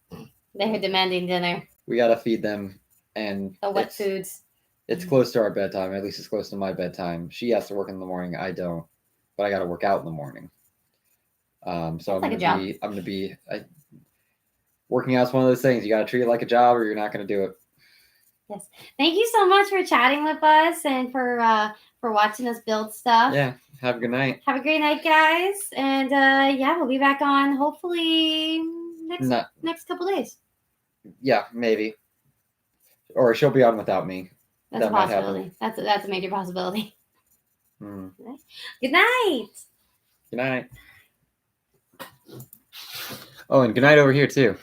they're demanding dinner. We gotta feed them, and the wet foods. It's close to our bedtime. At least it's close to my bedtime. She has to work in the morning. I don't, but I got to work out in the morning. So I'm gonna be. Working out is one of those things. You got to treat it like a job, or you're not gonna do it. Yes. Thank you so much for chatting with us and for watching us build stuff. Yeah. Have a good night. Have a great night, guys. And we'll be back on hopefully next couple days. Yeah, maybe. Or she'll be on without me. That's a possibility. That's a major possibility. Mm. Good night. Good night. Oh, and good night over here too.